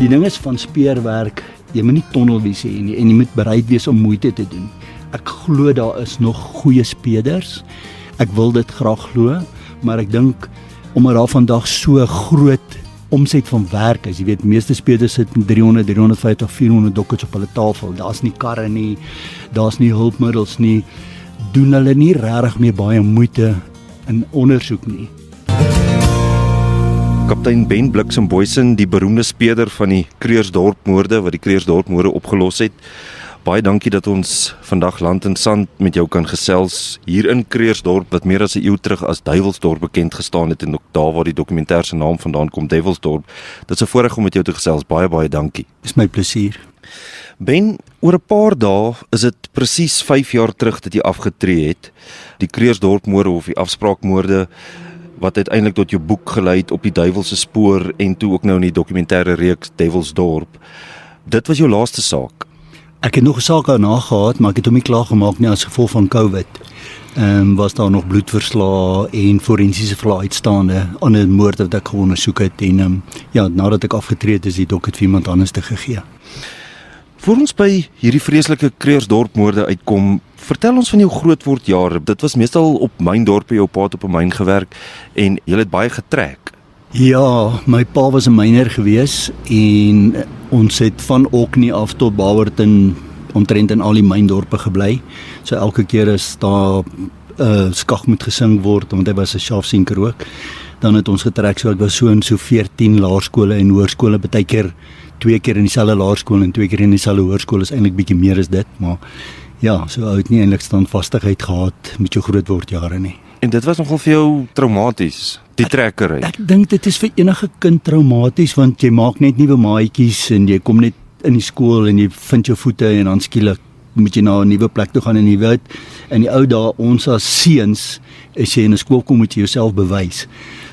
Die ding is van speurwerk, jy moet nie tonnelvisie hê nie en jy moet bereid wees om moeite te doen. Ek glo daar is nog goeie speurders. Ek wil dit graag glo, maar ek dink omdat daar vandag so groot omset van werk is, jy weet, meeste speurders sit met 300, 350, 400 dokkets op hulle tafel. Daar's nie karre nie, daar's nie hulpmiddels nie. Doen hulle nie regtig meer baie moeite in ondersoek nie. Kaptein Ben Bliksem-Boysen, die beroemde speurder van die Krugersdorp-moorde, wat die Krugersdorp-moorde opgelos het. Baie dankie dat ons vandag Land en Sand met jou kan gesels hier in Krugersdorp, wat meer as 'n eeu terug as Duivelsdorp bekend gestaan het en ook daar waar die dokumentêr se naam vandaan kom, Duivelsdorp. Dit is 'n voorreg om met jou te gesels. Baie dankie. Dis my plesier. Ben, oor 'n paar dae is dit presies 5 jaar terug dat jy afgetree het. Die Krugersdorp-moorde of die afspraakmoorde wat uiteindelik tot jou boek gelei het Op die Duivelse Spoor en toe ook nou in die dokumentêre reeks Duivelsdorp. Dit was jou laaste saak. Ek het nog 'n saak daarna gehad, maar ek het hom nie klaar gemaak nie as gevolg van COVID. Was daar nog bloedverslae en forensiese verslae uitstaande aan 'n moord wat ek ondersoek het en nadat ek afgetree het, is die dok het vir iemand anders te gegee. Voor ons by hierdie vreeslike Krugersdorp-moorde uitkom, vertel ons van jou grootwordjare. Dit was meestal op myndorpe, jou pa het op 'n myn gewerk en jy het baie getrek. Ja, my pa was 'n myner gewees en ons het van Orkney af tot Barberton omtrent in al die myndorpe gebly. So elke keer as daar skag moet gesing word, want hy was 'n sjafsinker ook, dan het ons getrek. So ek was so in so 14 laerskole en hoërskole, baie keer 2 keer in dieselfde laerskool en 2 keer in dieselfde hoërskool, is eintlik bietjie meer as dit, maar ja, so ou het nie eintlik standvastigheid gehad met jou grootwordjare nie. En dit was nogal vir jou traumaties, die trekkery. Ek dink dit is vir enige kind traumaties, want jy maak net nuwe maatjies en jy kom net in die skool en jy vind jou voete en dan skielik moet jy na 'n nuwe plek toe gaan en jy weet, in die ou dae, ons as seuns, as jy in 'n skool kom moet jy jouself bewys.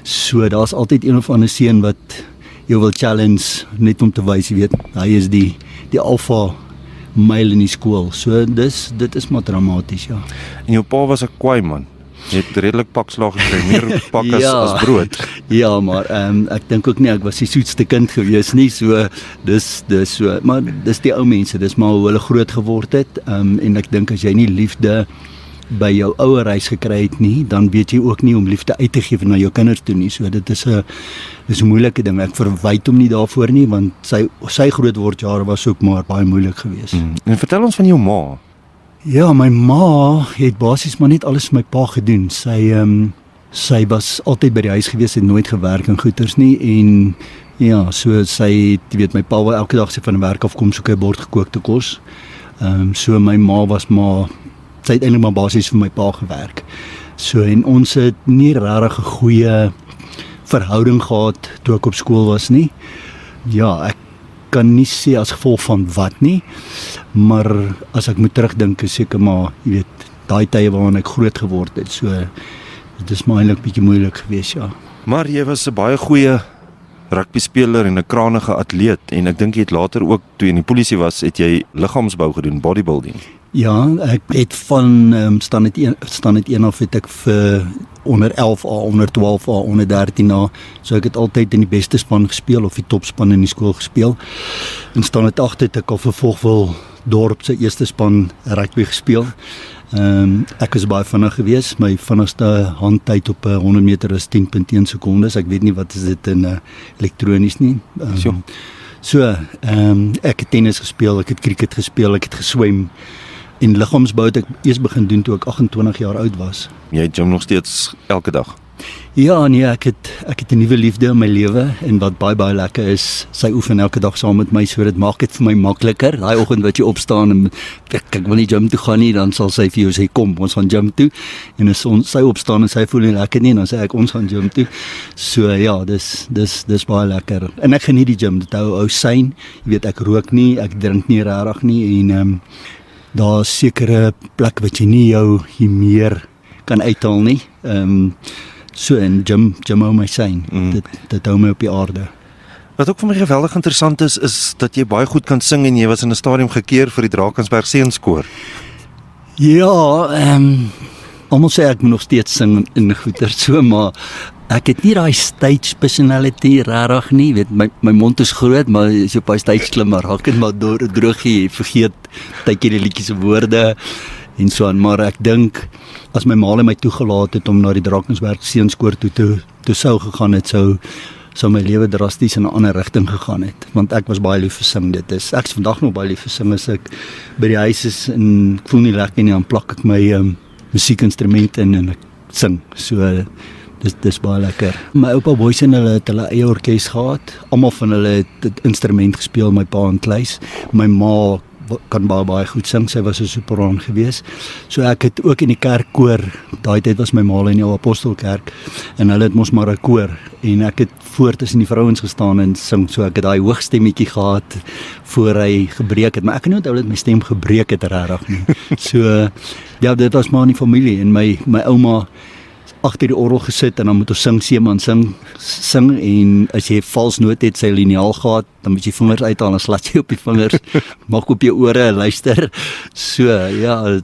So daar's altyd een of ander seun wat jy wil challenge net om te wys, jy weet, hy is die alfa male in die skool. So dit is maar dramaties, ja. En jou pa was 'n kwaai man. Jy het redelik pakslag gekry, meer pak as brood. Ja, maar ek dink ook nie ek was die soetste kind gewees nie, so dis so, maar dis die ou mense, dis maar hoe hulle groot geword het, en ek dink as jy nie liefde by jou ouer huis gekry het nie, dan weet jy ook nie om liefde uit te gee na jou kinders toe nie. So dit is 'n moeilike ding. Ek verwyd hom nie daarvoor nie, want sy grootwordjare was ook maar baie moeilik geweest. En vertel ons van jou ma. Ja, my ma het basies maar net alles vir my pa gedoen. Sy was altyd by die huis gewees, het nooit gewerk in goeders nie en ja, so sy het, jy weet, my pa wou elke dag sy van die werk afkom soek 'n bord gekookte kos. So my ma was maar, sy het eintlik maar basies vir my pa gewerk. So en ons het nie regtig 'n goeie verhouding gehad toe ek op skool was nie. Ja, ek kan nie sê as gevolg van wat nie, maar as ek moet terugdink is seker maar, jy weet, daai tye waarin ek groot geword het, so dit is maar eintlik bietjie moeilik geweest, ja. Maar jy was 'n baie goeie rugbyspeler en 'n krangige atleet en ek dink jy het later ook, toe jy in die polisie was, het jy liggaamsbou gedoen, bodybuilding. Ja, ek het van standaard 1 af het ek vir onder 11A, onder 12A, onder 13A, so ek het altyd in die beste span gespeel of die topspan in die skool gespeel. In standaard 8 het ek al vervolg dorp se eerste span rugby gespeel. Ek was baie vinnig geweest. My vinnigste handtyd op 100 meter is 10.1 sekondes. Ek weet nie wat is dit in elektronies nie. Ek het tennis gespeel, ek het cricket gespeel, ek het geswem. En liggaamsbou het ek eers begin doen toe ek 28 jaar oud was. Jy gym nog steeds elke dag? Ja, nee, ek het 'n nuwe liefde in my lewe en wat baie lekker is, sy oefen elke dag saam met my, so dit maak dit vir my makliker. Daai oggend wat jy opstaan en ek wil nie gym toe gaan nie, dan sal sy vir jou sê kom, ons gaan gym toe. En as sy opstaan en sy voel nie lekker nie, dan sê ek ons gaan gym toe. So ja, dis baie lekker. En ek geniet die gym, dit hou syn. Jy weet, ek rook nie, ek drink nie regtig nie en daar is sekere plek wat jy nie jou hier meer kan uithaal nie. So in gym hou my syn. Dit hou my op die aarde. Wat ook vir my geweldig interessant is dat jy baie goed kan sing en jy was in 'n stadium gekeer vir die Drakensberg Seenskoor. Ja, almal sê ek moet nog steeds sing in goeie so, maar Ek het nie daai stage personality rarig nie, weet my mond is groot, maar as jy op daai stage klim, maar raak dit maar droog, jy vergeet tydjie die liedjie se woorde en so aan, maar ek dink as my ma my toegelaat het om na die Drakensberg Seunskoor toe sou gegaan het, sou my lewe drasties in 'n ander rigting gegaan het, want ek was baie lief vir sing. Ek is vandag nog baie lief vir sing, as ek by die huis is en ek voel nie lekker nie, dan plak ek my musiekinstrumente in en ek sing. So dis baie lekker. My oupa Boysen, hulle het hulle eie orkes gehad. Almal van hulle het 'n instrument gespeel, my pa en kluis. My ma kan baie goed sing, sy was 'n sopraan gewees. So ek het ook in die kerkkoor, daai tyd was my ma in die ou Apostelkerk en hulle het mos maar 'n koor en ek het voor tussen die vrouens gestaan en sing, so ek het daai hoogstemmetjie gehad voor hy gebreek het, maar ek kan nie onthou dat my stem gebreek het regtig nie. So ja, dit was maar in die familie en my ouma agter die orgel gesit en dan moet ons sing, seeman sing en as jy vals noot het, sy liniaal gehad, dan moet jy vingers uithaal en slat jy op die vingers, maak op jou ore, luister. So ja,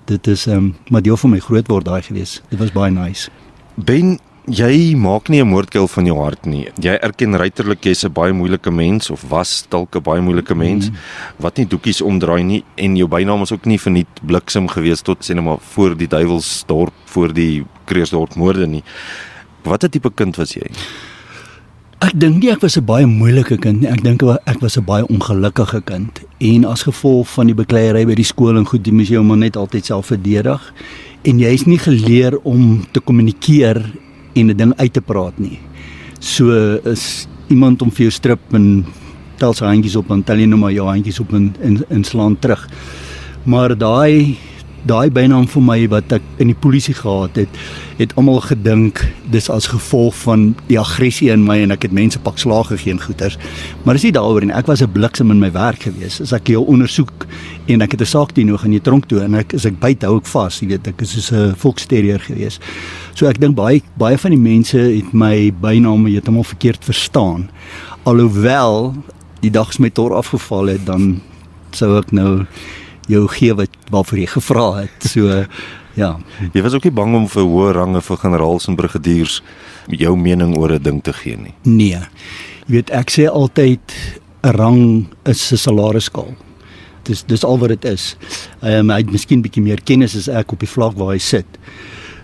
dit is maar deel van my grootword daai gewees. Dit was baie nice. Ben, jy maak nie 'n moordkuil van jou hart nie. Jy erken ruiterlik jy's 'n baie moeilike mens of was dalk 'n baie moeilike mens wat nie doekies omdraai nie en jou bynaam is ook nie verniet bliksem gewees tot sê net maar voor die Duivelsdorp, voor die Kreersdorp moorde nie. Watter tipe kind was jy? Ek dink nie ek was 'n baie moeilike kind nie. Ek dink ek was 'n baie ongelukkige kind en as gevolg van die bekleierery by die skool en goed, die moes jy maar net altyd self verdedig en jy is nie geleer om te kommunikeer en 'n ding uit te praat nie. So is iemand om vir jou strip en tel sy handjies op en tel jy nou maar jou handjies op en slaan terug. Maar daai bynaam vir my wat ek in die polisie gehad het almal gedink dis as gevolg van die aggressie in my en ek het mense pak slaag gegee en goeters. Maar dis nie daaroor nie. Ek was 'n bliksem in my werk gewees. As ek jou ondersoek en ek het 'n saak teen jou gaan jy tronk toe en as ek byt hou ek vas, jy weet, ek is soos 'n volksterrier gewees. So ek dink baie van die mense het my byname heeltemal verkeerd verstaan. Alhoewel die dag as my tor afgeval het, dan sou ek nou jou gee waarvoor jy gevra het. So ja. Jy was ook nie bang om vir hoë range vir generaals en brigadiers jou mening oor 'n ding te gee nie. Nee. Jy weet, ek sê altyd 'n rang is 'n salarisskaal. Dis al wat dit is. Hy het miskien bietjie meer kennis as ek op die vlak waar hy sit.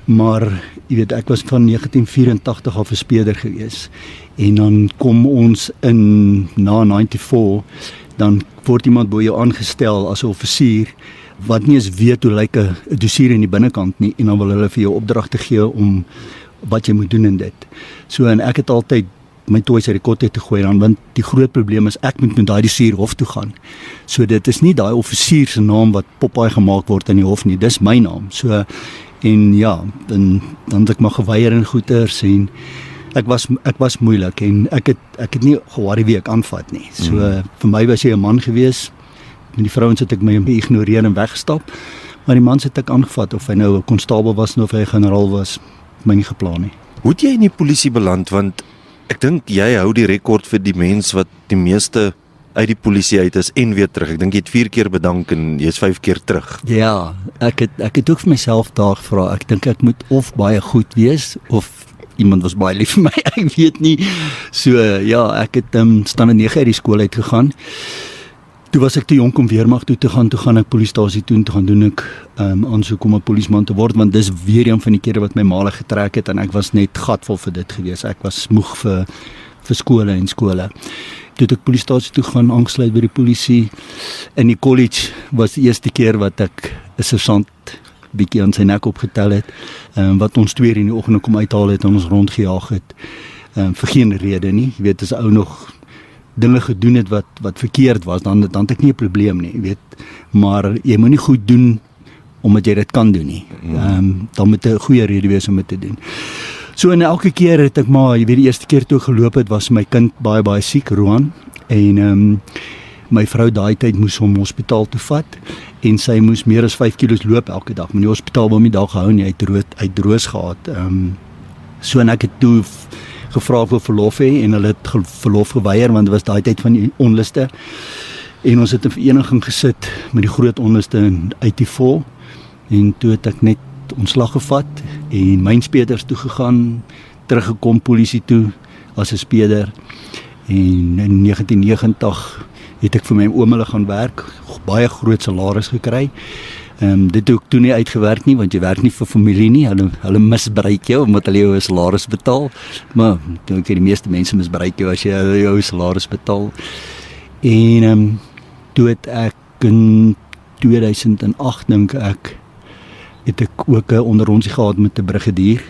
Maar jy weet, ek was van 1984 af 'n speurder gewees. En dan kom ons in na 94, dan word iemand bo jou aangestel as 'n offisier wat nie eens weet hoe lyk 'n dossier in die binnekant nie en dan wil hulle vir jou opdragte gee om wat jy moet doen in dit. So en ek het altyd my toys uit die kot te gooi dan, want die groot probleem is ek moet met daai dossier hof toe gaan. So dit is nie daai offisier se naam wat Popeye gemaak word in die hof nie, dis my naam. So en ja, dan het ek maar geweier in goeters en ek was moeilik en ek het nie geworry wie ek aanvat nie. So vir my was jy 'n man gewees. Met die vrouens het ek my geïgnoreer en weggestap. Maar die mans het ek aangevat of hy nou 'n konstabel was of hy 'n generaal was, my nie geplan nie. Hoe het jy in die polisie beland, want ek dink jy hou die rekord vir die mens wat die meeste uit die polisie uit is en weer terug. Ek dink jy het 4 keer bedank en jy is 5 keer terug. Ja, ek het ook vir myself daar gevra. Ek dink ek moet of baie goed wees of iemand was baie lief vir my, ek weet nie. So ja, ek het staan in 9 uit die skool uit gegaan. Toe was ek te jonk om weermag toe te gaan ek polisiestasie toe gaan doen ek aansoek om 'n polisieman te word, want dis weer een van die kere wat my ma getrek het en ek was net gatvol vir dit gewees. Ek was moeg vir skole en skole. Toe ek polisiestasie toe gaan aangesluit by die polisie. In die college was die eerste keer wat ek 'n sergeant bietjie aan sy nek opgetel het, wat ons 2 in die oggend kom uithaal het en ons rondgejaag het, vir geen rede nie. Jy weet, as 'n ou nog dinge gedoen het wat verkeerd was, dan het ek nie 'n probleem nie, jy weet. Maar jy moet nie goed doen omdat jy dit kan doen nie. Dan moet 'n goeie rede wees om dit te doen. So en elke keer het ek maar, jy weet, die eerste keer toe geloop het, was my kind baie siek, Roan, en my vrou daai tyd moes hom hospitaal toe vat en sy moes meer as 5 kilos loop elke dag. Maar die hospitaal wou my dag gehou en hy het droos gehad. So en ek het toe gevra vir verlof hê en hulle het verlof geweier want dit was daai tyd van die onluste. En ons het 'n vereniging gesit met die groot onluste in Uitivol en toe het ek net ontslag gevat en mynspeders toe gegaan, teruggekom polisie toe as 'n speeder en in 1990 het ek vir my oom hulle gaan werk, baie groot salaris gekry. Dit het ook toe nie uitgewerk nie, want jy werk nie vir familie nie, hulle misbruik jou omdat hulle jou 'n salaris betaal, maar dink jy die meeste mense misbruik jou as jy jou salaris betaal. En toe het ek in 2008 dink ek, het ek ook 'n onderrondsie gehad met 'n brigadier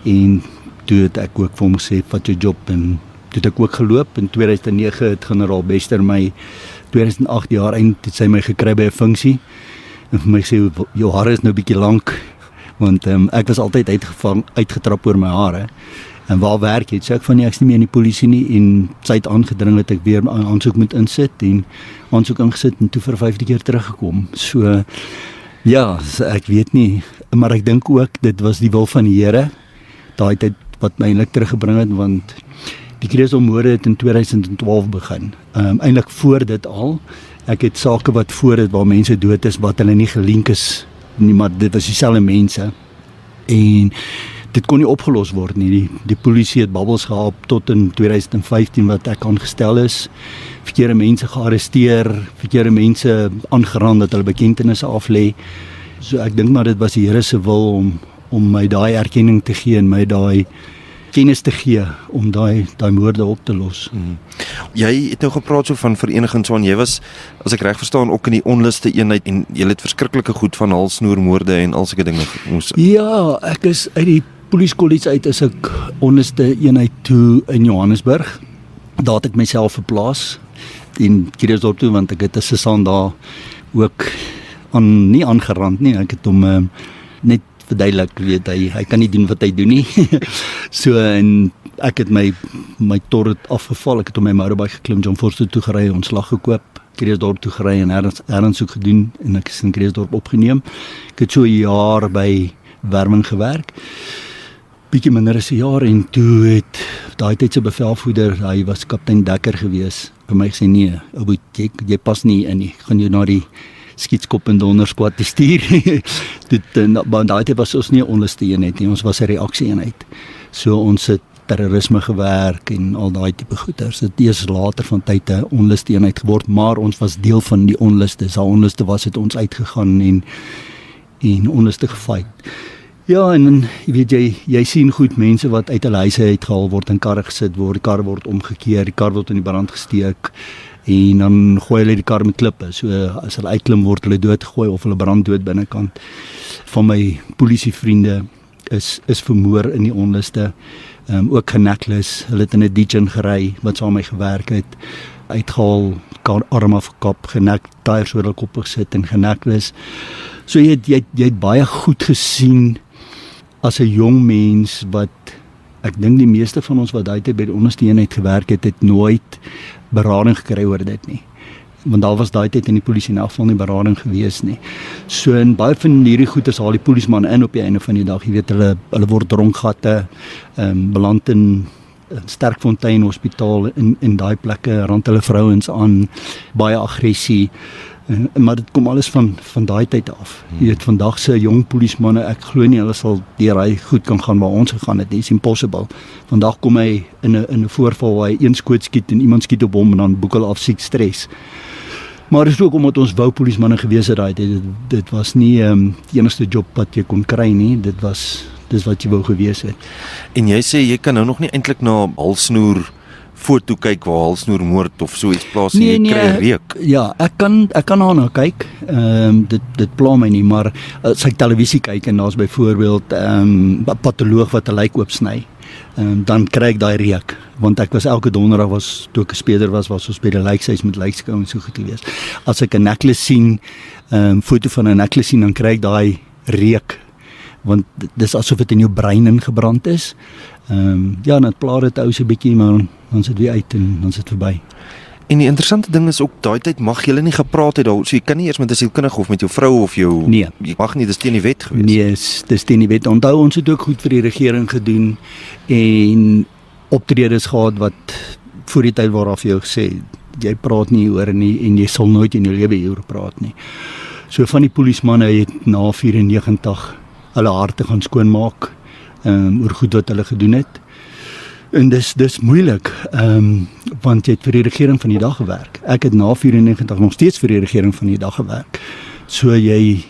en toe het ek ook vir hom gesê, vat jou job, en toe het ek ook geloop. In 2009 het generaal Bester my 2008 jaar eind het sy my gekry by 'n funksie en vir my sê, jou hare is nou bietjie lank, want ek was altyd uitgetrap oor my hare. En waar werk jy? Sê ek van nie, ek is nie meer in die polisie nie, en sy het aangedring dat ek weer 'n aansoek moet insit en aansoek ingesit en toe vir 5de keer teruggekom. So ja, ek weet nie, maar ek dink ook dit was die wil van die Here daai tyd wat my eintlik teruggebring het, want die Kreersdorpmoorde het in 2012 begin. Eintlik voor dit al, ek het sake wat voor dit waar mense dood is wat hulle nie gelink is nie, maar dit was dieselfde mense en dit kon nie opgelos word nie. Die polisie het babbels gehad tot in 2015 wat ek aangestel is. Verkeerde mense gearresteer, verkeerde mense aangeraan dat hulle bekendtenisse aflê. So ek dink maar dit was die Here se wil om my daai erkenning te gee en my daai kennis te gee om daai moorde op te los. Jy het nou gepraat so van vereniging, so en jy was, as ek reg verstaan, ook in die onluste eenheid en jy het verskriklike goed van halsnoermoorde en al sulke dinge moes. Ja, ek is uit die Polieskollege uit, is ek onluste eenheid toe in Johannesburg. Daar het ek myself verplaas in Kreersdorp toe, want ek het 'n sergeant daar ook nie aangerand nie. Ek het hom net verduidelik, weet hy kan nie doen wat hy doen nie. So, en ek het my torret afgeval, ek het op my motorbike geklim, John Forster toe gery, ontslag gekoop, Kreersdorp toe gery en herdensoek gedoen en ek is in Kreersdorp opgeneem. Ek het so 'n jaar by Werming gewerk, bietjie minder as 'n jaar, en toe het daai tyd se bevelvoerder, hy was kaptein Dekker gewees, vir my gesê, nee, jy pas nie in nie, gaan jy na die skietskop en donderskwad te stuur. Maar daai tyd was ons nie 'n onluste eenheid nie, ons was 'n reaksie eenheid. So ons het terrorisme gewerk en al daai tipe goeders. Dit is later van tyd 'n onluste eenheid geword, maar ons was deel van die onluste. As daar onluste was, het ons uitgegaan en onluste gefight. Ja, en jy weet, jy sien goed mense wat uit hulle huise uitgehaal word, in karre gesit word, die kar word omgekeer, die kar word in die brand gesteek en dan gooi hulle die kar met klippe. So as hulle uitklim word hulle doodgegooi of hulle brand dood binnekant. Van my polisievriende is vermoor in die onluste. Ook geneklis, hulle het in 'n ditch gery wat saam met my gewerk het, uitgehaal, arm afgekap, genek, tyres oor hulle kop gesit en geneklis. So jy het baie goed gesien as 'n jong mens wat, ek dink die meeste van ons wat daai tyd by die onderste eenheid gewerk het, het nooit berading gekry oor dit nie. Want daar was daai tyd in die polisie in elk geval nie berading gewees nie. So in baie van hierdie goeters haal die polisieman in op die einde van die dag. Jy weet, hulle word dronkgatte, beland in Sterkfontein Hospitaal, in daai plekke, rand hulle vrouens aan, baie aggressie. Maar dit kom alles van daai tyd af. Jy weet, vandag se jong polismanne, ek glo nie hulle sal deur hy goed kan gaan waar ons gegaan het nie. It's impossible. Vandag kom hy in 'n voorval waar hy een skoot skiet en iemand skiet op hom en dan boek hulle af siek stres. Maar dit is ook omdat ons wou polismanne gewees het daai tyd. Dit was nie die enigste job wat jy kon kry nie. Dis wat jy wou gewees het. En jy sê jy kan nou nog nie eintlik na halsnoer foto kyk waar halsnoermoord of so iets plaas nie, jy kry reuk. Ja, ek kan daarna kyk. Dit pla my nie, maar as ek televisie kyk en daar's byvoorbeeld 'n patoloog wat 'n lijk oopsny, dan kry ek daai reuk, want ek was elke donderdag toe ek 'n speeder was ons by die lijkhuis met lijkskou en so goed gewees. As ek 'n necklace sien, foto van 'n necklace sien, dan kry ek daai reuk, want dis asof dit in jou brein ingebrand is. Ja, dan pla dit ou so 'n bietjie, maar dan sit weer uit en dan sit verby. En die interessante ding is ook, daai tyd mag jy nie gepraat het daar, so jy kan nie eers met 'n sielkundige of met jou vrou of jou, nee, jy mag nie, dis teen die wet gewees. Nee, dis teen die wet. Onthou, ons het ook goed vir die regering gedoen en optredes gehad wat voor die tyd waaraf jy gesê, jy praat nie oor nie en jy sal nooit in jou lewe hieroor praat nie. So van die polismanne het na 94 hulle harte gaan skoonmaak. oor goed wat hulle gedoen het. En dis moeilik, want jy het vir die regering van die dag gewerk. Ek het na 94 nog steeds vir die regering van die dag gewerk. So jy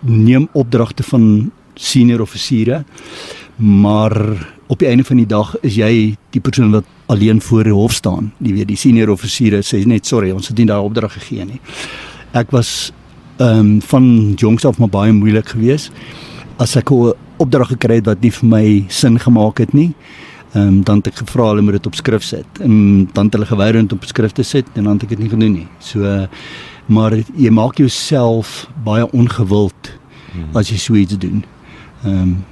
neem opdragte van senior offisiere, maar op die einde van die dag is jy die persoon wat alleen voor die hof staan. Die senior offisiere sê net, sorry, ons het nie daai opdrag gegee nie. Ek was van jongs af maar baie moeilik geweest. As ek 'n opdrag gekry het wat nie vir my sin gemaak het nie, dan het ek gevra hulle moet dit op skrif sit. En dan het hulle geweier om dit op skrif te sit en dan het ek dit nie gedoen nie. So, maar jy maak jouself baie ongewild as jy so iets doen.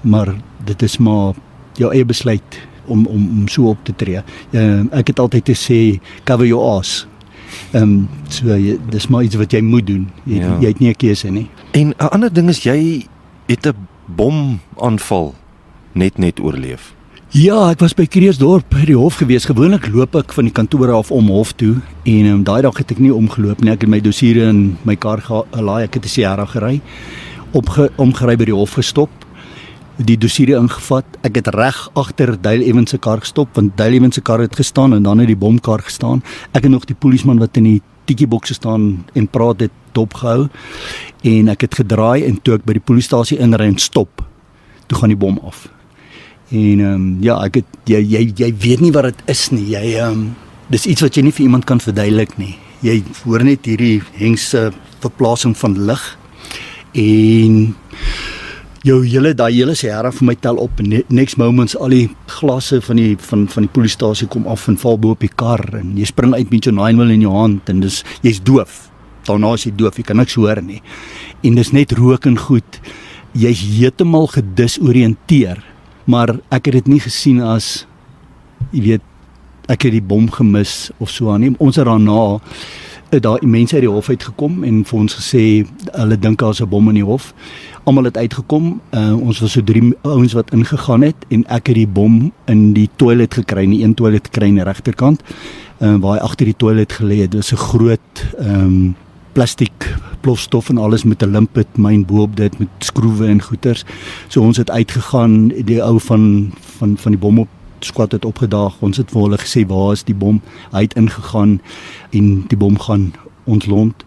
Maar dit is maar jou eie besluit om so op te tree. Ek het altyd gesê, cover your ass. So dis maar iets wat jy moet doen. Jy het nie 'n keuse nie. En 'n ander ding is jy het 'n bomaanval net oorleef. Ja, ek was by Kreersdorp by die hof gewees. Gewoonlik loop ek van die kantore af om hof toe en daai dag het ek nie omgeloop nie. Ek het my dossiere in my kar gelaai. Ek het 'n Sierra gery, omgery by die hof gestop, die dossiere ingevat. Ek het reg agter Dale Evans se kar gestop, want Dale Evans se kar het gestaan en dan het die bomkar gestaan. Ek het nog die polisieman wat in die tikkiebokse staan en praat het dopgehou en ek het gedraai en toe ek by die polisiestasie inry en stop, toe gaan die bom af. En ek het jy weet nie wat dit is nie. Dis iets wat jy nie vir iemand kan verduidelik nie. Jy hoor net hierdie hengse verplasing van lig en daai hele Sierra vir my tel op. Next moments al die glasse van die polisiestasie kom af en val bo op die kar en jy spring uit met jou 9mm in jou hand en jy's doof. Daarna is jy doof, jy kan niks hoor nie. En dis net rook en goed. Jy's heeltemal gedisoriënteer. Maar ek het dit nie gesien as, jy weet, ek het die bom gemis of so aan nie. Ons het daarna, daar mense uit die hof uitgekom en vir ons gesê, hulle dink daar's 'n bom in die hof. Almal het uitgekom, ons was so 3 ouens wat ingegaan het en ek het die bom in die toilet gekry, in die een toilet gekry aan die regterkant, waar hy agter die toilet gelê het. Dit was 'n groot plastiek plofstof en alles met 'n limpet myn bo-op dit met skroewe en goeters. So ons het uitgegaan, die ou van die bom op squad het opgedaag. Ons het vir hulle gesê waar is die bom? Hy het ingegaan en die bom gaan ontlont.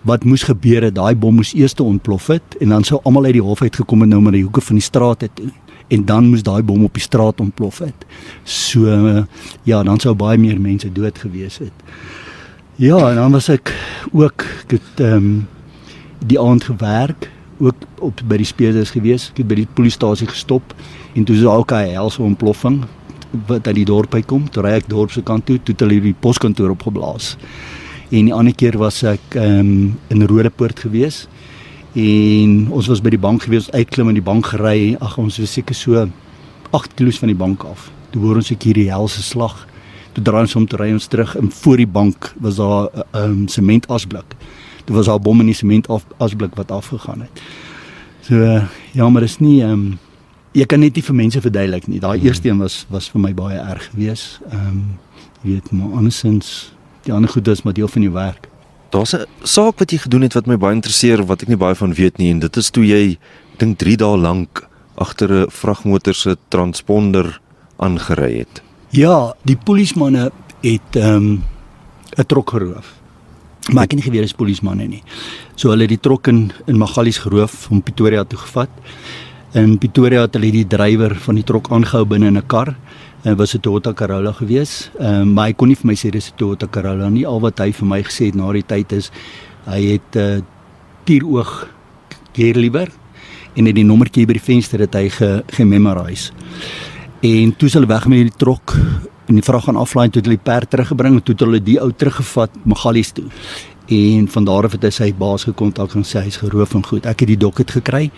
Wat moes gebeur het, daai bom moes eers ontplof het en dan sou almal uit die hof uitgekom en nou maar die hoeke van die straat het en dan moes daai bom op die straat ontplof het. So dan sou baie meer mense dood gewees het. Ja, en dan was ek het die aand gewerk, ook by die speurders gewees. Ek het by die polisiestasie gestop en toe is daar ook 'n helse ontploffing wat uit die dorp uitkom. Toe ry ek dorp se kant toe, toe het hulle die poskantoor opgeblaas. En die ander keer was ek in Rodepoort gewees en ons was by die bank gewees, uitklim in die bank gery. Ons was seker so 8 kilos van die bank af. Toe hoor ons ek hierdie helse slag. Toe draai ons om te ry ons terug en voor die bank was daar 'n sementasblik. Toe was daar 'n bom in die sementasblik wat afgegaan het. So maar is nie jy kan net nie vir mense verduidelik nie. Daai eerste een was vir my baie erg geweest. Jy weet, maar andersins die ander goed is maar deel van die werk. Daar's 'n saak wat jy gedoen het wat my baie interesseer, wat ek nie baie van weet nie, en dit is toe jy, ek dink 3 dae lank agter 'n vragmotor se transponder aangery het. Ja, die polismanne het 'n trok geroof. Maar ek het nie geweet dis polismanne nie. So hulle het die trok in Magalies geroof om Pretoria toe gevat. In Pretoria het hulle die drywer van die trok aangehou binne in 'n kar. En was 'n Toyota Corolla gewees. Maar hy kon nie vir my sê dis 'n Toyota Corolla nie. Al wat hy vir my gesê het na die tyd is hy het tieroog keerliewer en het die nommertjie by die venster het hy gememorize. En toe is hulle weg met die trok en die vrag gaan aflaai en toe het hulle die perd teruggebring en toe het hulle die ou teruggevat Magalies toe. En van daar af het hy sy baas gekontak en sê hy's geroof en goed. Ek het die docket gekry.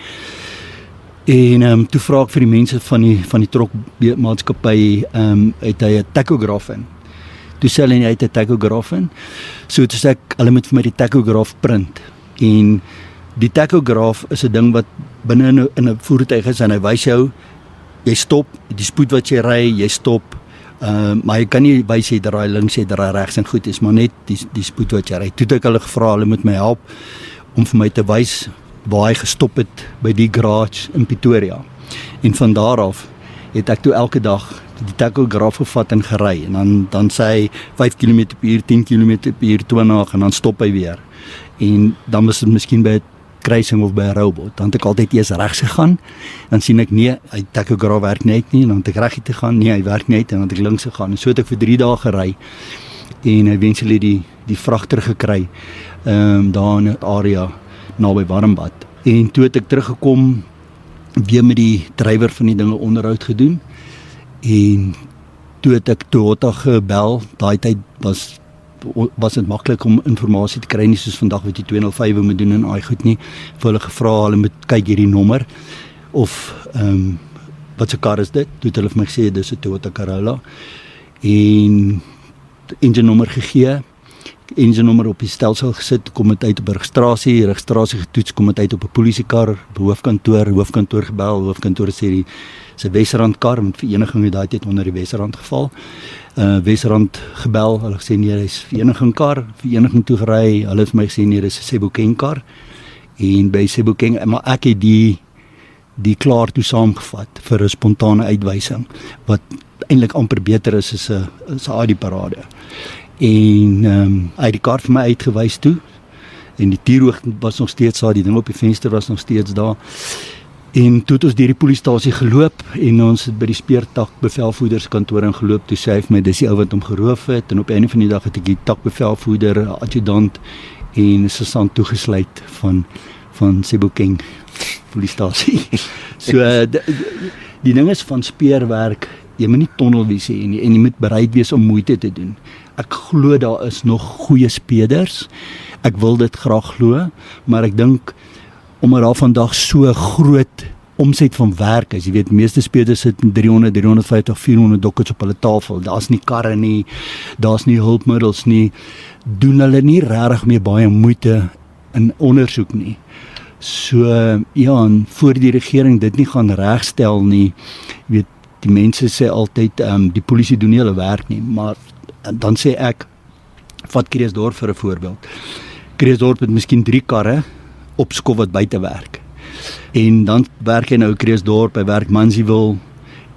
En toe vra ek vir die mense van die trokmaatskappy, het hy 'n tachograaf in. Toe sê hulle hy het 'n tachograaf in. So toe sê ek, hulle moet vir my die tachograaf print. En die tachograaf is 'n ding wat binne in 'n voertuig is en hy wys jou, jy stop, die spoed wat jy ry, jy stop. Maar jy kan nie wys jy draai links, jy draai regs en goed, is maar net die spoed wat jy ry. Toe het ek hulle gevra, hulle moet my help om vir my te wys waar hy gestop het by die garage in Pretoria. En van daar af het ek toe elke dag die tachograaf gevat en gery en dan sê hy 5 km/h, 10 km/h, 20 en dan stop hy weer. En dan was dit miskien by 'n kruising of by 'n robot. Dan het ek altyd eers regs gegaan. Dan sien ek nee, hy tachograaf werk nie uit nie, dan het ek reg te gaan. Nee, hy werk nie uit en dan het ek links gegaan. En so het ek vir 3 dae gery en eventually die vrag teruggekry daar in 'n area naby Warmbad. En toe het ek teruggekom weer met die drywer van die dinge onderhoud gedoen. En toe het ek Toyota gebel. Daai tyd was dit maklik om inligting te kry, nie soos vandag wat jy 205 moet doen en al goed nie. Vir hulle gevra, hulle moet kyk hierdie nommer of wat se kar is dit? Toe het hulle vir my gesê dis 'n Toyota Corolla en engine nommer gegee. Engine nommer op die stelsel gesit, kom dit uit op registrasie getoets, kom dit uit op 'n polisiekar, hoofkantoor gebel, hoofkantoor sê die se Wesrand kar met vereniging het daai tyd onder die Wesrand geval. Wesrand gebel, hulle gesê nee, dis vereniging kar, vereniging toe gery, hulle het vir my gesê nee, dis 'n Sebokeng kar. En by Sebokeng, maar ek het die klaar toe saamgevat vir 'n spontane uitwysing wat eintlik amper beter is as 'n ID-parade. En hy het die kaart vir my uitgewys toe en die tierhoogte was nog steeds daar, die ding op die venster was nog steeds daar. En toe het ons deur die polisiestasie geloop en ons het by die speurtak bevelvoerderskantoor ingeloop. Toe sê hy vir my dis die ou wat hom geroof het en op 'n einde van die dag het ek die takbevelvoerder, adjudant en sergeant toegesluit van Sebokeng polisiestasie. So die ding is van speurwerk, jy moet nie tunnelvisie hê nie en jy moet bereid wees om moeite te doen. Ek glo daar is nog goeie speurders. Ek wil dit graag glo, maar ek dink omdat daar vandag so groot omset van werk is, jy weet, meeste speurders sit met 300, 350, 400 dokkets op hulle tafel. Daar's nie karre nie, daar's nie hulpmiddels nie. Doen hulle nie regtig meer baie moeite in ondersoek nie. So ja, en voor die regering dit nie gaan regstel nie, weet, die mense sê altyd die polisie doen nie hulle werk nie, maar dan sê ek, vat Kreeusdorp vir 'n voorbeeld. Kreeusdorp het miskien 3 karre op skof wat buite werk. En dan werk hy nou Kreeusdorp, hy werk Mansfield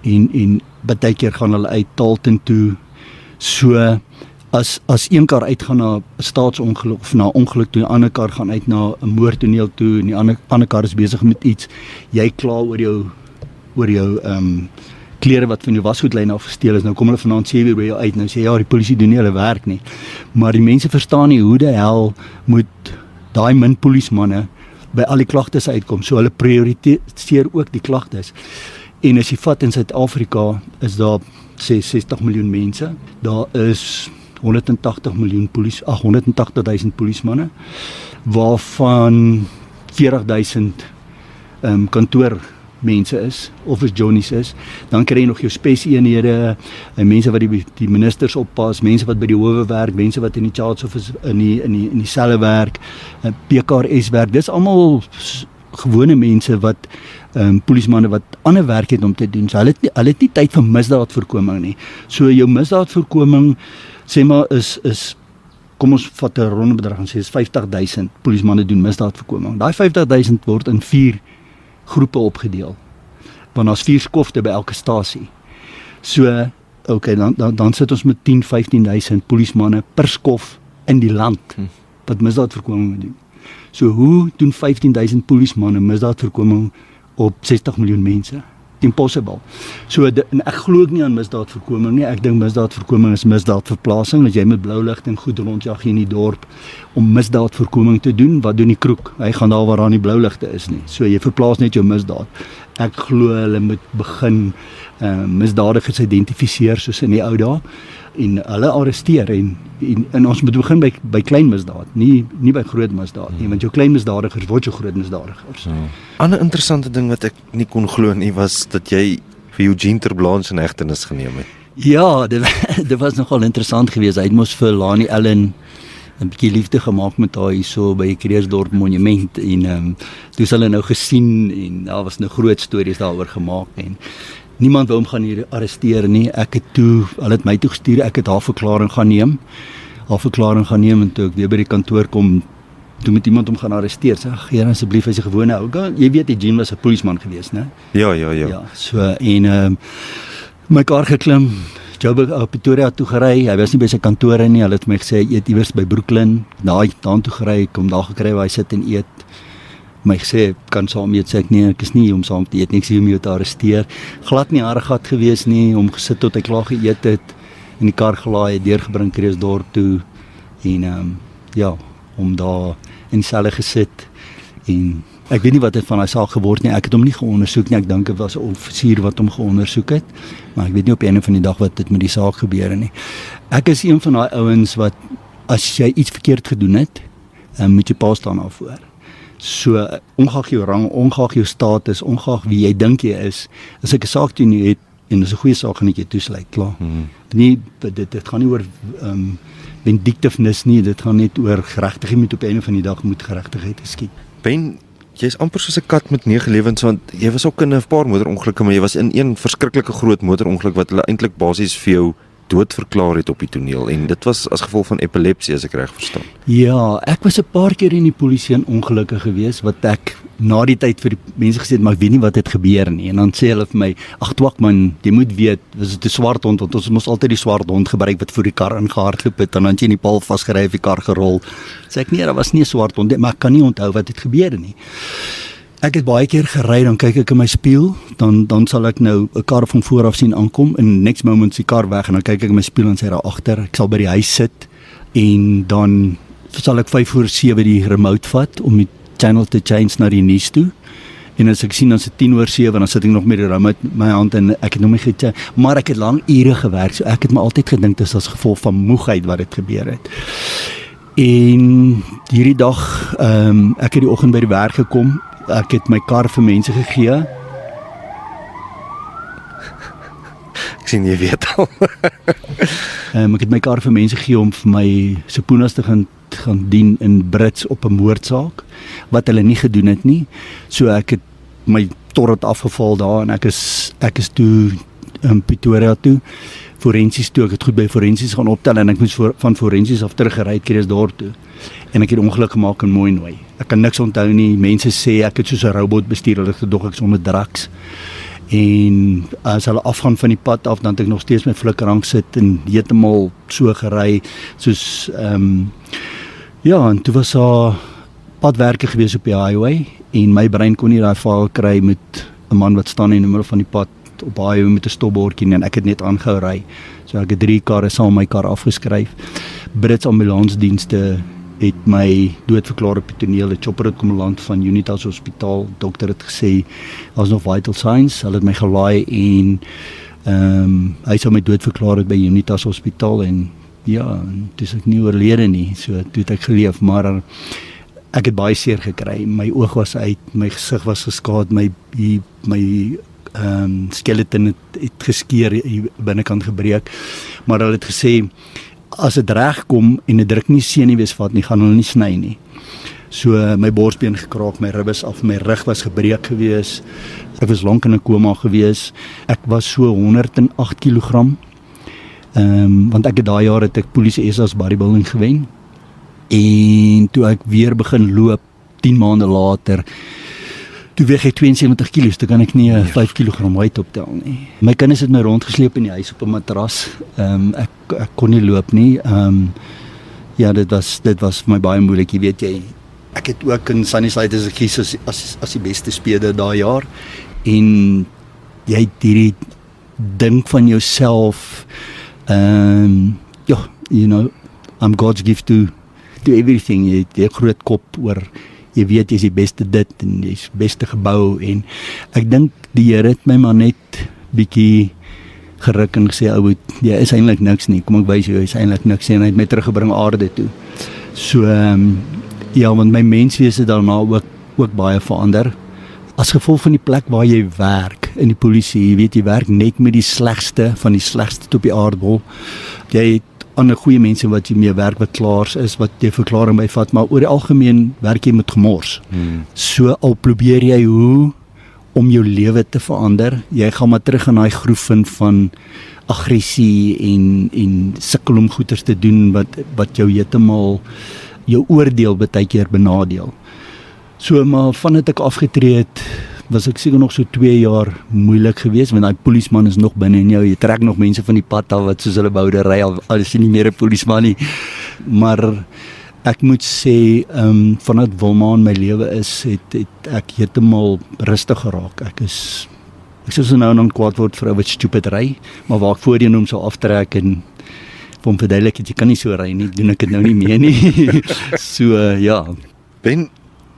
en baie keer gaan hulle uit Talton toe. So as een kar uitgaan na 'n staatsongeluk of na 'n ongeluk toe, die ander kar gaan uit na 'n moordtoneel toe en die ander kar is besig met iets, jy kla oor jou klere wat van jou wasgoedlyn af gesteel is, nou kom hulle vanaand 7 uur by jou uit, nou sê ja, die polisie doen nie hulle werk nie. Maar die mense verstaan nie hoe die hel moet daai min polismanne by al die klagtes uitkom. So hulle prioritiseer ook die klagtes. En as jy vat in Suid-Afrika is daar sê 60 miljoen mense. Daar is 180.000 waarvan 40.000 kantoormense is of as Johnnies is. Dan kry jy nog jou speseenhede, mense wat die ministers oppas, mense wat by die howe werk, mense wat in die charge office in die selle werk, PKRS werk. Dis almal gewone mense wat polismanne wat ander werk het om te doen. So hulle het nie tyd vir misdaadvoorkoming nie. So jou misdaadvoorkoming sê maar is kom ons vat 'n ronde bedrag en sê is 50.000 polismanne doen misdaadvoorkoming. Daai 50.000 word in 4 groepe opgedeel. Want daar's 4 skofte by elke stasie. So okay, dan sit ons met 10-15.000 polismanne per skof in die land wat misdaadvoorkoming doen. So hoe doen 15.000 polismanne misdaadvoorkoming op 60 miljoen mense? Impossible. So en ek glo nie aan misdaadvoorkoming nie. Ek dink misdaadvoorkoming is misdaadverplasing. As jy met blou ligte en goed rondjag in die dorp om misdaadvoorkoming te doen, wat doen die kroeg? Hy gaan daar waar daar nie blou ligte is nie. So jy verplaas net jou misdaad. Ek glo hulle moet begin misdadigers identifiseer soos in die ou dae en hulle arresteer en ons moet begin by klein misdaad, nie by groot misdaad nie, want jou klein misdadigers word jou groot misdadigers. Ander interessante ding wat ek nie kon glo nie was dat jy vir Eugene ter Blanche in hegtenis geneem het. Ja, dit was nogal interessant geweest. Hy het mos vir Lani Allen 'n bietjie liefde gemaak met haar hierso by Kreeusdorp monument en toe hulle nou gesien en daar was nou groot stories daaroor gemaak en niemand wou hom gaan hier arresteer nie. Hulle het my toe gestuur, ek het haar verklaring gaan neem. En toe ek weer by die kantoor kom, toe moet iemand hom gaan arresteer. Sê, ag, Here asseblief, hy's 'n gewone ou. Jy weet die Jean was 'n polisieman geweest, né? Ja. Ja, so en my kar geklim, Joburg Pretoria toe gery. Hy was nie by sy kantore nie. Hulle het my gesê eet iewers by Brooklyn. Daan toe gery, kom daar gekry waar hy sit en eet. My gesê kan saam eet, sê ek nee, ek is nie om saam te eet nie, ek sê om jou te arresteer. Glad nie harde gat gewees nie, om gesit tot hy klaar geëet het, in die kar gelaai, deurgebring Kreersdorp toe en ja, om daar in die selle gesit en ek weet nie wat het van daai saak geword nie. Ek het hom nie geondersoek nie. Ek dink dit was 'n offisier wat hom geondersoek het, maar ek weet nie op 'n einde van die dag wat dit met die saak gebeur nie. Ek is een van daai ouens wat as jy iets verkeerd gedoen het, moet jy pa staan daarvoor. So ongeag jou rang, ongeag jou status, ongeag wie jy dink jy is, as ek 'n saak teen jou het en dis 'n goeie saak gaan ek jou toesluit, klaar. Nie dit gaan nie oor vindictiveness nie, dit gaan net oor geregtigheid. Jy moet op 'n einde van die dag moet geregtigheid geskied. Ben, jy's amper soos 'n kat met 9 lewens, want jy was ook in 'n paar motorongelukke, maar jy was in een verskriklike groot motorongeluk wat hulle eintlik basies vir jou dood verklaar het op die toneel en dit was as gevolg van epilepsie as ek reg verstaan. Ja, ek was 'n paar keer in die polisie in ongelukke gewees wat ek na die tyd vir die mense gesê het, maar ek weet nie wat het gebeur nie. En dan sê hulle vir my, ag twak man, jy moet weet, was dit 'n swart hond, want ons moes altyd die swart hond gebruik wat voor die kar ingehardloop het en dan het jy in die paal vasgery of die kar gerol. Sê ek nee, daar was nie 'n swart hond nie, maar ek kan nie onthou wat het gebeur nie. Ek het baie keer gery, dan kyk ek in my spieël, dan sal ek nou 'n kar van voor af sien aankom en next moment is die kar weg en dan kyk ek in my spieël en sê daar agter, ek sal by die huis sit en dan sal ek 5:07 die remote vat om die channel te change na die nuus toe. En as ek sien dan is dit 10:07 dan sit ek nog met die remote in my hand en ek het nog nie gechange, maar ek het lang ure gewerk, so ek het my altyd gedink dit is as gevolg van moegheid wat dit gebeur het. En hierdie dag, ek het die oggend by die werk gekom. Ek het my kar vir mense gegee. Ek sien jy weet al. Ek het my kar vir mense gegee om vir my subpoenas te gaan dien in Brits op 'n moordsaak wat hulle nie gedoen het nie. So ek het my torrent afgeval daar en ek is toe in Pretoria toe forensies toe. Ek het goed by forensies gaan optel en ek moes van forensies af teruggery Kreersdorp toe. En ek het ongeluk gemaak in Mooinooi. Ek kan niks onthou nie. Mense sê ek het soos 'n robot bestuur, hulle het gedog ek is onder drugs. En as hulle afgaan van die pad af, dan het ek nog steeds my flikkerhang sit en heeltemal so gery soos ja, en toe was daar padwerke gewees op die highway en my brein kon nie daai vaal kry met 'n man wat staan in die middel van die pad op highway met 'n stopbordjie en ek het net aangehou ry. So ek het 3 karre saam my kar afgeskryf. Brits ambulansdienste het my doodverklaar op die toneel. 'n Chopper het kom land van Unitas Hospitaal. Dokter het gesê daar's nog vital signs. Hulle het my gelaai en hy sou my doodverklaar het by Unitas Hospitaal en ja, dis ek nie oorlede nie. So toe het ek geleef, maar ek het baie seer gekry. My oog was uit, my gesig was geskaad, my skeleton het geskeur, die binnekant gebreek. Maar hulle het gesê as dit reg kom en dit druk nie senuwees vat nie, gaan hulle nie sny nie. So my borsbeen gekraak, my ribbes af, my rug was gebreek gewees. Ek was lank in 'n koma gewees. Ek was so 108 kg. Want ek het daai jaar het ek Polisie SA's bodybuilding gewen. En toe ek weer begin loop 10 maande later, toe weeg ek 72 kg, toe kan ek nie 5 kg weight optel nie. My kinders het my rondgesleep in die huis op 'n matras. Ek kon nie loop nie. Ja, dit was vir my baie moeilik, jy weet jy. Ek het ook in Sunnyside as ek kies as die beste speler daai jaar. En jy het hierdie dink van jouself, ja, you know, I'm God's gift to everything. Jy het 'n groot kop oor, jy weet jy is die beste dit en jy is beste gebou en ek dink die Here het my maar net bietjie geruk en gesê, ou, jy is eintlik niks nie, kom ek wys jou, jy is eintlik niks nie, en hy het my teruggebring aarde toe. So, ja, want my menswees het daarna ook baie verander. As gevolg van die plek waar jy werk, in die polisie, jy weet, jy werk net met die slegste van die slegste op die aardbol. Jy het ander goeie mense wat jy mee werk, wat klaars is, wat jy verklaring by vat, maar oor die algemeen werk jy met gemors. So al probeer jy hoe om jou lewe te verander, jy gaan maar terug in daai groef van aggressie en sukkel om goeders te doen wat jou heeltemal jou oordeel baie keer benadeel. So maar vandat ek afgetree het, was ek seker nog so 2 jaar moeilik geweest, want daai polisman is nog binne in jou, jy trek nog mense van die pad af wat soos hulle boudery al is jy nie meer 'n polisman nie. Maar ek moet sê, vanaf Wilma in my lewe is, het ek heeltemal rustig geraak. Ek sou so nou en dan kwaad word vir ou wat stupid ry, maar waar ek voorheen hom sou aftrek en vir hom verduidelik het, jy kan nie so ry nie, doen ek dit nou nie meer nie. So ja. Ben,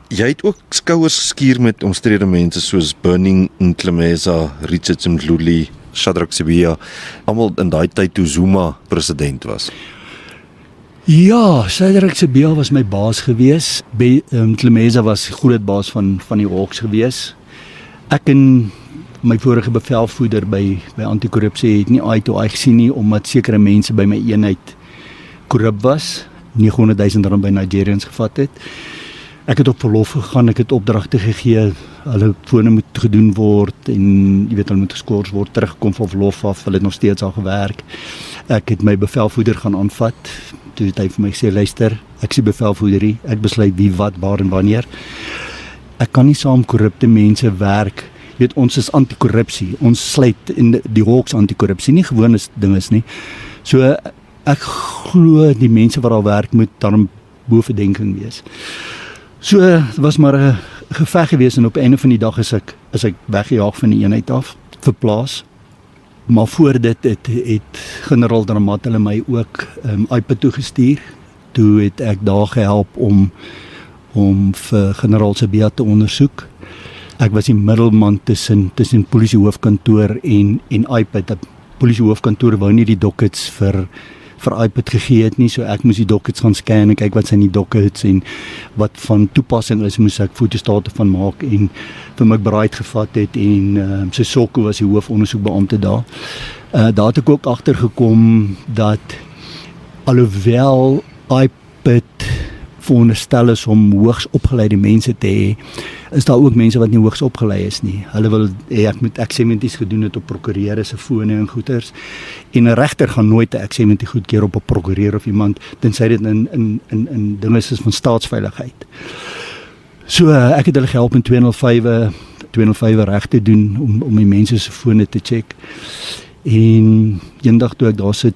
jy het ook skouers geskuur met omstrede mense soos Burning Ntlemeza, Richard Mdluli, Shadrack Sibiya, almal in daai tyd toe Zuma president was. Ja, Shadrack Sibiya was my baas gewees. Ntlemeza was groot baas van die Hawks gewees. Ek en my vorige bevelvoerder by anti-korrupsie het nie eye to eye gesien nie, omdat sekere mense by my eenheid korrup was, 900,000 rand by Nigerians gevat het. Ek het op verlof gegaan, ek het opdragte gegee, hulle fone moet gedoen word en jy weet hulle moet geskort word, teruggekom van verlof af, hulle het nog steeds al gewerk. Ek het my bevelvoerder gaan aanvat, toe het hy vir my gesê, luister, ek is die bevelvoerder, ek besluit wie, wat, waar en wanneer. Ek kan nie saam korrupte mense werk. Jy weet, ons is anti-korrupsie, ons sluit in die Hawks anti-korrupsie, nie gewone dinges nie. So ek glo die mense wat al werk moet daarom bo verdenking wees. So dit was maar 'n geveg gewees en op die einde van die dag is ek weggejaag van die eenheid af, verplaas. Maar voor dit het generaal Dramat hulle my ook iPad toegestuur. Toe het ek daar gehelp om vir generaal Sibiya te ondersoek. Ek was die middelman tussen polisiehoofkantoor en iPad. Die polisiehoofkantoor wou nie die dockets vir iPad gegee het nie, so ek moes die dockets gaan scan en kyk wat zijn die dockets en wat van toepassing is, moes ek fotostate van maak en vir my beraad gevat het en Sissoko was die hoofondersoekbeampte daar. Daar het ek ook agtergekom dat alhoewel iPad veronderstel is om hoogs opgeleide mense te hê, is daar ook mense wat nie hoogs opgelei is nie. Hulle wil ek moet eksementies gedoen het op prokureur se fone en goeders. En 'n regter gaan nooit 'n eksementie goedkeur op 'n prokureur of iemand tensy dit in dinge is van staatsveiligheid. So ek het hulle gehelp in 205 reg te doen om die mense se fone te check. En eendag toe ek daar sit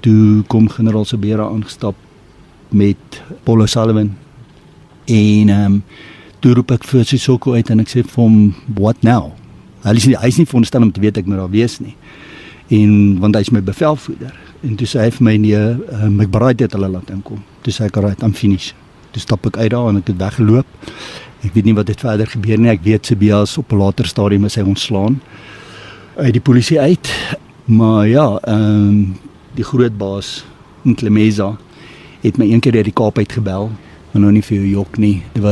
toe kom generaal Sibiya aangestap met Paul O'Sullivan en toe roep ek vir Sissoko uit en ek sê vir hom, what now? Hy is nie veronderstel om te weet ek moet daar wees nie. En want hy is my bevelvoerder. En toe sê hy vir my nee, my beraad het hulle laat inkom. Toe sê ek alright, I'm finished. Toe stap ek uit daar en ek het weggeloop. Ek weet nie wat het verder gebeur nie. Ek weet Sibiya is op 'n later stadium is hy ontslaan uit die polisie uit. Maar ja, die groot baas Ntlemeza het my een keer uit die Kaap uit gebel, maar nou nie vir jou jok nie. Dit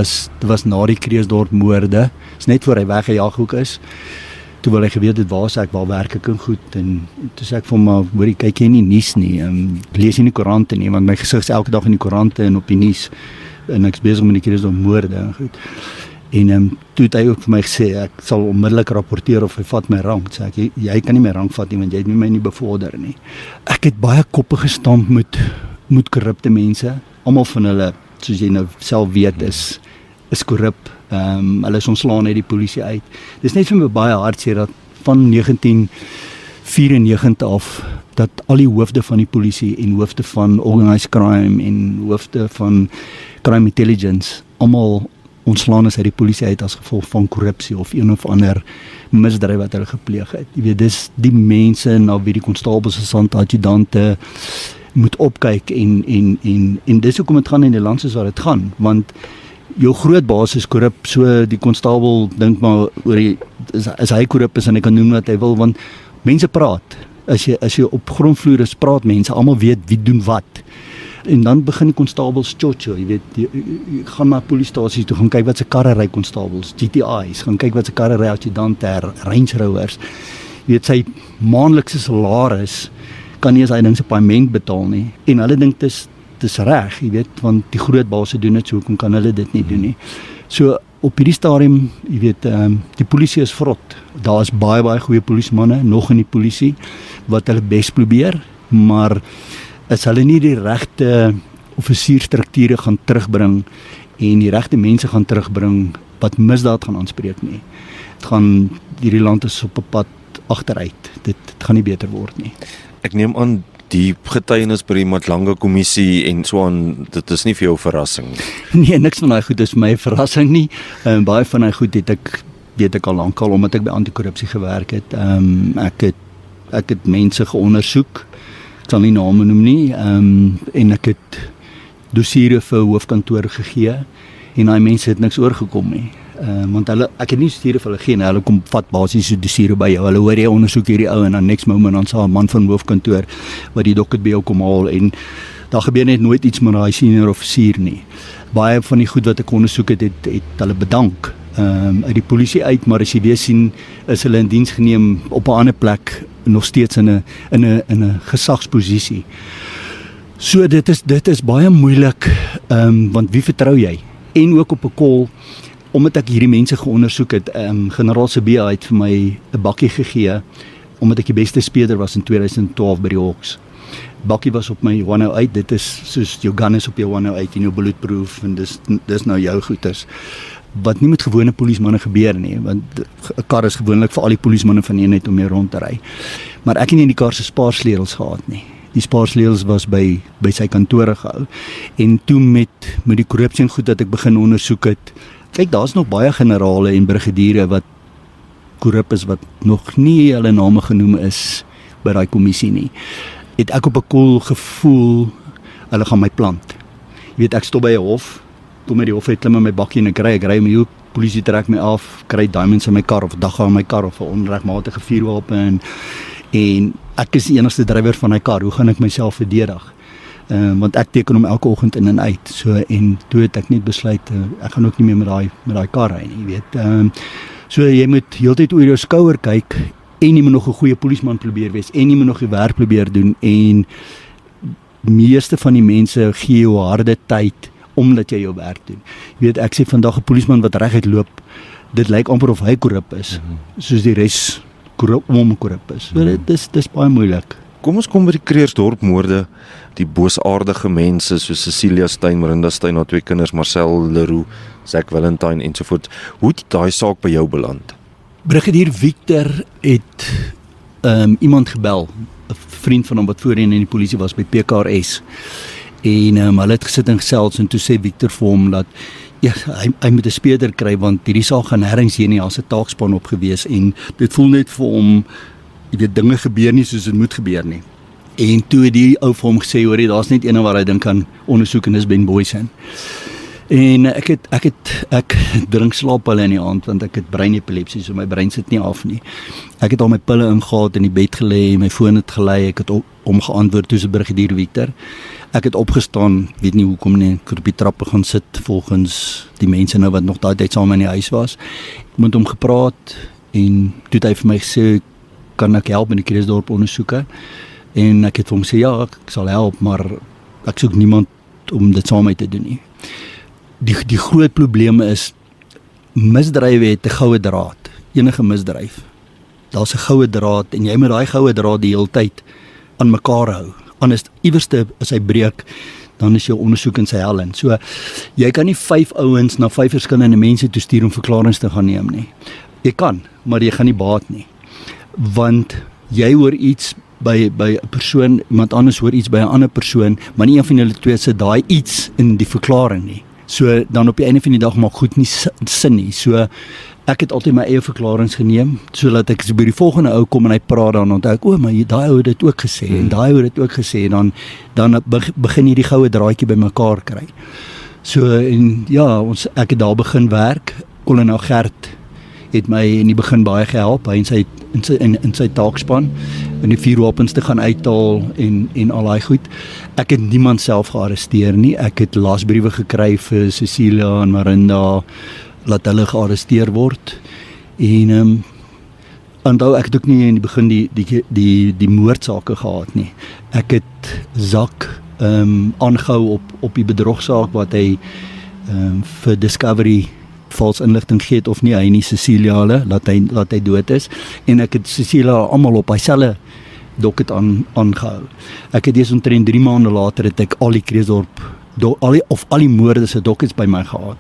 was na die Kreersdorp moorde, is net voor hy weggejaag ook is. Toe wil hy geweet het waar werk ek en goed, en toe sê ek vir hom, maar hoor, kyk jy nie nuus nie, lees jy nie koerante nie, want my gesig is elke dag in die koerante en op die nuus, en ek is besig met die Kreersdorp moorde en goed. En toe het hy ook vir my gesê, ek sal onmiddellik rapporteer of hy vat my rang. Sê ek, jy kan nie my rang vat nie, want jy het my nie bevorder nie. Ek het baie koppe gestamp met korrupte mense, almal van hulle, soos jy nou self weet, is korrup. Hulle is ontslaan uit die polisie uit. Dis net vir my baie hartseer dat van 1994 af, dat al die hoofde van die polisie en hoofde van organized crime en hoofde van crime intelligence, almal ontslaan is uit die polisie uit as gevolg van korrupsie of een of ander misdryf wat hulle gepleeg het. Jy weet, dis die mense na wie die konstabels, sergeante, adjudante moet opkyk en dis hoekom dit gaan in die land soos wat dit gaan, want jou groot baas is korrup, so die konstabel dink maar oor as hy korrup is en hy kan doen wat hy wil, want mense praat. As jy op grondvloer is, praat mense, almal weet wie doen wat. En dan begin die konstabels chocho, jy weet, jy gaan na polisiestasies toe, gaan kyk wat se karre ry konstabels, GTI's, gaan kyk wat se karre ry adjudante, Range Rovers. Jy weet, sy maandelikse salaris kan nie as hy ding se paaiement betaal nie. En hulle dink dis reg, jy weet, want die groot baase doen dit, so hoekom kan hulle dit nie doen nie. So op hierdie stadium, jy weet, die polisie is vrot. Daar is baie goeie polisiemanne nog in die polisie wat hulle bes probeer, maar is hulle nie die regte offisierstrukture gaan terugbring en die regte mense gaan terugbring wat misdaad gaan aanspreek nie. Hierdie land is op 'n pad agteruit. Dit gaan nie beter word nie. Ek neem aan die getuienis by die Matlanga kommissie en so aan, dit is nie vir jou 'n verrassing nie. Nee, niks van daai goed is vir my 'n verrassing nie. Baie van daai goed weet ek al lankal omdat ek by anti-korrupsie gewerk het. Ek het mense geondersoek. Ek sal nie name noem nie. En ek het dossiere vir hoofkantore gegee en daai mense het niks oorgekom nie. Want ek het nie dossiere vir hulle gegee nie. Hulle kom vat basies so dossiere by jou. Hulle hoor jy ondersoek hierdie ou en dan next moment dan sal 'n man van hoofkantoor wat die dokter by jou kom haal en daar gebeur net nooit iets met daai senior offisier nie. Baie van die goed wat ek ondersoek het hulle bedank. Uit die polisie uit, maar as jy weer sien is hulle in diens geneem op 'n ander plek nog steeds in 'n gesagsposisie. So dit is baie moeilik, want wie vertrou jy? En ook op 'n call, omdat ek hierdie mense geondersoek het, generaal Sibiya het vir my 'n bakkie gegee omdat ek die beste speler was in 2012 by die Hawks. Bakkie was op my 108, dit is soos jou gun is op jou 108 en jou bulletproof en dis nou jou goeders. Wat nie met gewone polismanne gebeur nie, want 'n kar is gewoonlik vir al die polismanne van eenheid om mee rond te ry. Maar ek het nie in die kar se spaarsleutels gehad nie. Die spaarsleutels was by sy kantore gehou. En toe met die korrupsie en goed dat ek begin ondersoek het, kyk, daar's nog baie generale en brigadiere wat korrup is wat nog nie hulle name genoem is by daai kommissie nie. Het ek op 'n koel gevoel hulle gaan my plant. Jy weet, ek stop by 'n hof, kom met die hof uit, klim in my bakkie en ek ry my hoek, polisie trek my af, kry diamonds in my kar of dagga in my kar of 'n onregmatige vuurwapen en ek is die enigste drywer van my kar. Hoe gaan ek myself verdedig? Want ek teken hom elke oggend in en uit. So en toe het ek net besluit ek gaan ook nie meer met daai kar ry nie, jy weet. So jy moet heeltyd oor jou skouer kyk en jy moet nog 'n goeie polisman probeer wees en jy moet nog die werk probeer doen en meeste van die mense gee jou harde tyd omdat jy jou werk doen. Jy weet, ek sê vandag 'n polisman wat reguit loop, dit lyk amper of hy korrup is, soos die res korrup is. So dis baie moeilik. Kom ons kom by die Kreersdorp moorde, die boosaardige mense soos Cecilia Steyn, Marinda Steyn, haar 2 kinders, Marcel Leroux, Zack Valentine ensovoorts. Hoe het daai saak by jou beland? Brigadier Victor het iemand gebel, 'n vriend van hom wat voorheen in die polisie was by PKRS. En hulle het gesit en gesels en toe sê Victor vir hom dat hy moet 'n speurder kry want hierdie saak gaan nêrens heen nie, daar's 'n taakspan op gewees en dit voel net vir hom, jy weet, dinge gebeur nie soos dit moet gebeur nie. En toe het die ou vir hom gesê, hoor, daar's net een waar hy dink kan ondersoek en dis Ben Boysen. En ek drink slaap in die aand want ek het breinepilepsie, so my brein sit nie af nie. Ek het al my pille ingehaal, in die bed gelê, my foon het gelei, ek het hom geantwoord toe se brigadier Victor. Ek het opgestaan, weet nie hoekom nie, ek het op die trappe gaan sit volgens die mense nou wat nog daai tyd saam in die huis was. Ek het hom gepraat en toe het hy vir my gesê, kan ek help in die Kreersdorp ondersoeke? En ek het vir hom gesê, ja, ek sal help, maar ek soek niemand om dit saam met te doen nie. Die groot probleem is, misdrywe het 'n goue draad, enige misdryf. Daar's 'n goue draad en jy moet daai goue draad die hele tyd aan mekaar hou. Anders iewerste as hy breek, dan is jou ondersoek in sy hel in. So, jy kan nie 5 ouens na 5 verskillende mense toe stuur om verklaringe te gaan neem nie. Jy kan, maar jy gaan nie baat nie. Want jy hoor iets by 'n persoon, iemand anders hoor iets by 'n ander persoon, maar nie een van julle twee sit daai iets in die verklaring nie. So dan op die einde van die dag maak goed nie sin nie. So ek het altyd my eie verklaringe geneem, sodat ek by die volgende ou kom en hy praat dan onthou ek, maar daai ou het dit ook gesê en daai ou het dit ook gesê en dan begin jy die goue draadjie by mekaar kry. So en ja, ek het daar begin werk. Kolonel Gert het my in die begin baie gehelp, hy in sy taakspan, in die vuurwapens te gaan uithaal en al daai goed. Ek het niemand self gearresteer nie, ek het lasbriewe gekry vir Cecilia en Marinda, laat hulle gearresteer word. En onthou, ek het ook nie in die begin die moordsake gehad nie. Ek het Zack aangehou op die bedrogsaak wat hy vir Discovery vals inligting gee of nie, hy nie Cecilia hulle, laat hy dood is, en ek het Cecilia almal op hy selfe docket aangehou. Ek het eers omtrent 3 maande later het ek al die Kreersdorp al die moorde se dockets by my gehad.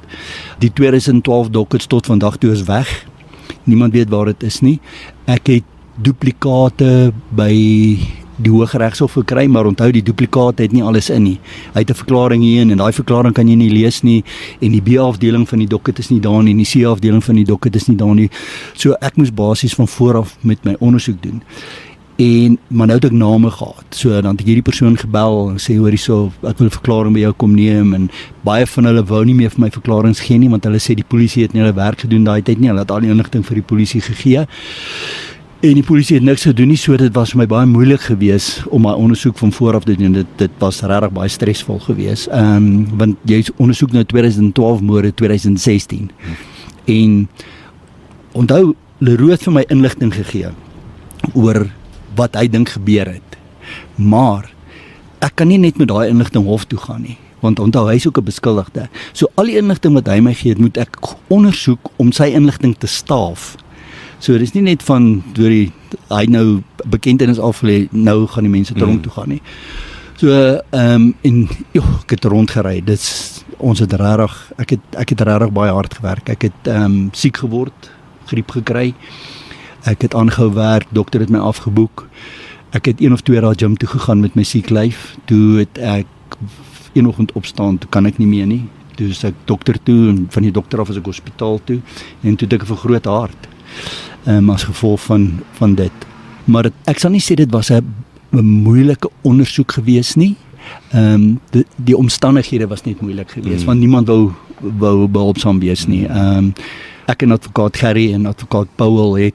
Die 2012 dockets tot vandag toe is weg. Niemand weet waar dit is nie. Ek het duplikate by die Hooggeregshof gekry, maar onthou die duplikate het nie alles in nie. Hy het 'n verklaring hierin en daai verklaring kan jy nie lees nie en die B-afdeling van die docket is nie daar nie en die C-afdeling van die docket is nie daar nie. So ek moes basies van vooraf met my ondersoek doen. Maar nou het ek name gehad. So dan het ek hierdie persoon gebel en sê hoor hierso, ek wil 'n verklaring by jou kom neem en baie van hulle wou nie meer vir my verklaringe gee nie want hulle sê die polisie het nie hulle werk gedoen daai tyd nie. Hulle het al die inligting vir die polisie gegee. En die polisie het niks gedoen nie, so dit was vir my baie moeilik gewees om my ondersoek van vooraf te doen. Dit was regtig baie stresvol gewees. Want jy ondersoek nou 2012 moorde 2016. En onthou Leroux het vir my inligting gegee oor wat hy dink gebeur het. Maar ek kan nie net met daai inligting hof toe gaan nie, want onthou hy is ook 'n beskuldigde. So al die inligting wat hy my gee, moet ek ondersoek om sy inligting te staaf. So dit is nie net van deur hy nou bekentenis aflê, nou gaan die mense tronk toe gaan nie. So en ek het rondgery. Ons het regtig ek het regtig baie hard gewerk. Ek het siek geword, griep gekry. Ek het aangehou werk, dokter het my afgeboek. Ek het 1 of 2 dae gym toe gegaan met my siek lyf. Toe het ek een oggend opstaan, toe kan ek nie meer nie. Toe is ek dokter toe en van die dokter af is ek hospitaal toe en toe het ek 'n vergrote hart. As gevolg van dit. Maar ek sal nie sê dit was 'n moeilike ondersoek gewees nie. Die omstandighede was net moeilik geweest want niemand wou behulpsaam wees nie. Ek en advokaat Gerry en advokaat Paul het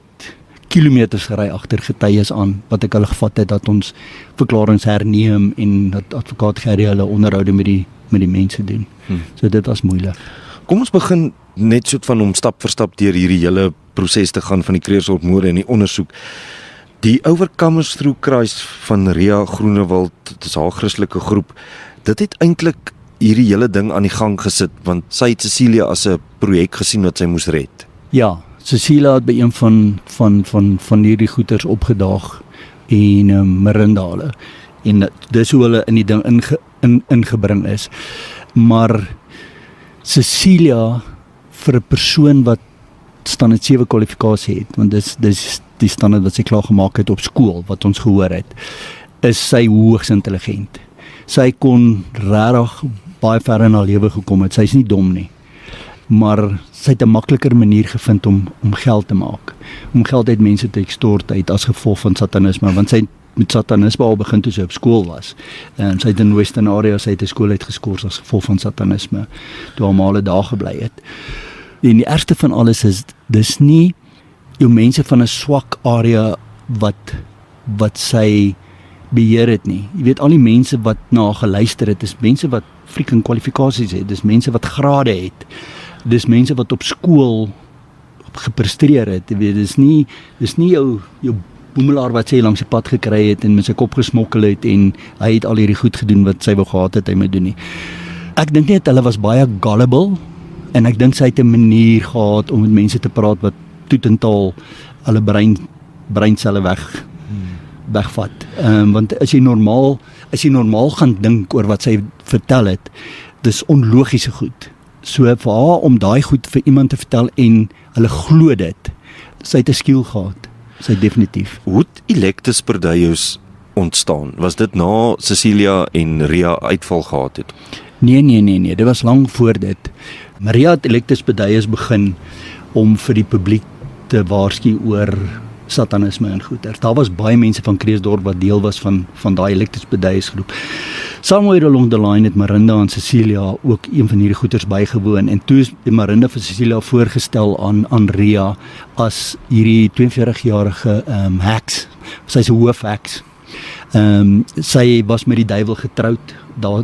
kilometers gery agter getuies aan wat ek hulle gevat het dat ons verklaringe herneem en dat advokaat Gerry hulle onderhoude met die mense doen. So dit was moeilik. Kom ons begin net soort van om stap vir stap deur hierdie hele proses te gaan van die Krugersdorp en die ondersoek. Die Overcomers Through Christ van Ria Groenewald, dit is haar Christelike groep, dit het eintlik hierdie hele ding aan die gang gesit, want sy het Cecilia as 'n projek gesien wat sy moes red. Ja, Cecilia het by een van hierdie goeters opgedaag en Marinda hulle. En dis hoe hulle in die ding ingebring is. Maar Cecilia vir 'n persoon wat standaard 7 kwalifikasie het, want dis die standaard wat sy klaar gemaak het op skool wat ons gehoor het, is sy hoogs intelligent. Sy kon regtig baie ver in haar lewe gekom het. Sy is nie dom nie. Maar sy het 'n makliker manier gevind om geld te maak. Om geld uit mense te extort uit as gevolg van satanisme, want sy met satanisme al begin toe sy op skool was. Sy het in Western Area, sy het 'n skool uitgeskors as gevolg van satanisme, toe haar ma daar gebly het. En die ergste van alles is, dis nie jou mense van 'n swak area wat sy beheer het nie. Jy weet, al die mense wat na haar geluister het, is mense wat freaking kwalifikasies het, dis mense wat grade het, dis mense wat op skool gepresteer het, jy weet, dis nie jou boemelaar wat sy langs die pad gekry het en met sy kop gesmokkel het en hy het al hierdie goed gedoen wat sy wou gehad het hy moet doen nie. Ek dink net hulle was baie gullible en ek dink sy het 'n manier gehad om met mense te praat wat totaal hulle breinselle wegvat. Want as jy normaal gaan dink oor wat sy vertel het, dis onlogiese goed. So vir haar om daai goed vir iemand te vertel en hulle glo dit, sy het 'n skill gehad. Sy definitief. Hoe het Electus Perdius ontstaan? Was dit na Cecilia en Ria uitval gehad het? Nee, dit was lank voor dit. Maria het Electus Perdius begin om vir die publiek te waarsku oor satanisme en goeters. Daar was baie mense van Krugersdorp wat deel was van daai Electus Perdius groep. Somewhere along the line het Marinda en Cecilia ook een van hierdie goeters bygewoon en toe is Marinda vir Cecilia voorgestel aan Ria as hierdie 42-jarige heks. Sy's 'n hoofheks. Sy was met die duiwel getroud.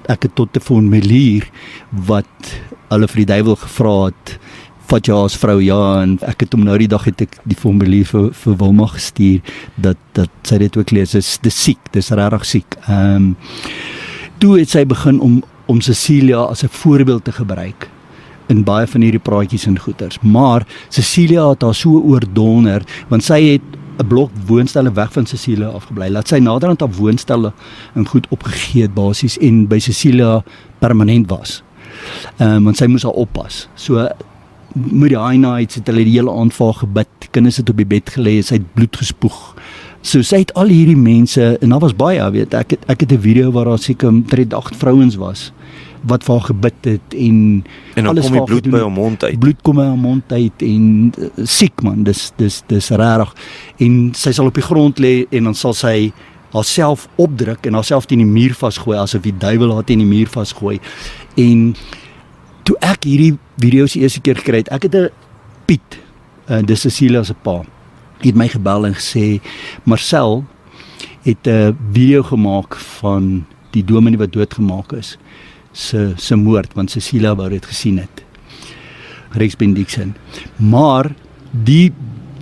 Ek het tot 'n formulier wat hulle vir die duiwel gevra het, vat jy as vrou, ja, en ek het hom nou die dag het ek die formulier vir Wilma gestuur, dat sy dit ook lees, dis siek, dis regtig siek. Toe het sy begin om Cecilia as 'n voorbeeld te gebruik in baie van hierdie praatjies en goeters, maar Cecilia het haar so oordonder, want sy het 'n blok woonstelle weg van Cecilia afgebly. Laat sy naderhand op woonstelle en goed opgegee het basies en by Cecilia permanent was. Want sy moes haar oppas. So met die high nights het hulle die hele aand vir haar gebid. Kinders het op die bed gelê, sy het bloed gespoeg. So sy het al hierdie mense, en daar was baie, weet ek het 'n video waar daar seker 8 vrouens was wat vir haar gebid het en dan alles kom die bloed by haar mond uit. Bloed kom by haar mond uit en siek man, dis rarig. En sy sal op die grond lê en dan sal sy haarself opdruk en haarself teen die muur vasgooi asof die duiwel haar teen die muur vasgooi. En toe ek hierdie video's die eerste keer gekry het, ek het 'n Piet, dis Cecilia se pa, het my gebel en gesê Marcel het 'n video gemaak van die dominee wat doodgemaak is se moord, want Cecilia wou dit gesien het. Rex Bendixen. Maar die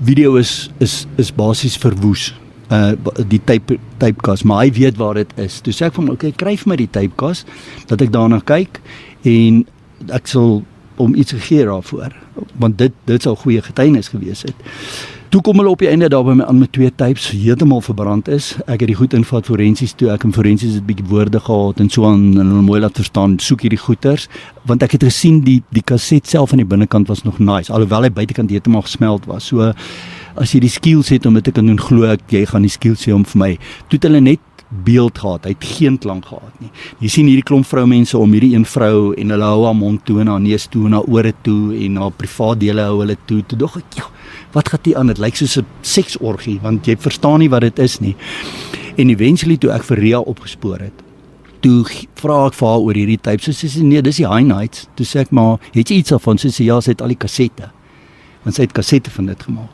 video is basies verwoes. Die typecast, maar hy weet waar dit is. Toe sê ek vir hom, okay, kry vir my die typecast, dat ek daarna kyk en ek sal om iets gegee daarvoor, want dit sal goeie getuienis gewees het. Toe kom hulle op die einde daar by my aan met 2 tapes, heeltemal verbrand is. Ek het die goed invat forensies toe, ek in forensies het 'n bietjie woorde gehad en so aan, en hulle mooi laat verstaan, soek hierdie goeters, want ek het gesien die kaset self aan die binnekant was nog nice, alhoewel hy buitekant heeltemal gesmeld was. So, as jy die skills het om dit te kan doen, glo ek, jy gaan die skills hê om vir my. Toe het hulle net beeld gehad, hy het geen klank gehad nie. Jy sien hierdie klomp vroumense om hierdie een vrou en hulle hou haar mond toe en haar neus toe en haar ore toe en haar privaat dele hou hulle toe. Toe dog ek, ja, wat gaan dit aan? Dit lyk soos 'n seksorgie, want jy verstaan nie wat dit is nie. En eventually toe ek vir Ria opgespoor het, toe vra ek vir haar oor hierdie tyd. So sy sê nee, dis die high nights. Toe sê ek maar, het jy iets daarvan? Sy sê ja, sy het al die kassette. Want sy het kassette van dit gemaak.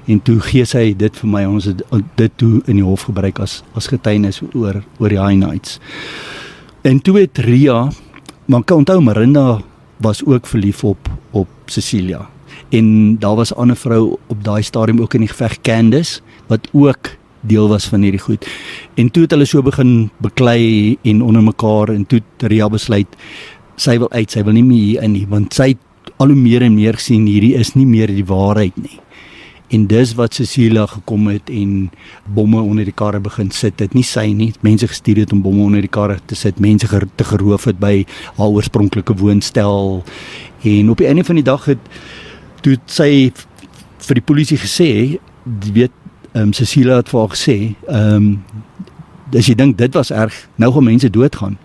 En toe gee sy dit vir my, ons het dit toe in die hof gebruik as getuienis oor die high nights. En toe het Ria, maar kan onthou, Marinda was ook verlief op Cecilia. En daar was 'n ander vrou op daai stadium ook in die geveg, Candice, wat ook deel was van hierdie goed. En toe het hulle so begin beklei en onder mekaar, en toe het Ria besluit, sy wil uit, sy wil nie meer hier in nie, want sy het al hoe meer en meer gesien, hierdie is nie meer die waarheid nie. En dis wat Cecilia gekom het en bomme onder die karre begin sit het, nie sy nie, mense gestuur het om bomme onder die karre te sit, mense te geroof het by haar oorspronklike woonstel, en op die einde van die dag toe het sy vir die polisie gesê, jy weet, Cecilia het vir haar gesê, as jy dink dit was erg, nou gaan mense doodgaan,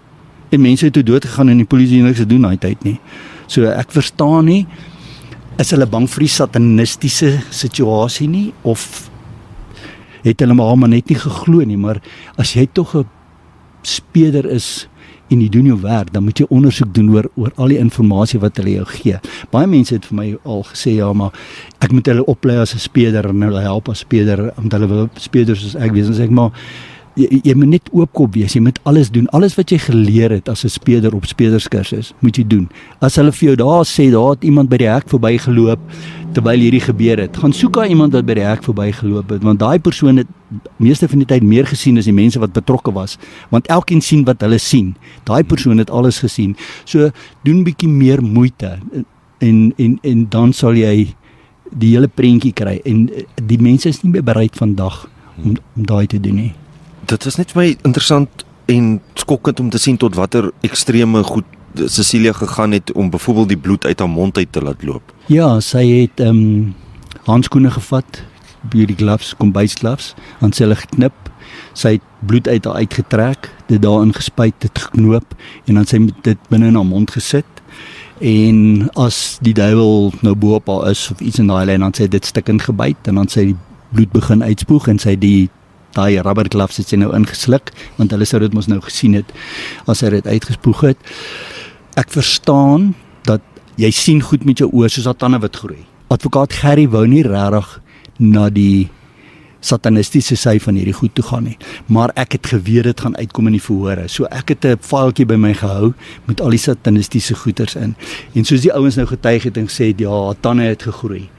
en mense het toe doodgegaan en die polisie niks gedoen daai tyd nie. So ek verstaan nie, is hulle bang vir die satanistiese situasie nie, of het hulle maar net nie geglo nie, maar as jy tog 'n speeder is en jy doen jou werk, dan moet jy ondersoek doen oor al die inligting wat hulle jou gee. Baie mense het vir my al gesê, ja, maar ek moet hulle oplei as 'n speeder en hulle help as speeder, want hulle wil speeders soos ek wees. En sê ek maar, jy moet net oopkop wees, jy moet alles doen, alles wat jy geleer het as 'n speeder op speederskursus, moet jy doen. As hulle vir jou daar sê, daar het iemand by die hek verbygeloop, terwyl hierdie gebeur het, gaan soek aan iemand wat by die hek verbygeloop het, want daai persoon het meeste van die tyd meer gesien as die mense wat betrokke was, want elkeen sien wat hulle sien, daai persoon het alles gesien. So, doen bietjie meer moeite, en dan sal jy die hele prentjie kry, en die mense is nie meer bereid vandag om daai te doen nie. Dit is net vir my interessant en skokkend om te sien tot watter extreme goed Cecilia gegaan het om byvoorbeeld die bloed uit haar mond uit te laat loop. Ja, sy het handskoene gevat, die gloves, kombuisgloves, en sy hulle geknip, sy het bloed uit haar uitgetrek, dit daarin gespuit, dit geknoop, en dan sy dit binne in haar mond gesit, en as die duiwel nou bo op haar is, of iets in daai lyn, dan sy dit stikkend gebyt, en dan sy die bloed begin uitspoeg, en sy daai rubber gloves het sy nou ingesluk, want hulle sou dit mos nou gesien het, as hy dit uitgespoeg het. Ek verstaan, dat jy sien goed met jou oor, soos dat tande wat groei. Advokaat Gerry wou nie regtig na die satanistiese sy van hierdie goed toe gaan nie, maar ek het geweet dit gaan uitkom in die verhore, so ek het 'n filetjie by my gehou, met al die satanistiese goeters in, en soos die ouens nou getuig het en gesê het, ja, tande het gegroei.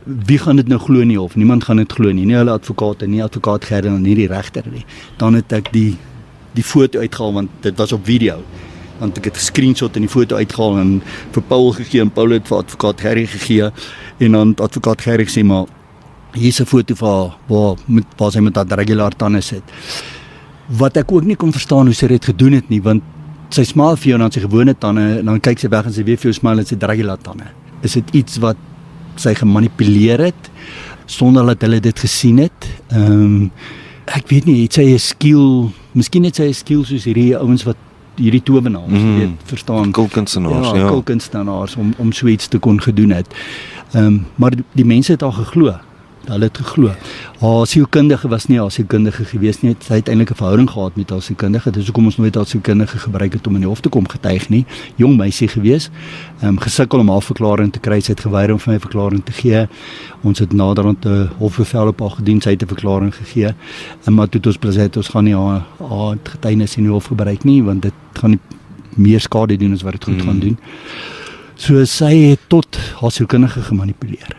Wie gaan dit nou glo nie, of niemand gaan dit glo nie, nie hulle advokate, nie advokaat Gerry en nie die regter nie. Dan het ek die foto uitgehaal, want dit was op video, want ek het 'n screenshot en die foto uitgehaal en vir Paul gegee, en Paul het vir advokaat Gerry gegee, en dan advokaat Gerry sê, maar Hier is 'n foto van waar sy met haar regular tande sit. Wat ek ook nie kon verstaan hoe sy dit gedoen het nie, want sy smaal vir jou en dan sy gewone tande en dan kyk sy weg en sy weer vir jou smaal en sy regular tande. Is dit iets wat sy gemanipuleer het sonder dat hulle dit gesien het? Ek weet nie, het sy 'n skill, miskien het sy 'n skill soos hierdie ouens wat hierdie towenaars, weet, verstaan. Kulkunstenaars, ja. Kulkunstenaars om so iets te kon gedoen het. Maar die mense het haar geglo. Hulle het geglo. Haar sielkundige was nie haar sielkundige gewees nie. Sy het eintlik 'n verhouding gehad met haar sielkundige. Dis hoekom ons nooit haar sielkundige gebruik het om in die hof te kom getuig nie. Jong meisie gewees. Gesukkel om haar verklaring te kry. Sy het geweier om vir my verklaring te gee. Ons het naderhand 'n hofbevel op haar gedien. Sy het 'n verklaring gegee. Maar toe het ons besluit ons gaan nie haar getuienis in die hof gebruik nie, want dit gaan nie meer skade doen as wat dit goed gaan doen. So sy het tot haar sielkundige gemanipuleer.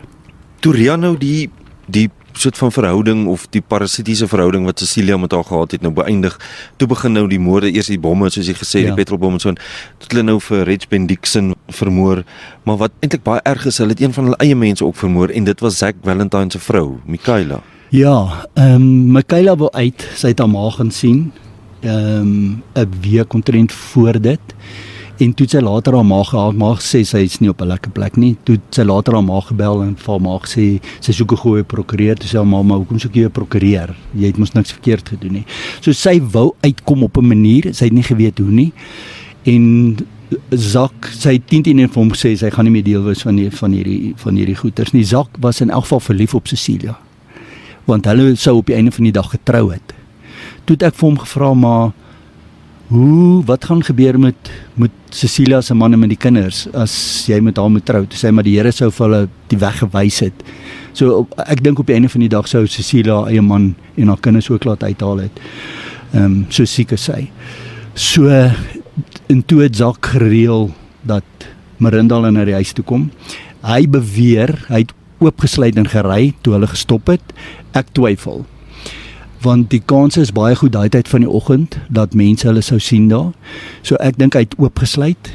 Toe Ria nou die soort van verhouding of die parasitiese verhouding wat Cecilia met haar gehad het nou beëindig, toe begin nou die moorde, eers die bomme soos jy gesê, die petrolbom en so, toe hulle nou vir Reg Dixon vermoor, maar wat eintlik baie erg is, hulle het een van hulle eie mense ook vermoor en dit was Zack Valentine se vrou, Michaela. Ja, Michaela wou uit, sy het haar ma gaan sien, 'n week omtrent voor dit. En toe sy later haar ma gesê sy is nie op 'n lekker plek nie. Toe sy later haar ma gebel en vir haar ma gesê sy soek 'n goeie prokureur. Toe sê haar ma, maar hoekom soek jy 'n prokureur? Jy het mos niks verkeerd gedoen nie. So sy wou uitkom op 'n manier, sy het nie geweet hoe nie. En Zack, sy het 10 vir hom gesê sy gaan nie meer deel wees van hierdie goeters nie. Zack was in elk geval verlief op Cecilia. Want hulle sou op die einde van die dag getrou het. Toe het ek vir hom gevra, maar wat gaan gebeur met Cecilia se man en met die kinders as jy met haar moet trou? Toe sê hy, maar die Here sou vir hulle die weg gewys het. So ek dink op die einde van die dag sou Cecilia eie man en haar kinders ook laat uithaal het. So siek is sy. So en toe het Zack gereël dat Marindal na die huis toe kom. Hy beweer hy het oopgesluit en gery toe hulle gestop het. Ek twyfel. Want die kans is baie goed daai tyd van die oggend dat mense hulle sou sien daar. So ek dink hy het oopgesluit.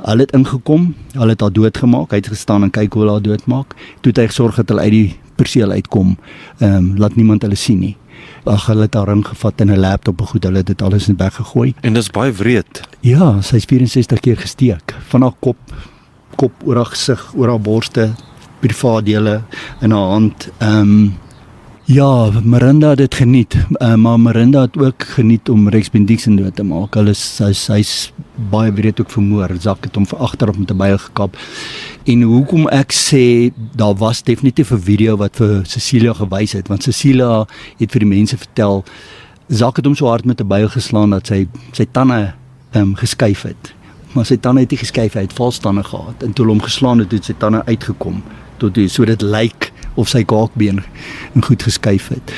Hulle het ingekom, hulle het haar doodgemaak. Hy het gestaan en kyk hoe hulle haar doodmaak. Toe het hy gesorg dat hulle uit die perseel uitkom, laat niemand hulle sien nie. Hulle het haar ring gevat en 'n laptop en goed, hulle het dit alles in weggegooi. En dis baie wreed. Ja, sy is 64 keer gesteek. Van haar kop oor haar gesig, oor haar borste, privaat dele in haar hand. Ja, Marinda het dit geniet, maar Marinda het ook geniet om Reg Dixon dood te maak. Hy's baie wreed ook vermoor. Zack het hom agterop met 'n byl gekap. En hoekom ek sê, daar was definitief 'n video wat vir Cecilia gewys het, want Cecilia het vir die mense vertel, Zack het hom so hard met 'n byl geslaan dat sy tande geskuif het. Maar sy tande het nie geskuif, hy het valstande gehad. En toe hom geslaan het, het sy tande uitgekom, so dit lyk of sy kaakbeen goed geskuif het.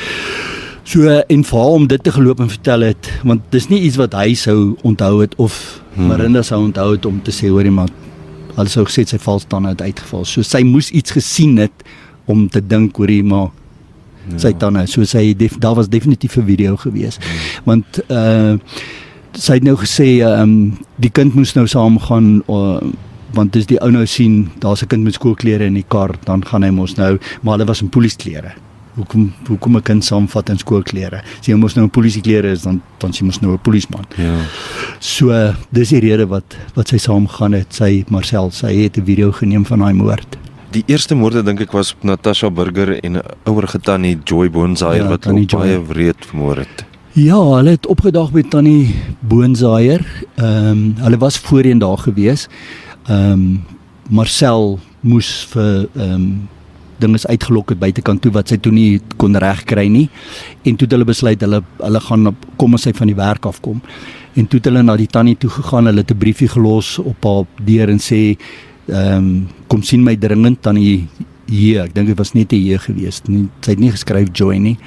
So, en vir haar om dit te geloop en vertel het, want dis nie iets wat hy sou onthou het, of Marinda sou onthou het om te sê, hoorie maar, hulle sou gesê sy valstande het uitgeval. So sy moes iets gesien het, om te dink, hoorie maar, sy tande, so daar was definitief 'n video gewees. Want, sy het nou gesê, die kind moes nou saam gaan, want as die ou nou sien, daar's 'n kind met skoolklere in die kar, dan gaan hy mos nou, maar hulle was in polisieklere. Hoekom 'n kind saamvat in skoolklere? As jy mos nou in polisieklere is, dan sy mos nou 'n polisieman. Ja. So, dis die rede wat sy saamgegaan het, Marcel, sy het 'n video geneem van daai moord. Die eerste moorde dink ek was op Natasha Burger en 'n ouer tannie Joy Boonzaier wat ook baie wreed vermoor het. Ja, hulle het opgedag met tannie Boonzaier. Hulle was voorheen daar gewees. Marcel moes vir dinges uitgelok het buitekant toe wat sy toe nie kon regkry nie. En toe het hulle besluit hulle gaan kom as sy van die werk afkom. En toe het hulle na die tannie toe gegaan, hulle het 'n briefie gelos op haar deur en sê kom sien my dringend tannie hier. Ek dink dit was net 'n hier gewees. Sy het nie geskryf Joy nie.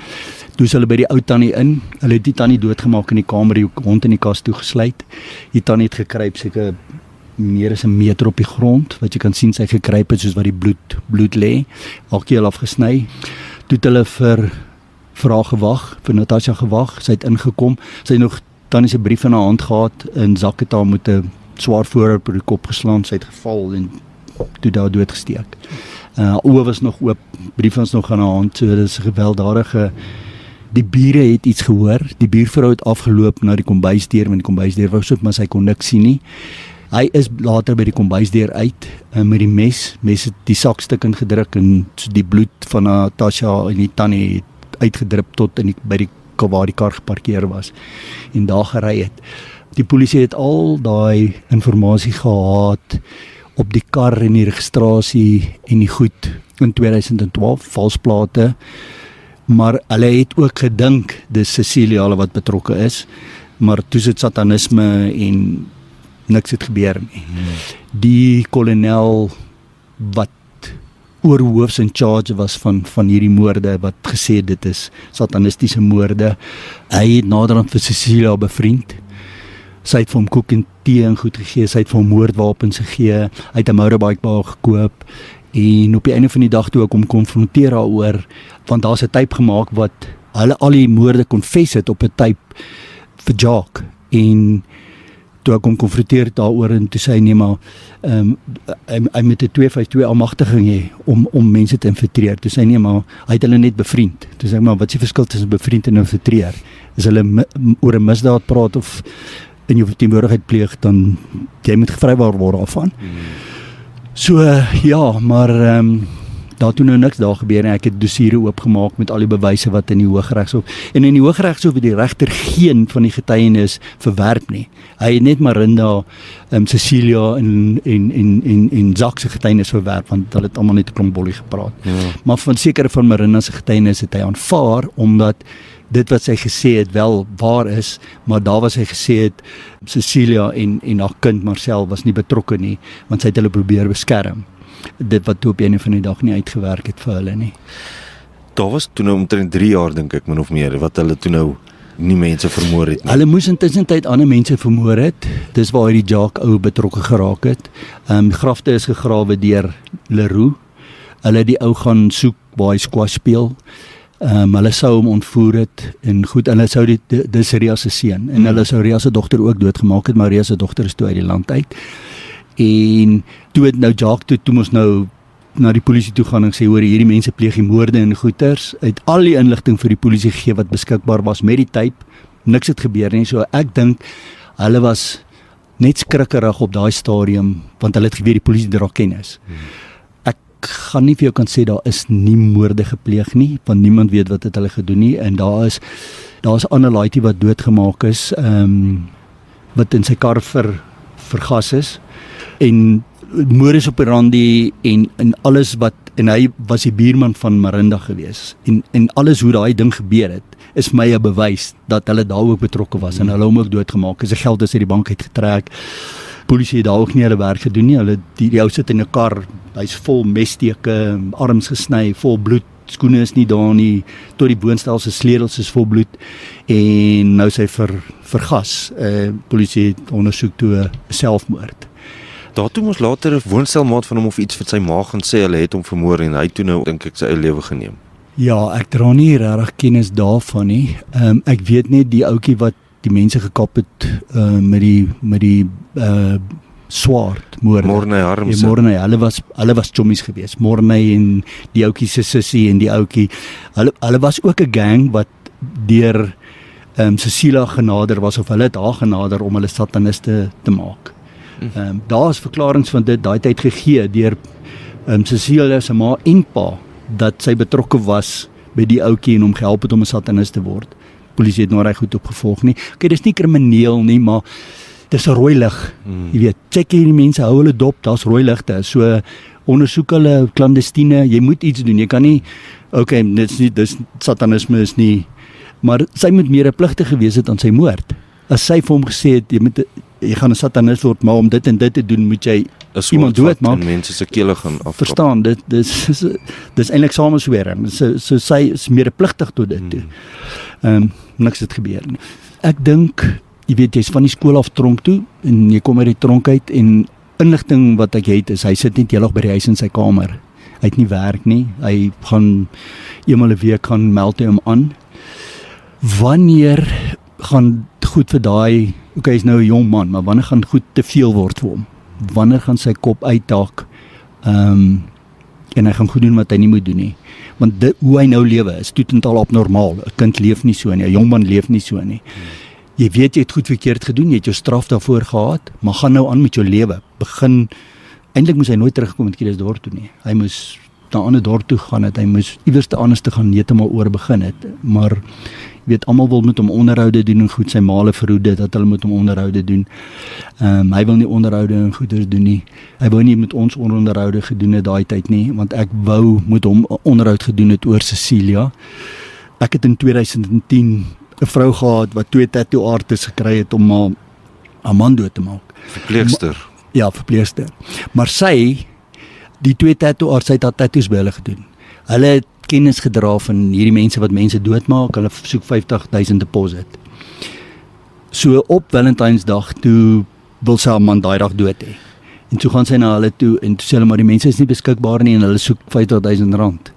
Toe is hulle by die ou tannie in. Hulle het die tannie doodgemaak in die kamer, die hond in die kas toegesluit. Die tannie het gekruip seker meer as 1 meter op die grond, wat jy kan sien sy gekruip het soos wat die bloed lê, haar keel afgesny. Toe het hulle vir haar gewag, vir Natasha gewag, sy het ingekom, sy het nog tannie se brief in haar hand gehad, en Zack het haar met 'n swaar voorwerp op die kop geslaan, sy het geval en toe daar doodgesteek. Oë was nog oop, brief was nog aan haar hand, so dis 'n gewelddadige. Die bure het iets gehoor, die buurvrou het afgeloop na die kombuisdeur, want die kombuisdeur wou soop, maar sy kon niks sien nie. Hy is later by die kombuisdeur uit, met die mes het die sakstuk ingedruk, en die bloed van Natasha en die tannie het uitgedrup tot by die waar die kar geparkeer was, en daar gery het. Die polisie het al daai inligting gehad op die kar en die registrasie en die goed in 2012, valsplate, maar hulle het ook gedink dis Cecilia wat betrokke is, maar toe sit satanisme en niks het gebeur nie. Die kolonel wat oorhoofs in charge was van hierdie moorde, wat gesê dit is satanistiese moorde, hy het naderhand vir Cecilia bevriend. Sy het vir hom koek en tee en goed gegee, sy het vir hom moordwapens gegee, hy het 'n motorbike by haar gekoop, en op die einde van die dag toe ek hom konfronteer daaroor, want daar's 'n tape gemaak wat hulle al die moorde confess het op 'n tape vir Jacques, en toe ek hom konfronteer daaroor, en toe sê hy nee, maar hy met 'n 252 almagtiging hê om mense te infiltreer. Toe sê hy nee, maar hy het hulle net bevriend. Toe sê ek, maar wat is die verskil tussen bevriend en infiltreer? As hulle oor 'n misdaad praat of in jou teenwoordigheid pleeg, dan jy moet gevrywaar word daarvan. So ja, maar daar toe nou niks daar gebeur en ek het dossiere oopgemaak met al die bewyse wat in die Hooggeregshof, en in die Hooggeregshof het die regter geen van die getuienis verwerp nie. Hy het net Marinda, Cecilia en Zak se getuienis verwerp, want hulle het almal net 'n klomp bollie gepraat. Ja. Maar van sekere van Marinda se getuienis het hy aanvaar, omdat dit wat sy gesê het wel waar is, maar daar was hy gesê het Cecilia en haar kind Marcel was nie betrokke nie, want sy het hulle probeer beskerm. Dit wat toe op een van die dag nie uitgewerk het vir hulle nie. Daar was toe nou omtrent 3 jaar, dink ek, min of meer, wat hulle toe nou nie mense vermoor het nie. Hulle moes intussen tyd ander mense vermoor het. Dis waar die Jacques ou betrokke geraak het. Grafte is gegrawe deur Leroux. Hulle het die ou gaan soek waar hy squash speel. Hulle sou hom ontvoer het, en goed, hulle sou dis Ria se seun, en hulle sou Ria se dogter ook doodgemaak het, maar Ria se dogter is toe uit die land uit. En toe het nou Jacques toe moes nou na die polisie toe gaan en sê, hoor, hierdie mense pleeg die moorde en goeters, het al die inligting vir die polisie gegee wat beskikbaar was met die tape, niks het gebeur nie, so ek dink, hulle was net skrikkerig op daai stadium, want hulle het geweet die polisie dra kennis. Ek gaan nie vir jou kan sê, daar is nie moorde gepleeg nie, want niemand weet wat het hulle gedoen nie, en daar is ander laaitjie wat doodgemaak is, wat in sy kar vergas is, en modus operandi en alles wat, en hy was die buurman van Marinda gewees, en alles hoe daai ding gebeur het, is my 'n bewys dat hulle daar ook betrokke was, en hulle hom ook doodgemaak, sy geld is uit die bank uitgetrek, polisie het daar ook nie hulle werk gedoen nie, hulle, die ou sit in 'n kar, hy's vol messteke, arms gesny, vol bloed, skoene is nie daar nie, tot die woonstel se sleutels is vol bloed, en nou sy vergas, polisie het ondersoek toe 'n selfmoord. Daartoe moes later 'n woonstelmaat van hom of iets vir sy ma gaan sê, hulle het hom vermoor, en hy toe nou, dink ek, sy eie lewe geneem. Ja, ek dra nie regtig kennis daarvan nie. Ek weet net die ouetjie wat die mense gekap het met die Swart moorde. Morney Harmse. Morney, hulle was chommies geweest. Morney en die ouetjie se sussie en die ouetjie. Hulle was ook 'n gang wat deur Cecilia genader was, of hulle het haar genader om hulle sataniste te maak. Daar is verklaringe van dit daai tyd gegee deur Cecilia se ma en pa, dat sy betrokke was by die ouetjie en hom gehelp het om 'n satanist te word. Polisie het nou reg goed opgevolg nie. Okay, dis nie krimineel nie, maar dis 'n rooi lig. Jy weet, check hierdie mense, hou hulle dop, daar's rooi ligte. So ondersoek hulle klandestiene, jy moet iets doen. Jy kan nie, okay, dis satanisme is nie, maar sy moet meer 'n pligtige gewees het aan sy moord. As sy vir hom gesê het, jy gaan 'n satanist word, maar om dit en dit te doen, moet jy iemand doodmaak. En mense se kele gaan afkap. Verstaan, dis eintlik sameswering. So sy is meer pligtig tot dit toe. Niks het gebeur nie. Ek dink, jy weet, jy's van die skool af tronk toe, en jy kom uit die tronk uit, en inligting wat ek het, is hy sit net heeldag by die huis in sy kamer. Hy het nie werk nie, hy gaan eenmal 'n week gaan meld hy hom aan. Wanneer gaan goed vir daai, okay, hy's nou 'n jong man, maar wanneer gaan goed te veel word vir hom? Wanneer gaan sy kop uitdak? En en hy gaan goed doen wat hy nie moet doen nie. Want hoe hy nou lewe is totaal abnormaal. 'n Kind leef nie so nie, 'n jong man leef nie so nie. Jy weet jy het goed verkeerd gedoen, jy het jou straf daarvoor gehad, maar gaan nou aan met jou lewe. Eintlik moes hy nooit terugkom met Krugersdorp toe nie. Hy moes na 'n ander dorp toe gaan het, hy moes iewers te anders te gaan heeltemal oor begin het. Maar jy weet, almal wil met hom onderhoude doen en goed, sy maale verhoed dit dat hulle met hom onderhoude doen. Hy wil nie onderhoude en goeders doen nie. Hy wou nie met ons onderhoude gedoen het daai tyd nie, want ek wou met hom 'n onderhoud gedoen het oor Cecilia. Ek het in 2010 'n vrou gehad wat 2 tattoo artists gekry het om haar man dood te maak. Verpleegster. Ja, verpleegster. Maar die 2 tattoo artists het tattoos by hulle gedoen. Hulle het kennis gedra van hierdie mense wat mense doodmaak, hulle soek 50,000 deposit. So op Valentynsdag toe wil sy haar man daai dag dood hê. En toe gaan sy na hulle toe en toe sê hulle maar die mense is nie beskikbaar nie en hulle soek R50,000.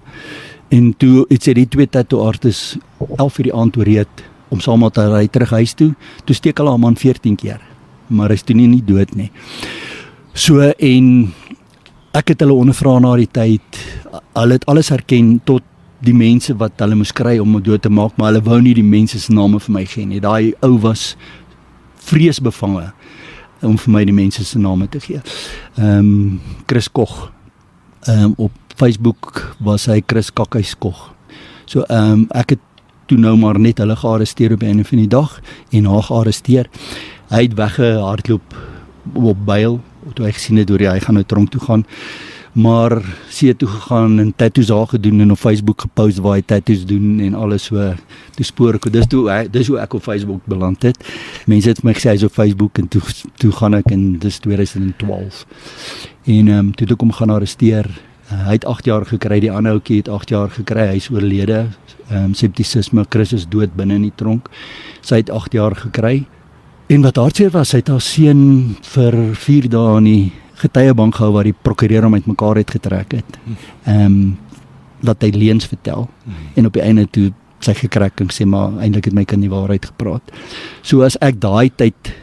En toe het sy die 2 tattoo artists 11:00 die aand oorreed om saam met haar ry terug huis toe. Toe steek hulle haar man 14 keer. Maar hy is toe nie dood nie. So en ek het hulle ondervra na die tyd. Hulle het alles herken tot die mense wat hulle moes kry om dood te maak, maar hulle wou nie die mense se name vir my gee nie. Daai ou was vreesbevange om vir my die mense se name te gee. Chris Koch. Op Facebook was hy Chris Kakhuis Koch. So ek het toe nou maar net hulle gearresteer op die einde van die dag en haar gearresteer. Hy het weggehardloop op bail, toe hy gesien het hoe hy gaan nou tronk toe gaan. Maar sy het toe gegaan en tattoos daar gedoen en op Facebook gepost waar hy tattoos doen en alles so. Toe spoor ek, dis hoe ek op Facebook beland het. Mense het vir my gesê hy is op Facebook en toe gaan ek en dis 2012. En toe ek hom gaan arresteer. Hy het 8 jaar gekry, die ander ouetjie het 8 jaar gekry, hy is oorlede. Septisisme, Chris is dood binne in die tronk. Sy het 8 jaar gekry. En wat hartseer was, hy het haar seun vir 4 dae in die getuiebank gehou waar die prokureur hom uitmekaar het getrek het. Dat hy leuns vertel. En op die einde toe sy gekrak en sê maar eintlik het my kind die waarheid gepraat. So as ek daai tyd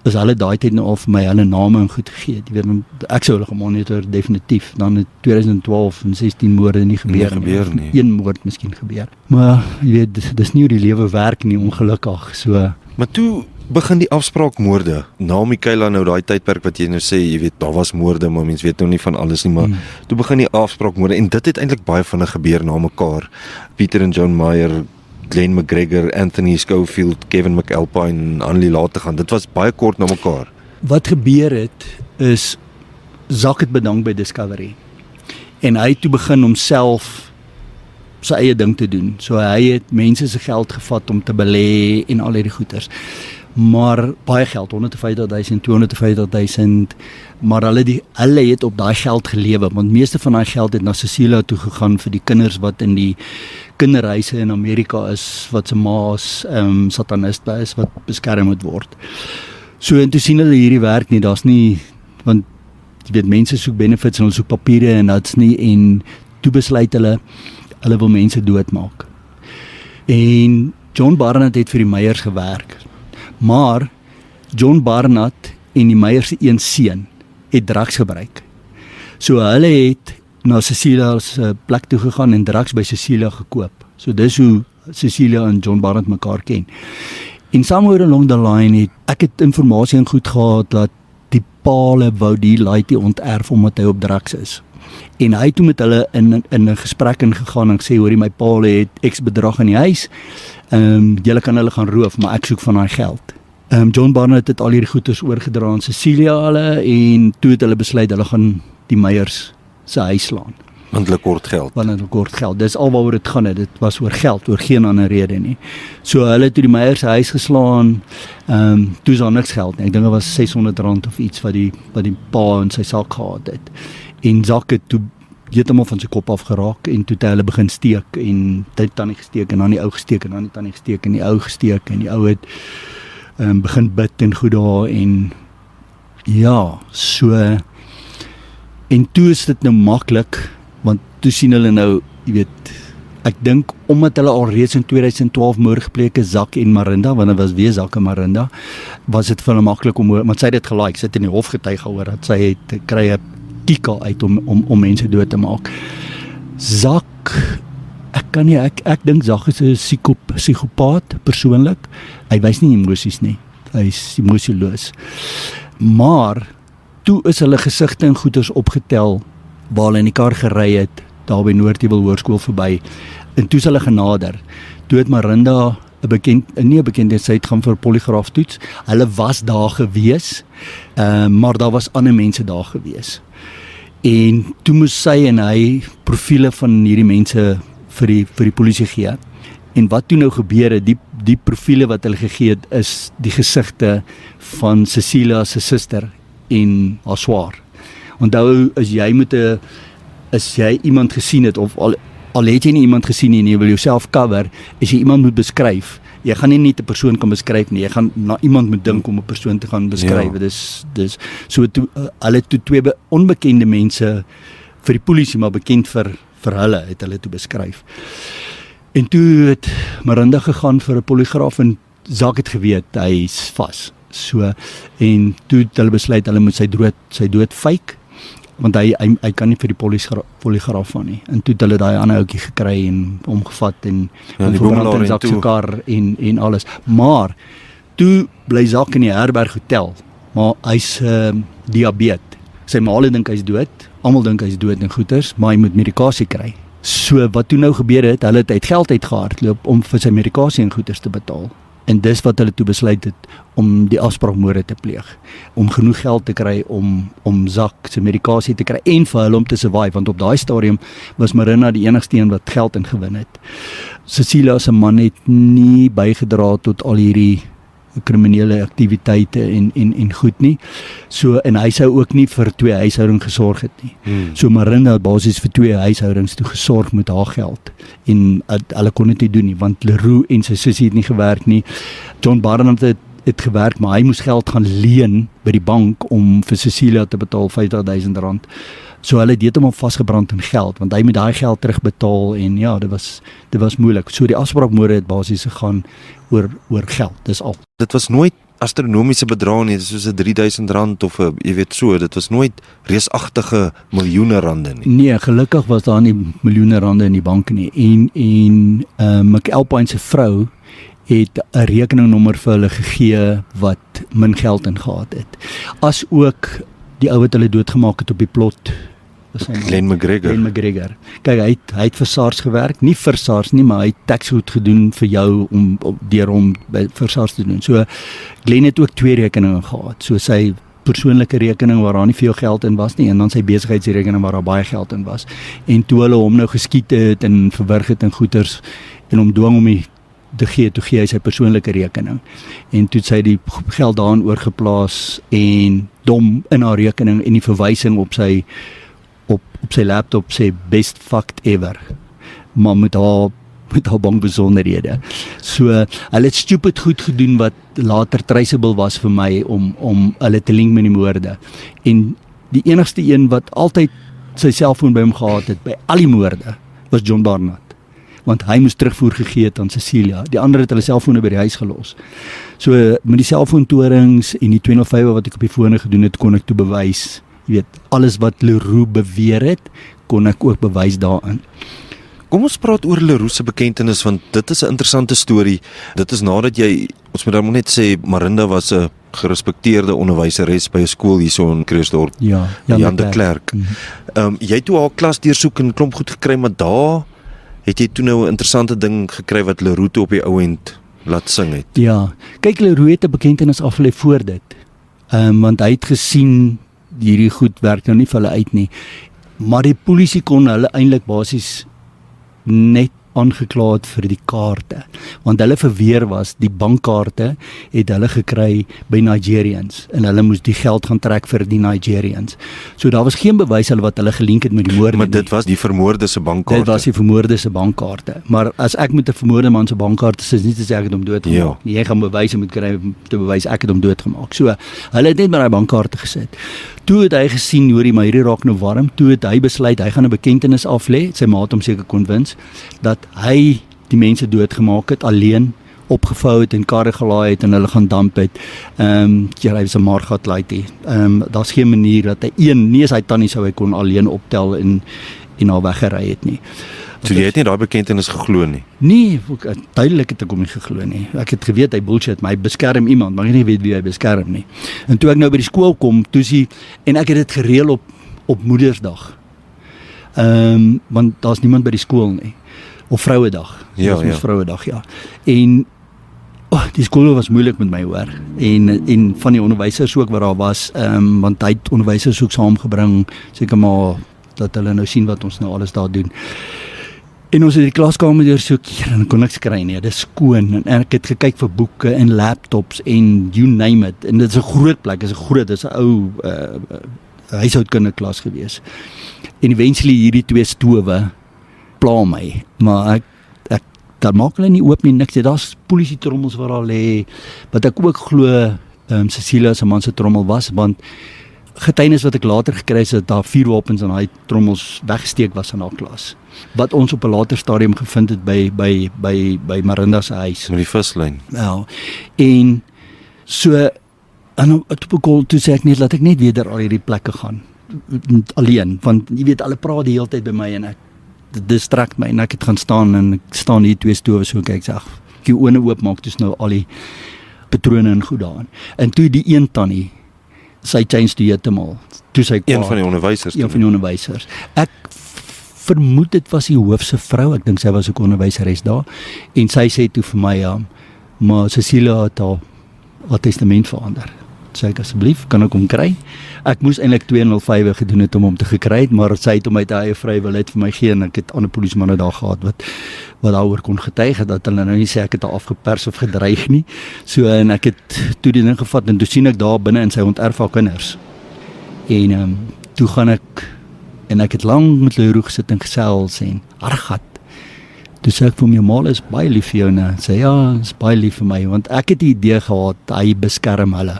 hulle daai tyd nou al vir my hulle name en goed gegee. Jy weet, ek sou hulle gemonitor definitief. Dan het 2012 en 16 moorde nie gebeur nie. Een moord miskien gebeur. Maar jy weet, dis nie hoe die lewe werk nie, ongelukkig. So. Maar toe begin die afspraakmoorde. Na Michaela nou daai tydperk wat jy nou sê, jy weet, daar was moorde, maar mens weet nou nie van alles nie, maar toe begin die afspraakmoorde en dit het eintlik baie vinnig gebeur na mekaar. Peter en Joan Meyer, Glenn McGregor, Anthony Schofield, Kevin McAlpine en Annelie laat te gaan. Dit was baie kort na mekaar. Wat gebeur het is Zak het bedank by Discovery. En hy het toe begin om self sy eie ding te doen. So hy het mense se geld gevat om te belê en al hierdie goeders. Maar baie geld, 150,000, 250,000, maar hulle het op daai geld gelewe, want meeste van daai geld het na Cecilia toe gegaan vir die kinders wat in die kinderhuise in Amerika is, wat se ma's sataniste is, wat beskerm moet word. So en toe sien hulle hierdie werk nie, daar's nie, want jy weet, mense soek benefits en hulle soek papiere en dat's nie, en toe besluit hulle wil mense doodmaak. En John Barnard het vir die Meyers gewerk. Maar John Barnard en die Meyers se een seun het drugs gebruik. So hulle het na Cecilia se plek toe gegaan en drugs by Cecilia gekoop. So dis hoe Cecilia en John Barnard mekaar ken. En somewhere along the line het ek het inligting en goed gehad dat die paal wou die laaitie onterf omdat hy op drugs is. En hy het toe met hulle in 'n gesprek ingegaan en gesê, hoorie, my paal het X bedrag in die huis. Julle kan hulle gaan roof, maar ek soek van daai geld. John Barnard het al hierdie goeders oorgedra aan Cecilia hulle en toe het hulle besluit hulle gaan die Meyers se huis slaan. Want hulle kort geld. Want hulle kort geld. Dis alwaaroor dit gaan, dit was oor geld, oor geen ander rede nie. So hulle het toe die Meyers se huis geslaan. Toe is daar niks geld nie. Ek dink dit was R600 of iets wat die pa in sy sak gehad het. En Zak het toe heeltemal van sy kop af geraak en toe het hulle begin steek en die tannie gesteek en dan die ou gesteek en dan die tannie gesteek en die ou gesteek en die ou het begin bid en goed daar en ja, so en toe is dit nou maklik want toe sien hulle nou, jy weet, ek dink omdat hulle al reeds in 2012 moord gepleeg het, Zak en Marinda, want dit was weer Zak en Marinda, was dit vir hulle maklik om, want sy het dit gelaik, sy het in die hof getuig oor dat sy het kry Kika uit om mense dood te maak. Zak, ek dink Zak is 'n psigopaat persoonlik. Hy wys nie emosies nie. Hy is emosieloos. Maar toe is hulle gesigte en goeders opgetel waar hulle in die kar gery het, daar by Noordheuwel Hoërskool verby. En toe is hulle genader. Toe het Marinda 'n bekende sy het gaan vir 'n poligraaftoets. Hulle was daar gewees, maar daar was ander mense daar gewees. En toe moes sy en hy profiele van hierdie mense vir die polisie gee. En wat toe nou gebeur het, die profiele wat hulle gegee het, is die gesigte van Cecilia se suster en haar swaar. Onthou, as jy iemand gesien het, of al het jy nie iemand gesien nie en jy wil jouself cover, as jy iemand moet beskryf, jy gaan nie net 'n persoon kan beskryf nie, jy gaan na iemand moet dink om 'n persoon te gaan beskryf. Ja. Dis so hulle toe 2 onbekende mense vir die polisie, maar bekend vir hulle, het hulle toe beskryf. En toe het Marinda gegaan vir 'n poligraaf en Zak het geweet hy is vas. So, en toe het hulle besluit hulle moet sy dood fake, want hy kan nie vir die poligraaf van nie. En toe het hulle daai ander ouetjie gekry en omgevat en verbrand in Zak se kar en alles. Maar toe bly Zak in die herberg hotel, maar hy's diabetes. Sy maale dink hy's dood, almal dink hy's dood en goeters, maar hy moet medikasie kry. So wat toe nou gebeur het, hulle het geld uitgehardloop om vir sy medikasie en goeders te betaal. En dis wat hulle toe besluit het om die afspraakmoorde te pleeg, om genoeg geld te kry om Zak se medikasie te kry en vir hulle om te survive, want op daai stadium was Marinda die enigste een wat geld ingewin het. Cecilia se man het nie bygedra tot al hierdie kriminele aktiwiteite en goed nie. So, en hy sou ook nie vir 2 huishoudings gesorg het nie. So Marinda het basies vir 2 huishoudings toe gesorg met haar geld. En hulle kon dit nie doen nie, want Leroux en sy sussie het nie gewerk nie. John Barnard het gewerk, maar hy moes geld gaan leen by die bank om vir Cecilia te betaal R50,000. So hulle het dit hom vasgebrand in geld, want hy moet daai geld terugbetaal en ja, dit was moeilik. So die afspraakmoorde het basies gegaan oor geld, dis al. Dit was nooit astronomiese bedrae nie, soos R3,000 of jy weet so, dit was nooit reusagtige miljoene rande nie. Nee, gelukkig was daar nie miljoene rande in die bank nie. En McAlpine se vrou het 'n rekeningnommer vir hulle gegee wat min geld in gehad het. As ook die ou wat hulle doodgemaak het op die plot, Glenn McGregor. Kyk, hy het vir SARS gewerk, nie vir SARS nie, maar hy het taxgoed gedoen vir jou deur hom vir SARS te doen. So Glenn het ook 2 rekeninge gehad. So sy persoonlike rekening waar daar nie veel geld in was nie, en dan sy besigheidsrekening waar daar baie geld in was. En toe hulle hom nou geskiet het en verwrig het en goeders en hom dwing om toe gee hy sy persoonlike rekening. En toe het sy die geld daarin oorgeplaas en dom in haar rekening en die verwysing op sy laptop sê best fucked ever. Maar met haar bankbesonderhede. So, hulle het stupid goed gedoen wat later traceable was vir my om hulle te link met die moorde. En die enigste een wat altyd sy selfoon by hom gehad het by al die moorde was John Barnard. Want hy moes terugvoer gegee het aan Cecilia. Die ander het hulle selfone by die huis gelos. So met die selfoontorings en die 205 wat ek op die fone gedoen het, kon ek toe bewys. Jy weet, alles wat Leroux beweer het, kon ek ook bewys daarin. Kom ons praat oor Leroux se bekentenis, want dit is 'n interessante storie. Dit is nadat ons moet dan net sê, Marinda was 'n gerespekteerde onderwyseres by 'n skool hierso in Krugersdorp. Ja, Jan de Klerk. Jy het toe haar klas deursoek en 'n klomp goed gekry, maar daar het jy toe nou 'n interessante ding gekry wat Leroux toe op die ou end laat sing het. Ja, kyk, Leroux het 'n bekentenis afgelê voor dit. Want hy het gesien hierdie goed werk nou nie vir hulle uit nie. Maar die polisie kon hulle eintlik basies net aangekla het vir die kaarte, want hulle verweer was die bankkaarte het hulle gekry by Nigerians en hulle moes die geld gaan trek vir die Nigerians. So daar was geen bewys wat hulle gelink het met die moorde. Maar dit was die vermoorde se bankkaarte. Dit was die vermoorde se bankkaarte. Maar as ek met 'n vermoorde man se bankkaarte sit, is nie te sê ek het hom doodgemaak. Jy gaan bewyse moet kry om te bewys ek het hom doodgemaak. So hulle het net met daai bankkaarte gesit. Toe het hy gesien, hoorie, maar hierdie raak nou warm. Toe het hy besluit hy gaan 'n bekentenis aflê. Sy ma het hom seker konwins dat hy die mense doodgemaak het alleen opgevou het en karre gelaai het en hulle gaan damp het. Ja, hy was 'n Margat laaitie. Daar's geen manier dat nie as hy tannie sou hy kon alleen optel en haar weggery het nie. So jy het nie daai bekentenis geglo nie? Nee, duidelik het ek hom nie geglo nie. Ek het geweet hy bullshit, maar hy beskerm iemand, maar ek het nie weet wie hy beskerm nie. En toe ek nou by die skool kom, en ek het dit gereël op Moedersdag. Want daar's niemand by die skool nie. Of Vrouedag. Ja. Vrouedag, ja. En die skool was moeilik met my hoor. En van die onderwysers ook wat daar was, want hy het onderwysers ook saamgebring, seker maar dat hulle nou sien wat ons nou alles daar doen. En ons het die klaskamer deur so en kon niks kry nie. Dit is skoon en ek het gekyk vir boeke en laptops en you name it. En dit is 'n groot plek, dit is 'n ou huishoudkundige klas gewees. En eventually hierdie 2 stowe pla my, maar ek daar maak hulle nie oop nie, niks. Daar's polisie trommels wat daar lê, wat ek ook glo Cecilia se man se trommel was, want getuienis wat ek later gekry het, dat daar 4 wapens in daai trommels weggesteek was in haar klas. Wat ons op 'n later stadium gevind het by Marinda se huis. Met die vislyn. Ja. En so en toe sê ek net laat ek net weer daar al hierdie plekke gaan alleen, want jy weet hulle praat die hele tyd by my en ek distrek my en ek het gaan staan en ek staan hier 2 stowe so kyk sê ag ek jou oë oop maak dis nou al die patrone en goed daarin. En toe die een tannie sy change toe heeltemal. Toe sy een van die onderwysers. Een van die onderwysers. Ek vermoed dit was die hoof se vrou, ek dink sy was ook onderwyseres daar en sy sê toe vir my ja, maar Cecilia het haar testament verander. Sê ek asseblief, kan ek hom kry? Ek moes eintlik 205 gedoen het om hom te gekry het, maar sy het hom uit eie vrywilligheid vir my gegee en ek het ander polisiemanne daar gehad wat daaroor kon getuig dat hulle nou nie sê ek het haar afgepers of gedreig nie. So en ek het toe die ding gevat en toe sien ek daar binne in sy onterf haar kinders. En toe gaan ek en ek het lank met Leroe gesit en gesels en argat. Toe sê ek vir hom, jou ma is baie lief vir jou nou. Sê ja, is baie lief vir my want ek het die idee gehad hy beskerm hulle.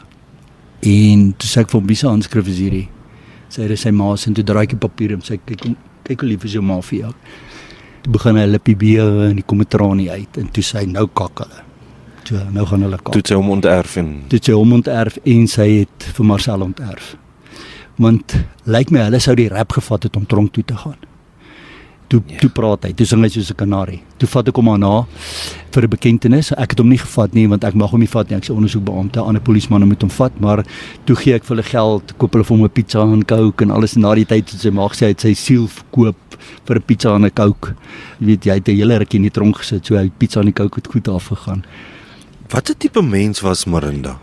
En toe sê ek vir hom, wie se handskrif is hierdie? Sê hy, dis sy ma se en toe draai ek die papier en sê kyk hoe lief is jou ma vir jou. Toe begin hy lippie bewe en die kom 'n traan uit en toe sê hy, nou kak hulle. Toe nou gaan hulle kak. Toe sy hom onterf en sy het vir Marcel onterf. Want lyk my hulle sou die rap gevat het om tronk toe te gaan. Toe praat hy, toe sing hy soos 'n kanarie. Toe vat ek hom aan vir 'n bekentenis. Ek het hom nie gevat nie want ek mag hom nie vat nie. Ek sê ondersoekbeampte, ander polisiemanne moet hom vat, maar toe gee ek vir hulle geld, koop hulle vir hom 'n pizza en coke en alles en na die tyd het sy mag sê hy het sy siel verkoop vir 'n pizza en 'n coke. Jy weet jy het 'n hele rukkie in die tronk gesit, so hy pizza en die coke het goed afgegaan. Wat 'n tipe mens was Marinda?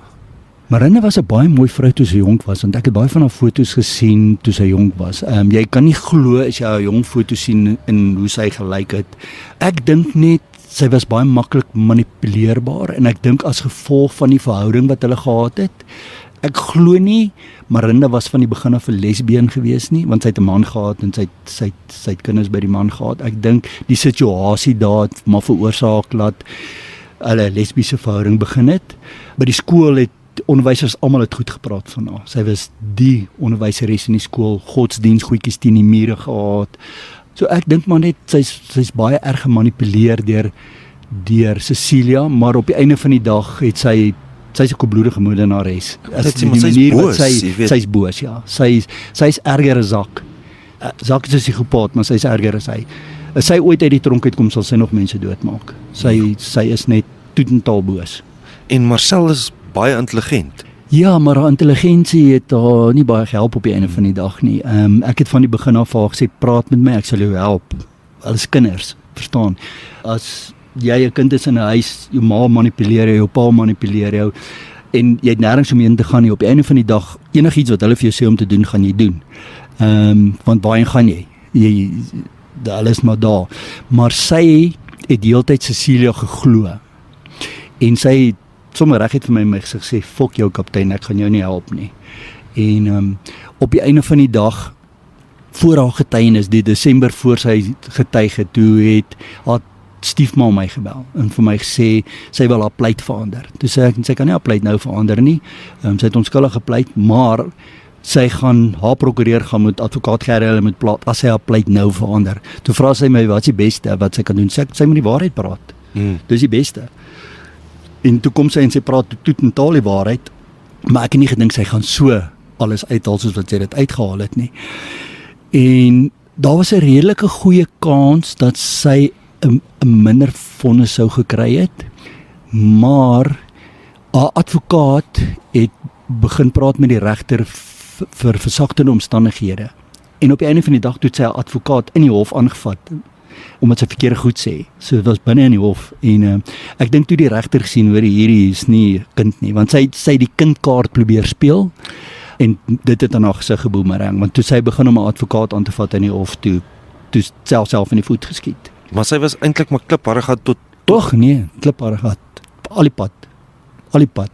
Marinda was 'n baie mooi vrou toe sy jonk was, want ek het baie van haar foto's gesien toe sy jonk was. Jy kan nie glo as jy haar jong foto sien en hoe sy gelyk het. Ek dink net sy was baie maklik manipuleerbaar en ek dink as gevolg van die verhouding wat hulle gehad het. Ek glo nie Marinda was van die begin af 'n lesbien gewees nie, want sy het 'n man gehad en sy het kinders by die man gehad. Ek dink die situasie daar het maar veroorsaak dat hulle 'n lesbiese verhouding begin het. By die skool het onderwysers almal het goed gepraat van haar. Sy was die onderwyseres in die skool, godsdiensgoedjies teen die mure gehad. So ek dink maar net sy's baie erg gemanipuleer deur Cecilia, maar op die einde van die dag het sy's 'n koelbloedige moordenares. Sy's boos, ja. Sy's erger as Zak. Zak is 'n psigopaat, maar sy's erger as hy. As sy ooit uit die tronk uitkom, sal sy nog mense doodmaak. Sy is net totaal boos. En Marcel is baie intelligent. Ja, maar haar intelligensie het haar nie baie gehelp op die einde van die dag nie. Ek het van die begin af haar gesê, praat met my, ek sal jou help. Alles kinders, verstaan. As jy 'n kind is in 'n huis, jou ma manipuleer jou pa manipuleer jou, en jy het nêrens om heen te gaan nie, op die einde van die dag, enigiets wat hulle vir jou sê om te doen, gaan jy doen. Want waarheen gaan jy? Alles maar daar. Maar sy het die hele tyd Cecilia geglo. En sy het sommer reguit vir my gesê, fok jou kaptein, ek gaan jou nie help nie. En op die einde van die dag, voor haar getuienis, die Desember voor sy getuig het, toe het haar stiefma my gebel en vir my gesê, sy wil haar pleit verander. Toe sê ek, sy kan nie haar pleit nou verander nie, sy het onskuldig gepleit, maar sy gaan, haar prokureur gaan met advokaat Gerrie met plaat, as sy haar pleit nou verander. Toe vra sy my, wat is die beste wat sy kan doen? Sy moet die waarheid praat. Dis die beste. En toe kom sy en sy praat toet en taal die waarheid, maar ek het nie gedink sy gaan so alles uithaal soos wat sy dit uitgehaal het nie. En daar was 'n redelike goeie kans dat sy 'n minder vonnis sou gekry het, maar haar advokaat het begin praat met die regter vir versagtende omstandighede. En op die einde van die dag het sy haar advokaat in die hof aangevat omdat sy verkeerde goed sê. So dit was binne in die hof en ek dink toe die regter gesien hoor hierdie is nie kind nie, want sy die kindkaart probeer speel en dit het aan haar gesig geboomerang, want toe sy begin om 'n advokaat aan te vat in die hof toe self in die voet geskiet. Maar sy was eintlik maar klipharrig tot Tog nee, klipharrig gehad. Al die pad.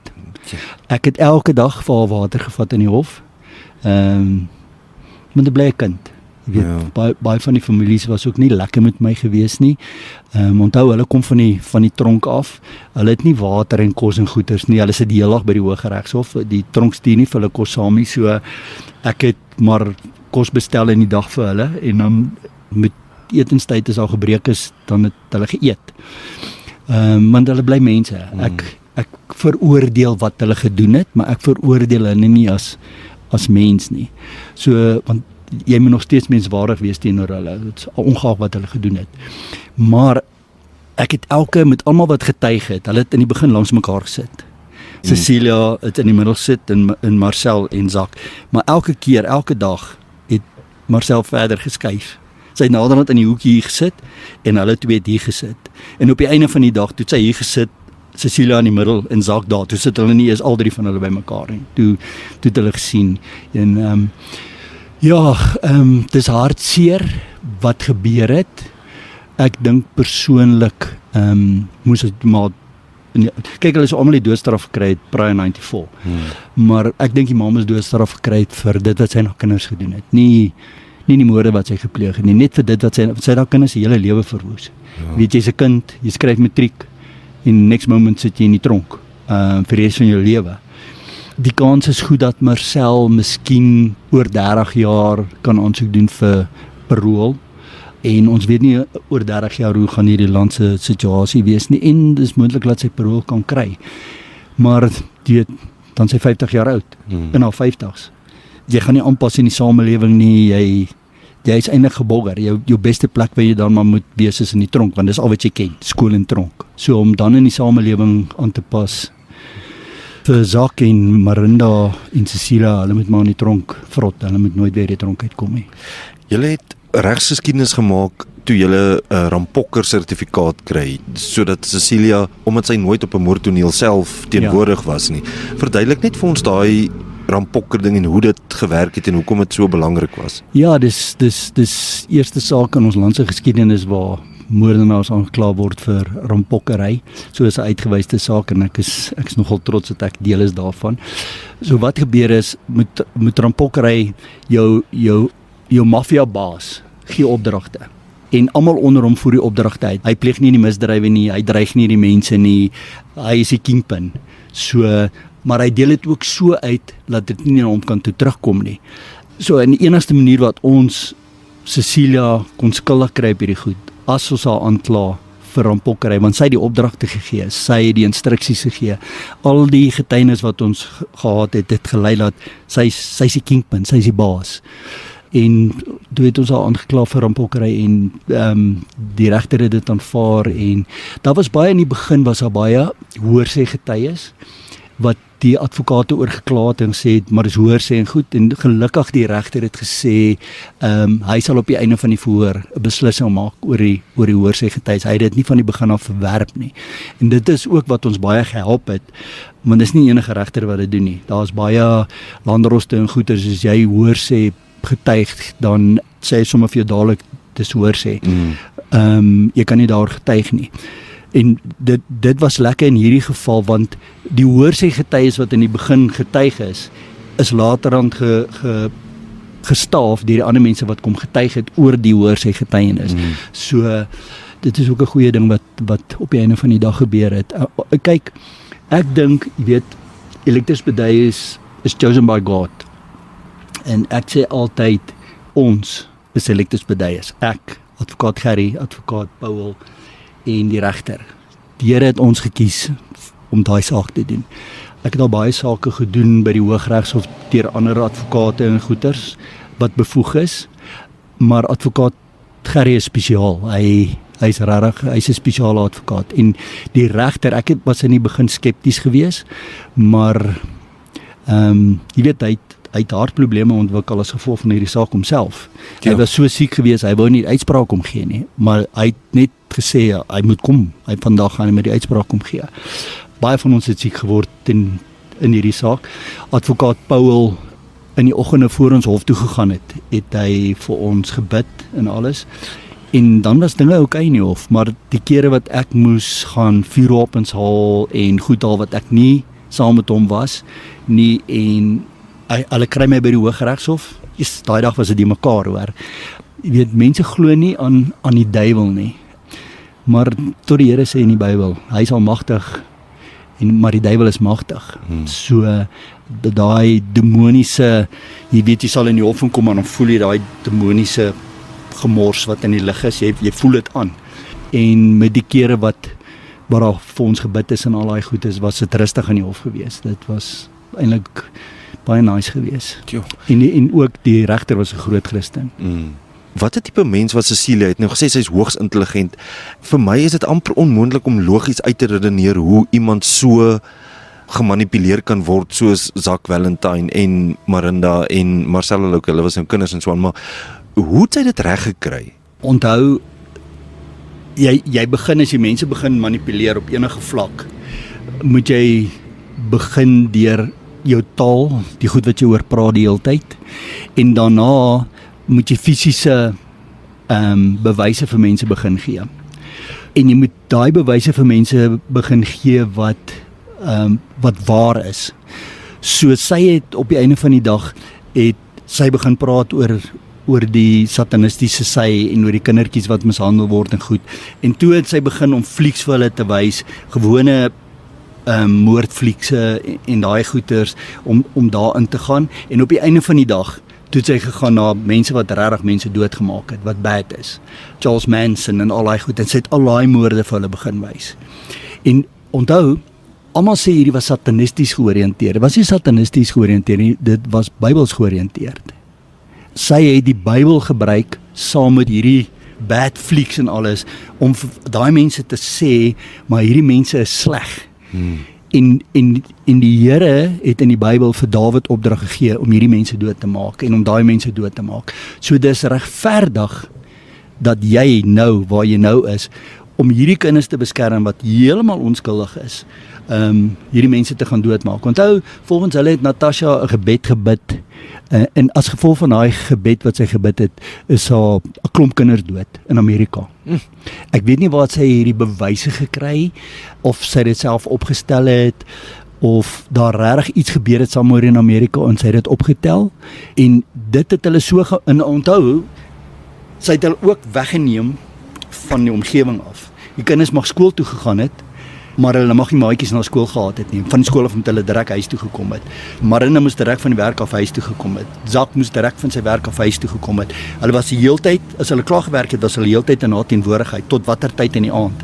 Ek het elke dag vir haar water gevat in die hof. Met 'n blye kind. Jy weet, baie van die families was ook nie lekker met my gewees nie. Onthou, hulle kom van die tronk af. Hulle het nie water en kos en goeders nie. Hulle sit die hele dag by die Hooggeregshof. Die tronk stuur nie vir hulle kos saam nie. So ek het maar kos bestel in die dag vir hulle en dan met etenstyd is al gebreek is, dan het hulle geëet. Want hulle bly mense. Ek veroordeel wat hulle gedoen het, maar ek veroordeel hulle nie as mens nie. So, want jy moet nog steeds menswaardig wees teenoor hulle, ongeag wat hulle gedoen het. Maar ek het met almal wat getuig het, hulle het in die begin langs mekaar gesit. Cecilia het in die middel sit en Marcel en Zak. Maar elke dag het Marcel verder geskuif. Sy het naderhand in die hoekie hier gesit en hulle twee het hier gesit. En op die einde van die dag, toe sy hier gesit, Cecilia in die middel en Zak daar, toe sit hulle nie eens al drie van hulle by mekaar nie. Toe het hulle gesien. En dis hartseer wat gebeur het. Ek dink persoonlik moes dit maar kyk, hulle is almal die doodstraf gekry het prior 94. Maar ek dink die ma is doodstraf gekry het vir dit wat sy na kinders gedoen het. Nie die moorde wat sy gepleeg het nie, net vir dit wat sy na kinders se hele lewe verwoes. Weet jy's 'n kind, jy skryf matriek en next moment sit jy in die tronk vir die res van jou lewe. Die kans is goed dat Marcel miskien oor 30 jaar kan aansoek doen vir parol. En ons weet nie oor 30 jaar hoe gaan hierdie land se situasie wees nie, en dis moontlik dat sy parol kan kry. Maar jy weet, dan sy 50 jaar oud, in haar 50's. Jy gaan nie aanpas in die samelewing nie, jy is eintlik gebogger. Jou beste plek waar jy dan maar moet wees is in die tronk, want dis al wat jy ken, skool en tronk. So om dan in die samelewing aan te pas, vir Zak en Marinda en Cecilia, hulle moet maar in die tronk vrot, hulle moet nooit weer die tronk uitkom nie. Julle het regsgeskiedenis gemaak toe julle 'n rampokker sertifikaat kry, sodat Cecilia, omdat sy nooit op 'n moordtoneel self teenwoordig was nie. Verduidelik net vir ons daai rampokker ding en hoe dit gewerk het en hoekom dit so belangrik was. Ja, dis eerste saak in ons land se geskiedenis waar moordenaars aangekla word vir rampokkery. So is 'n uitgewyste saak en ek is nogal trots dat ek deel is daarvan. So wat gebeur is met rampokkery, jou maffiabaas gee opdragte en almal onder hom voer die opdragte uit. Hy pleeg nie die misdrywe nie, hy dreig nie die mense nie, hy is die kingpin. So, maar hy deel dit ook so uit dat dit nie na hom kan toe terugkom nie. So in die enigste manier wat ons Cecilia kon skuldig kry op hierdie goed, as ons haar aankla vir rampokkery, want sy het die opdragte gegee, sy het die instruksies gegee. Al die getuienis wat ons gehad het, het gelei dat sy is die kingpin, sy is die baas. En toe het ons haar aangekla vir rampokkery en die regter het dit aanvaar en daar was baie in die begin was daar baie hoorsê getuies wat die advokate oorgekla het en gesê het, maar dis hoorsê en goed, en gelukkig die regter het gesê hy sal op die einde van die verhoor 'n beslissing maak oor die hoorsê getuies. Hy het dit nie van die begin af verwerp nie. En dit is ook wat ons baie gehelp het, want dis nie enige regter wat dit doen nie. Daar's baie landroste en goeters, as jy hoorsê getuig, dan sê hy sommer vir jou dadelik dis hoorsê. Jy kan nie daar getuig nie. En dit was lekker in hierdie geval, want die hoorsê getuies wat in die begin getuig is laterand gestaaf deur die ander mense wat kom getuig het oor die hoorsê getuienis. So dit is ook 'n goeie ding wat op die einde van die dag gebeur het. Kyk, ek dink, jy weet, Electus Betheuwens is chosen by God. En ek sê altyd, ons is Electus Betheuwens. Ek, advokaat Gerry, advokaat Paul en die regter. Die Here het ons gekies om daai saak te doen. Ek het al baie sake gedoen by die Hooggeregshof deur ander advokate en goeters wat bevoeg is, maar advokaat Gerrie is spesiaal. Hy's regtig, hy's 'n spesiale advokaat en die regter, ek was in die begin skepties geweest, maar jy weet hy het hartprobleme ontwikkel as gevolg van hierdie saak homself. Ja. Hy was so siek geweest, hy wou nie uitspraak kom gee nie, maar hy het net gesê hy moet kom. Hy vandag gaan hy met die uitspraak kom gee. Baie van ons het siek geword in hierdie saak. Advokaat Paul in die oggende voor ons hof toe gegaan het hy vir ons gebid en alles. En dan was dinge oukei in die hof, maar die kere wat ek moes gaan vuurwapens haal en goed haal wat ek nie saam met hom was nie, en hulle kry my by die Hooggeregshof. Daai dag was dit die mekaar, hoor. Jy weet, mense glo nie aan die duiwel nie. Maar tot die Here sê in die Bybel, hy is almagtig, maar die duiwel is magtig. So daai demoniese, jy weet, jy sal in die hof kom en dan voel jy daai demoniese gemors wat in die lug is, jy voel dit aan. En met die kere wat daar vir ons gebid is en al daai goed is, was dit rustig in die hof gewees. Dit was eintlik baie nice gewees. En ook die regter was 'n groot Christen. Wat 'n tipe mens was Cecilia? Het nou gesê sy is hoogs intelligent. Vir my is dit amper onmoontlik om logies uit te redeneer hoe iemand so gemanipuleer kan word soos Zak Valentine en Marinda en Marcella Louke. Hulle was nou kinders en so aan, maar hoe het sy dit reg gekry? Onthou, jy begin as jy mense begin manipuleer op enige vlak, moet jy begin deur jou taal, die goed wat jy oor praat die hele tyd, en daarna moet jy fisiese bewyse vir mense begin gee. En jy moet daai bewyse vir mense begin gee wat waar is. So sy het op die einde van die dag het sy begin praat oor die satanistiese sy en oor die kindertjies wat mishandel word en goed. En toe het sy begin om flieks vir hulle te wys, gewone moordfliekse en daai goeters om daarin te gaan. En op die einde van die dag toe het sy gegaan na mense wat regtig mense doodgemaak het, wat bad is. Charles Manson en al daai goed, en sy het al daai moorde vir hulle begin wys. En onthou, almal sê hierdie was satanisties georiënteerd. Dit was nie satanisties georiënteerd nie, dit was Bybels georiënteerd. Sy het die Bybel gebruik saam met hierdie bad flieks en alles om daai mense te sê, maar hierdie mense is sleg. En die Here het in die Bybel vir Dawid opdrag gegee om hierdie mense dood te maak en om daai mense dood te maak. So dis regverdig dat jy nou waar jy nou is om hierdie kinders te beskerm wat heeltemal onskuldig is, hierdie mense te gaan doodmaak. Onthou, volgens hulle het Natasha 'n gebed gebid, en as gevolg van daai gebed wat sy gebid het, is haar 'n klomp kinders dood in Amerika. Ek weet nie waar sy hierdie bewyse gekry, of sy dit self opgestel het, of daar regtig iets gebeur het somewhere in Amerika en sy het dit opgetel, en dit het hulle so en onthou, sy het hulle ook weggeneem van die omgewing af. Die kinders mag skool toe gegaan het, maar hulle mag nie maatjies na skool gehad het nie. Van die skool af moet hulle direk huis toe gekom het. Marina moes direk van die werk af huis toe gekom het. Zak moes direk van sy werk af huis toe gekom het. Hulle was die heeltyd, as hulle klaar gewerk het, was hulle heeltyd in haar teenwoordigheid tot watter tyd in die aand.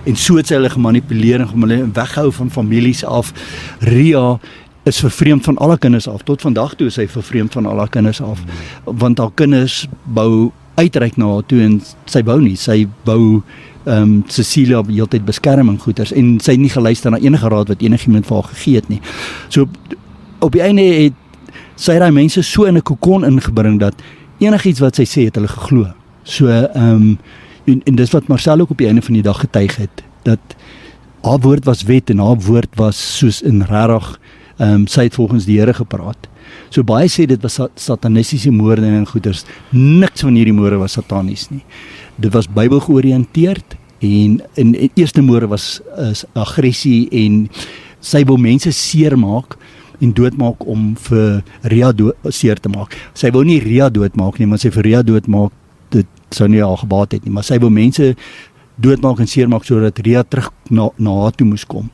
En so het sy hulle gemanipuleer en hulle weghou van families af. Ria is vervreemd van alle kinders af. Tot vandag toe is sy vervreemd van alle kinders af. Want haar kinders wou uitreik na haar toe en sy wou nie. Sy wou Cecilia heeltyd beskerming goeders en sy het nie geluister na enige raad wat enigiemand vir haar gegee het nie. So op die einde het sy daai mense so in 'n kokon ingebring dat enigiets wat sy sê het hulle geglo. So en dis wat Marcel ook op die einde van die dag getuig het, dat haar woord was wet en haar woord was soos in regtig sy het volgens die Here gepraat. So baie sê dit was satanistiese moorde en goeders. Niks van hierdie moorde was satanies nie. Dit was Bybel georiënteerd en eerste moorde was aggressie en sy wil mense seermaak en doodmaak om vir Ria seer te maak. Sy wou nie Ria doodmaak nie, maar sy vir Ria doodmaak, dit sou nie al gebaat het nie, maar sy wou mense doodmaak en seermaak sodat Ria terug na haar toe moes kom.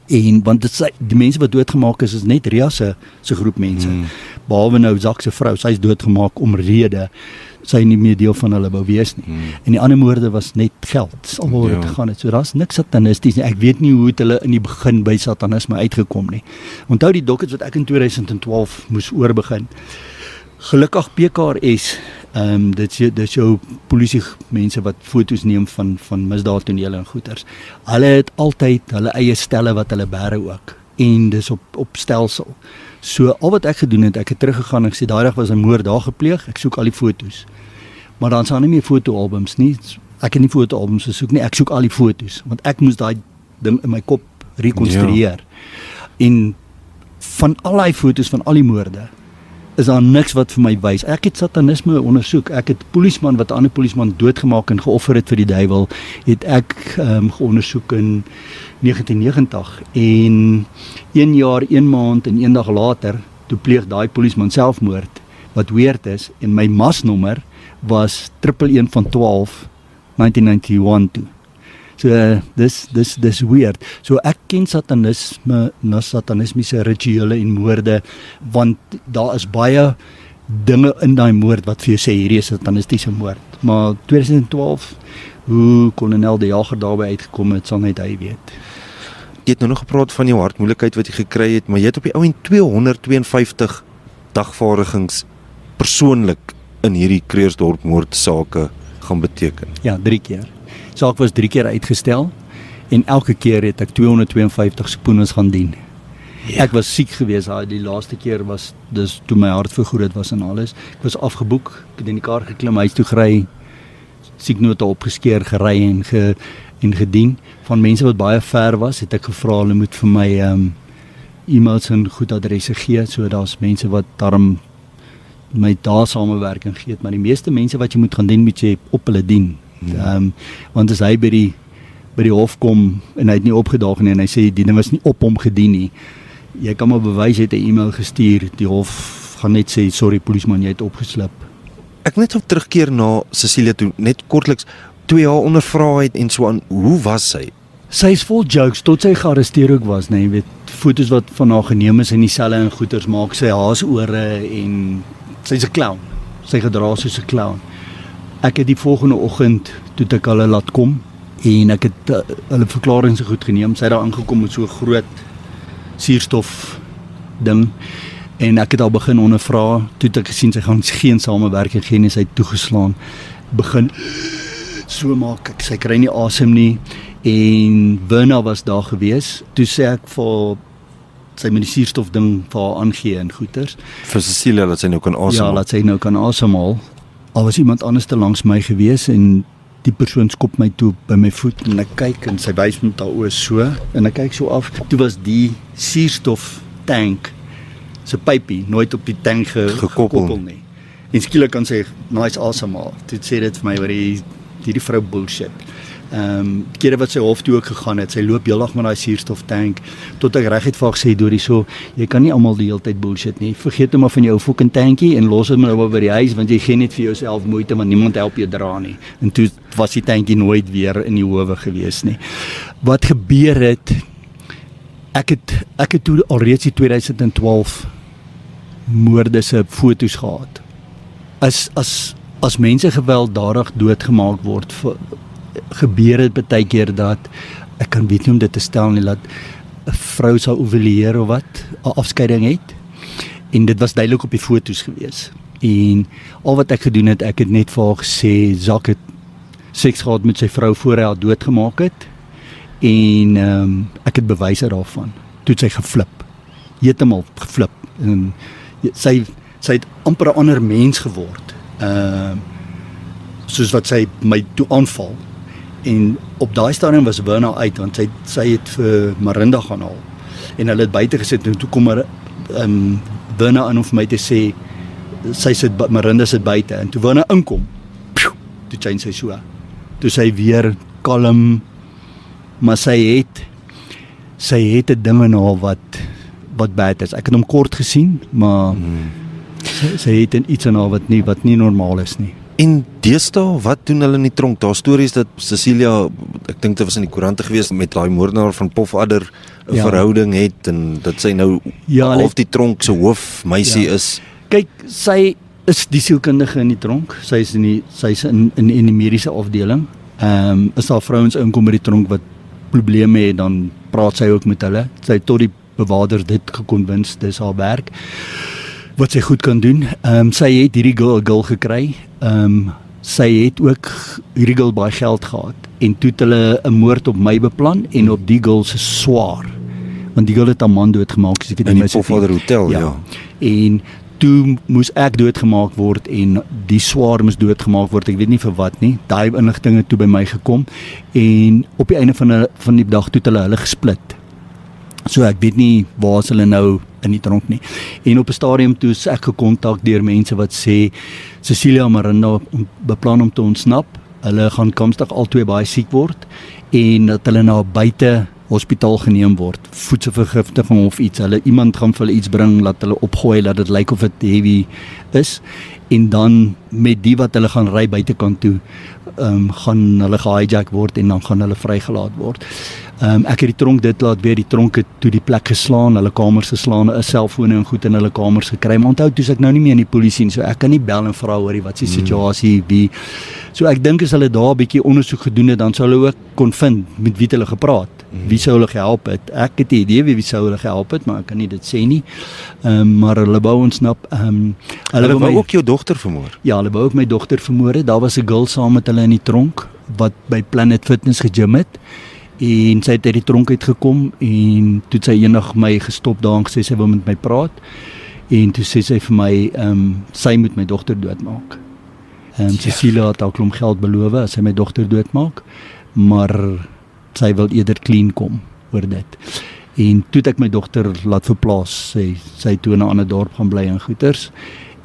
En want die mense wat doodgemaak is net Ria se groep mense. Behalwe nou Zak se vrou, sy is doodgemaak omrede sy nie meer deel van hulle wou wees nie. En die ander moorde was net geld, dis alhoewel dit gegaan het. So daar's niks satanisties nie. Ek weet nie hoe het hulle in die begin by satanisme uitgekom nie. Onthou die dockets wat ek in 2012 moes oorbegin. Gelukkig PKRS, dis jou polisie mense wat foto's neem van misdaadtonele en goeters. Hulle het altyd hulle eie stelle wat hulle bære ook. En dis op stelsel. So al wat ek gedoen het, ek het teruggegaan en ek sê daai dag was 'n moord daar gepleeg, ek soek al die foto's. Maar dan staan nie meer fotoalbums nie. Ek het nie fotoalbums gesoek nie, ek soek al die foto's want ek moes daai ding in my kop rekonstrueer. En van al die foto's van al die moorde is daar niks wat vir my wys. Ek het satanisme ondersoek. Ek het polisman wat 'n ander polisman doodgemaak en geoffer het vir die duiwel, het ek geondersoek in 1990 en 1 jaar, 1 maand en 1 dag later toe pleeg daai polisman selfmoord wat weird is en my masnommer was 111 van 12 1991 toe. So dis weird. So ek ken satanisme, satanismiese rituele en moorde want daar is baie dinge in daai moord wat vir jou sê hierdie is 'n satanistiese moord. Maar 2012 hoe kolonel De Jager daarby uitgekom het, sal net hy weet. Jy het nou nog gepraat van jou hartmoeilikheid wat jy gekry het, maar jy het op die ou en 252 dagvaardigings persoonlik in hierdie Krugersdorp moordsake gaan beteken. Ja, 3 keer. Die saak was 3 keer uitgestel en elke keer het ek 252 sepoenes gaan dien. Ja. Ek was siek geweest, die laaste keer was dis toe my hart vergroot was en alles. Ek was afgeboek, ek het in die kar geklim, huis toe gery, sieknote opgeskeer, gery en gedien. Van mense wat baie ver was, het ek gevra hulle moet vir my e-mails en goed adresse gee, so daar's mense wat daarom my daar samewerking gee, maar die meeste mense wat jy moet gaan dien, moet jy op hulle dien. Want as hy by die hof kom en hy het nie opgedaag nie en hy sê die ding was nie op hom gedien nie, jy kan maar bewys jy het 'n e-mail gestuur, die hof gaan net sê sorry polisman, jy het opgeslip. Ek net op terugkeer na Cecilia toe, net kortliks 2 jaar ondervra het en so aan, hoe was sy? Sy is vol jokes tot sy gearresteer ook was, nee, jy weet, foto's wat van haar geneem is in die selle en goeters maak sy haasore en sy's 'n clown. Sy gedra soos 'n clown. Ek het die volgende oggend toe ek hulle laat kom en ek het hulle verklaring so goed geneem. Sy het daar aangekom met so 'n groot suurstof ding en ek het al begin ondervra, toe ek gesien sy gaan geen samewerking gee nie, sy het toegeslaan. Begin so maak ek, sy kry nie asem nie en Werner was daar gewees. Toe sê ek vir sy met die suurstof ding vir haar aangee en goeters. Vir Cecilia dat sy nou kan asemhaal. Ja, dat sy nou kan asemhaal. Al was iemand anders te langs my gewees en die persoon skop my toe by my voet en ek kyk en sy wys met haar oë so en ek kyk so af. Toe was die suurstof tank se pypie nooit op die tank gekoppel nie. En skielik kan sy nice asemhaal. Toe sê dit vir my oor hierdie vrou bullshit. Kere wat sy hof toe ook gegaan het, sy loop heeldag met daai suurstoftank, tot ek reguit vir haar gesê, Dorie, so, jy kan nie almal die hele tyd bullshit nie, vergeet hom maar van jou fucking tankie, en los hom nou by die huis, want jy gee net vir jouself moeite, want niemand help jou dra nie, en toe was die tankie nooit weer in die howe gewees nie. Wat gebeur het, ek het toe alreeds die 2012 moorde se foto's gehad. As mense gewelddadig doodgemaak word, gebeur het baie keer dat, ek kan weet nie om dit te stel nie, dat 'n vrou sal ovuleer of wat, 'n afskeiding het, en dit was duidelik op die foto's gewees, en al wat ek gedoen het, ek het net vir haar gesê, Zak het seks gehad met sy vrou voor hy haar doodgemaak het, en ek het bewyse daarvan, toe het sy geflip, heeltemal geflip, en sy het amper 'n ander mens geword, soos wat sy my toe aanval, en op daai stadium was Werner uit, want sy het vir Marinda gaan haal, en hulle het buite gesit, en toe kom Werner aan om vir my te sê, Marinda sit buite, en toe Werner inkom, toe change sy so, toe sy weer kalm, maar sy het 'n ding in haar wat bad is. Ek het hom kort gesien, maar sy het iets in haar wat nie normaal is nie. En deesdae, wat doen hulle in die tronk? Daar stories dat Cecilia, ek dink dit was in die koerante gewees, met daai moordenaar van Pofadder 'n verhouding het, en dat sy nou half die tronk se hoofmeisie is. Kyk, is die sielkundige in die tronk. Sy is in die mediese afdeling. As daar vrouens inkom by die tronk wat probleme het, dan praat sy ook met hulle. Sy het tot die bewaarders dit gekonwins, dis haar werk wat sy goed kan doen. Sy het hierdie girl gekry. Sy het ook hierdie girl baie geld gehad en toe het hulle 'n moord op my beplan en op die girl se swaar. Want die girl het 'n man doodgemaak, so ek het in die Pofadder Hotel, ja. En toe moes ek doodgemaak word en die swaar moes doodgemaak word. Ek weet nie vir wat nie. Daai inligting het toe by my gekom en op die einde van die dag toe het hulle gesplit. So ek weet nie waar is hulle nou in die tronk nie. En op 'n stadium toe is ek gekontak deur mense wat sê Cecilia en Marinda beplan om te ontsnap. Hulle gaan kamstig albei baie siek word en dat hulle na 'n buite hospitaal geneem word, voedselvergiftiging of iets. Iemand gaan vir hulle iets bring, laat hulle opgooi, laat dit lyk of dit heavy is en dan met die wat hulle gaan ry buitekant toe, gaan hulle gehijack word en dan gaan hulle vrygelaat word. Ek het die tronk dit laat weet, die tronk het toe die plek geslaan, hulle kamers geslaan, 'n selfone en goed in hulle kamers gekry. Maar onthou, toe is ek nou nie meer in die polisie nie, so ek kan nie bel en vra hoorie wat is die situasie, wie. So ek dink as hulle daar 'n bietjie ondersoek gedoen het, dan sou hulle ook kon vind met wie hulle gepraat. Wie sou hulle gehelp het? Ek het 'n idee wie sou hulle gehelp het, maar ek kan nie dit sê nie. Maar hulle wou ontsnap. Hulle wou ook jou dogter vermoor. Ja, hulle wou ook my dogter vermoor. Daar was 'n girl saam met hulle in die tronk wat by Planet Fitness gegym het. En sy het uit die tronk uitgekom en toe het sy eendag my gestop daar en gesê sy wil met my praat. En toe sê sy vir my, sy moet my dogter doodmaak. Cecilia het al klomp geld beloof as sy my dogter doodmaak, maar sy wil eerder clean kom oor dit. En toe het ek my dogter laat verplaas. Sy toe in 'n ander dorp gaan bly in Goeters.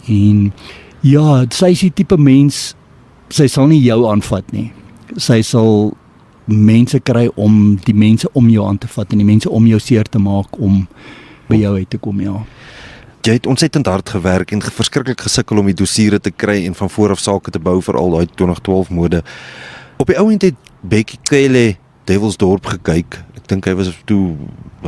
En ja, sy is die tipe mens, sy sal nie jou aanvat nie. Sy sal mense kry om die mense om jou aan te vat en die mense om jou seer te maak om by jou uit te kom, ja. Jy het ontsettend hard gewerk en verskriklik gesukkel om die dossiere te kry en van voor af sake te bou vir al daai 2012 mode. Op die ouend het Bekkie Cele Devilsdorp gekyk. Ek dink hy was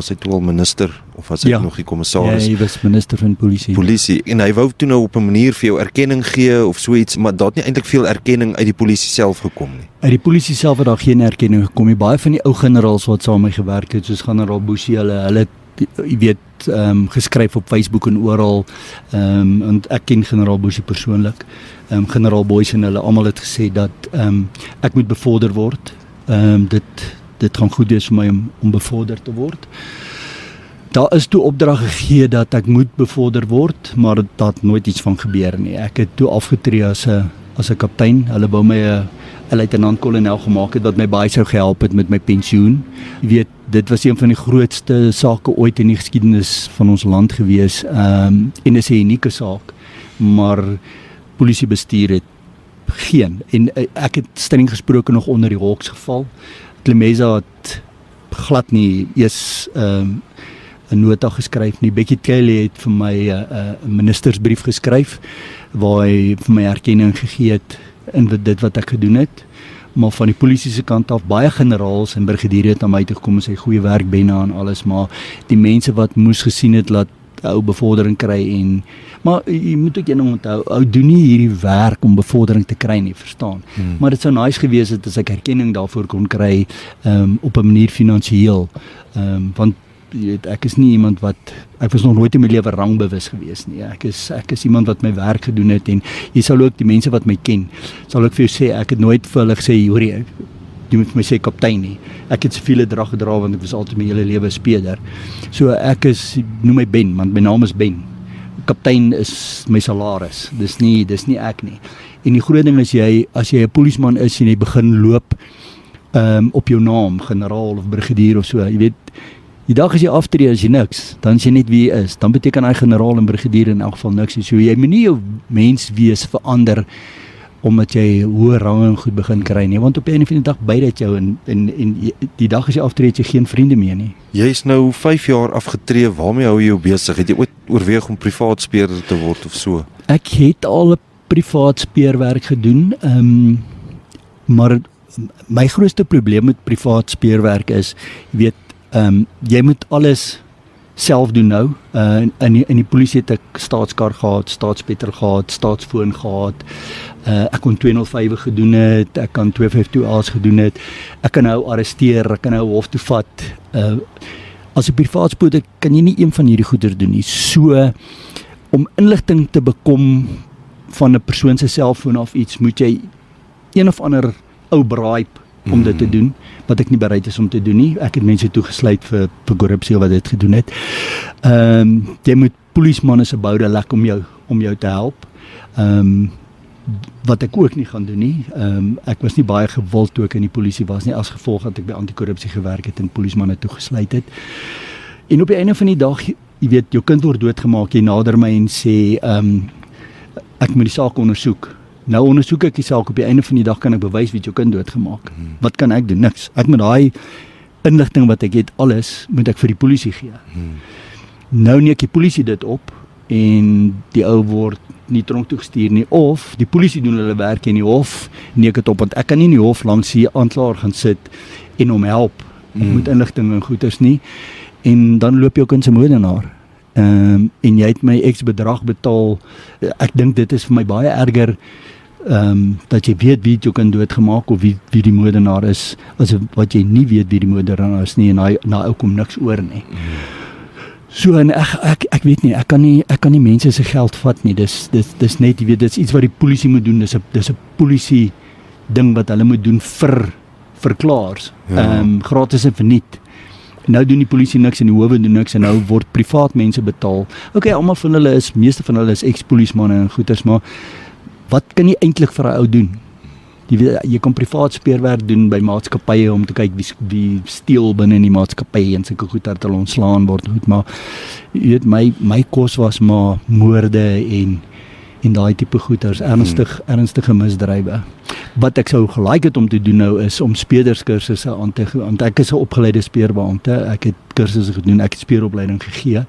hy toe al minister of was hy nog die kommissaris? Ja, hy was minister van polisie. En hy wou toe nou op 'n manier vir jou erkenning gee of so iets, maar daar het nie eintlik veel erkenning uit die polisie self gekom nie. Uit die polisie self het daar geen erkenning gekom nie. Baie van die ou generaals wat saam met my gewerk het, soos generaal Boesie, hulle het jy weet geskryf op Facebook en oral, en ek ken generaal Boesie persoonlik, generaal Boyce en hulle almal het gesê dat ek moet bevorder word. Dit gaan goed wees vir my om bevorder te word. Daar is toe opdrag gegee dat ek moet bevorder word, maar dit het nooit iets van gebeur nie. Ek het toe afgetree as 'n kaptein. Hulle wou my 'n luitenant-kolonel gemaak het wat my baie sou gehelp het met my pensioen. Jy weet, dit was een van die grootste sake ooit in die geskiedenis van ons land gewees, en dit is 'n unieke saak, maar polisiebestuur het geen. En ek het streng gesproke nog onder die Hawks geval. Clemeza het glad nie eers 'n nota geskryf nie. Bekkie Cele het vir my 'n ministersbrief geskryf waar hy vir my erkenning gegee het in dit wat ek gedoen het. Maar van die polisie se kant af, baie generaals en brigadiere het aan my toe gekom en sê goeie werk Benna en alles, maar die mense wat moes gesien het laat ou bevordering kry maar jy moet ook een ding onthou, ou doen nie hierdie werk om bevordering te kry nie, verstaan. Maar dit sou nice gewees het as ek erkenning daarvoor kon kry op 'n manier finansiëel, want jy weet, ek is nie iemand ek was nog nooit in my lewe rangbewus gewees nie. Ek is iemand wat my werk gedoen het en jy sal ook die mense wat my ken, sal ek vir jou sê, ek het nooit vir hulle gesê, hoor jy moet vir my sê kaptein nie. Ek het siviele drag gedra want ek was altyd my hele lewe speeder. So ek noem my Ben, want my naam is Ben. Kaptein is my salaris. Dis nie ek nie. En die groot ding is as jy 'n polisieman is en jy begin loop op jou naam, generaal of brigadier of so, jy weet, die dag as jy aftree as jy niks, dan is jy net wie jy is. Dan beteken hy generaal en brigadier in elk geval niks. So jy moet nie jou mens wees verander omdat jy hoë rang en goed begin kry nie, want op die einde van die dag byt dit jou en die dag as jy aftree het jy geen vriende meer nie. Jy is nou 5 jaar afgetree, waarmee hou jy jou besig? Het jy ooit oorweeg om privaat speurder te word of so? Ek het al 'n privaat speurwerk gedoen, maar my grootste probleem met privaat speurwerk is, jy weet, jy moet alles self doen nou. In die polisie het ek staatskar gehad, staatspetrol gehad, staatsfoon gehad. Ek kon 205 gedoen het, ek kan 252A's gedoen het. Ek kan nou arresteer, ek kan nou hof toe vat. As 'n privaatspoeder kan jy nie een van hierdie goeders doen nie. So om inligting te bekom van 'n persoon se selfoon of iets, moet jy een of ander ou braai om dit te doen, wat ek nie bereid is om te doen nie. Ek het mense toegesluit vir korrupsie wat dit gedoen het. Jy moet polismanne se boude lek om jou te help. Wat ek ook nie gaan doen nie. Ek was nie baie gewild toe ek in die polisie was nie, as gevolg dat ek by anti-korrupsie gewerk het en polismanne toegesluit het. En op die einde van die dag, jy weet, jou kind word doodgemaak, jy nader my en sê, ek moet die saak ondersoek. Nou ondersoek ek die saak, op die einde van die dag kan ek bewys wie jou kind doodgemaak. Wat kan ek doen? Niks. Ek moet daai inligting wat ek het, alles moet ek vir die polisie gee. Nou neek die polisie dit op en die ou word nie tronk toe gestuur nie, of die polisie doen hulle werk in die hof, neek dit op, want ek kan nie in die hof langs die aanklaer gaan sit en hom help. Ek moet inligting en goeders nie, en dan loop jou kind se moordenaar. En jy het my X bedrag betaal. Ek dink dit is vir my baie erger, dat jy weet wie jou kind doodgemaak of wie die moordenaar is, as wat jy nie weet wie die moordenaar is nie, en na ou kom niks oor nie. So, en ek weet nie, ek kan nie mense se geld vat nie. Dis net, jy weet, dis iets wat die polisie moet doen. Dis 'n polisie ding wat hulle moet doen vir klaars. Gratis en verniet. Nou doen die polisie niks en die howe doen niks, en nou word privaat mense betaal. Okay, almal van hulle meeste van hulle is ex-polismanne en goeters, maar wat kan jy eintlik vir 'n ou doen? Jy kan privaat speurwerk doen by maatskappye om te kyk wie steel binne in die maatskappy en sulke goed dat hulle ontslaan word. Goed, maar jy weet, my kos was maar moorde en daai tipe goeders, ernstige misdrywe. Wat ek sou gelaik het om te doen nou is om speurderskursusse aan te gaan, want ek is 'n opgeleide speurbeampte, ek het kursusse gedoen, ek het speuropleiding gegee.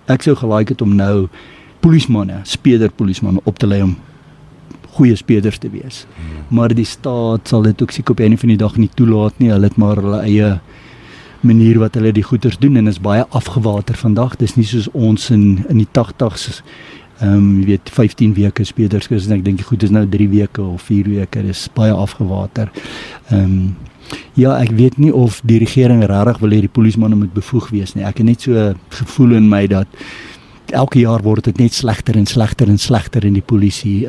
Ek sou gelaik het om nou speurderpolismanne op te lei om goeie speurders te wees. Maar die staat sal dit ook seker op 'n van die dag nie toelaat nie. Hulle het maar hulle eie manier wat hulle die goeders doen, en is baie afgewater vandag. Dis nie soos ons in die 80's, jy weet, 15 weke speurders, en ek dink die goed is nou 3 weke of 4 weke, dis baie afgewater. Ja, ek weet nie of die regering regtig wil hê die polismanne moet bevoeg wees nie. Ek het net so 'n gevoel in my dat elke jaar word dit net slegter en slegter en slegter in die polisie.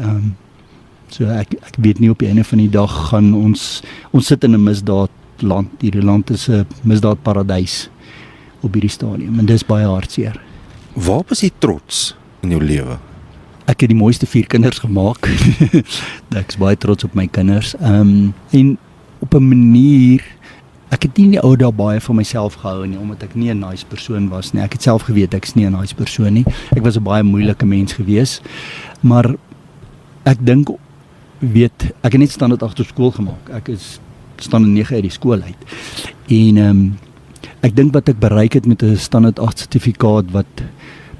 So ek weet nie, op die einde van die dag gaan ons sit in 'n misdaadland. Hierdie land is 'n misdaadparadys op hierdie stadium, en dis baie hartseer. Waarop is jy trots in jou lewe? Ek het die mooiste 4 kinders gemaak. Ek is baie trots op my kinders. En op 'n manier, ek het nie in die ou dae baie van myself gehou nie, omdat ek nie 'n nice persoon was nie. Ek het self geweet ek is nie 'n nice persoon nie. Ek was 'n baie moeilike mens gewees. Maar ek dink, weet, ek het net standaard 8 op skool gemaak. Ek is standaard 9 uit die skool uit. En ek dink wat ek bereik het met 'n standaard 8 sertifikaat, wat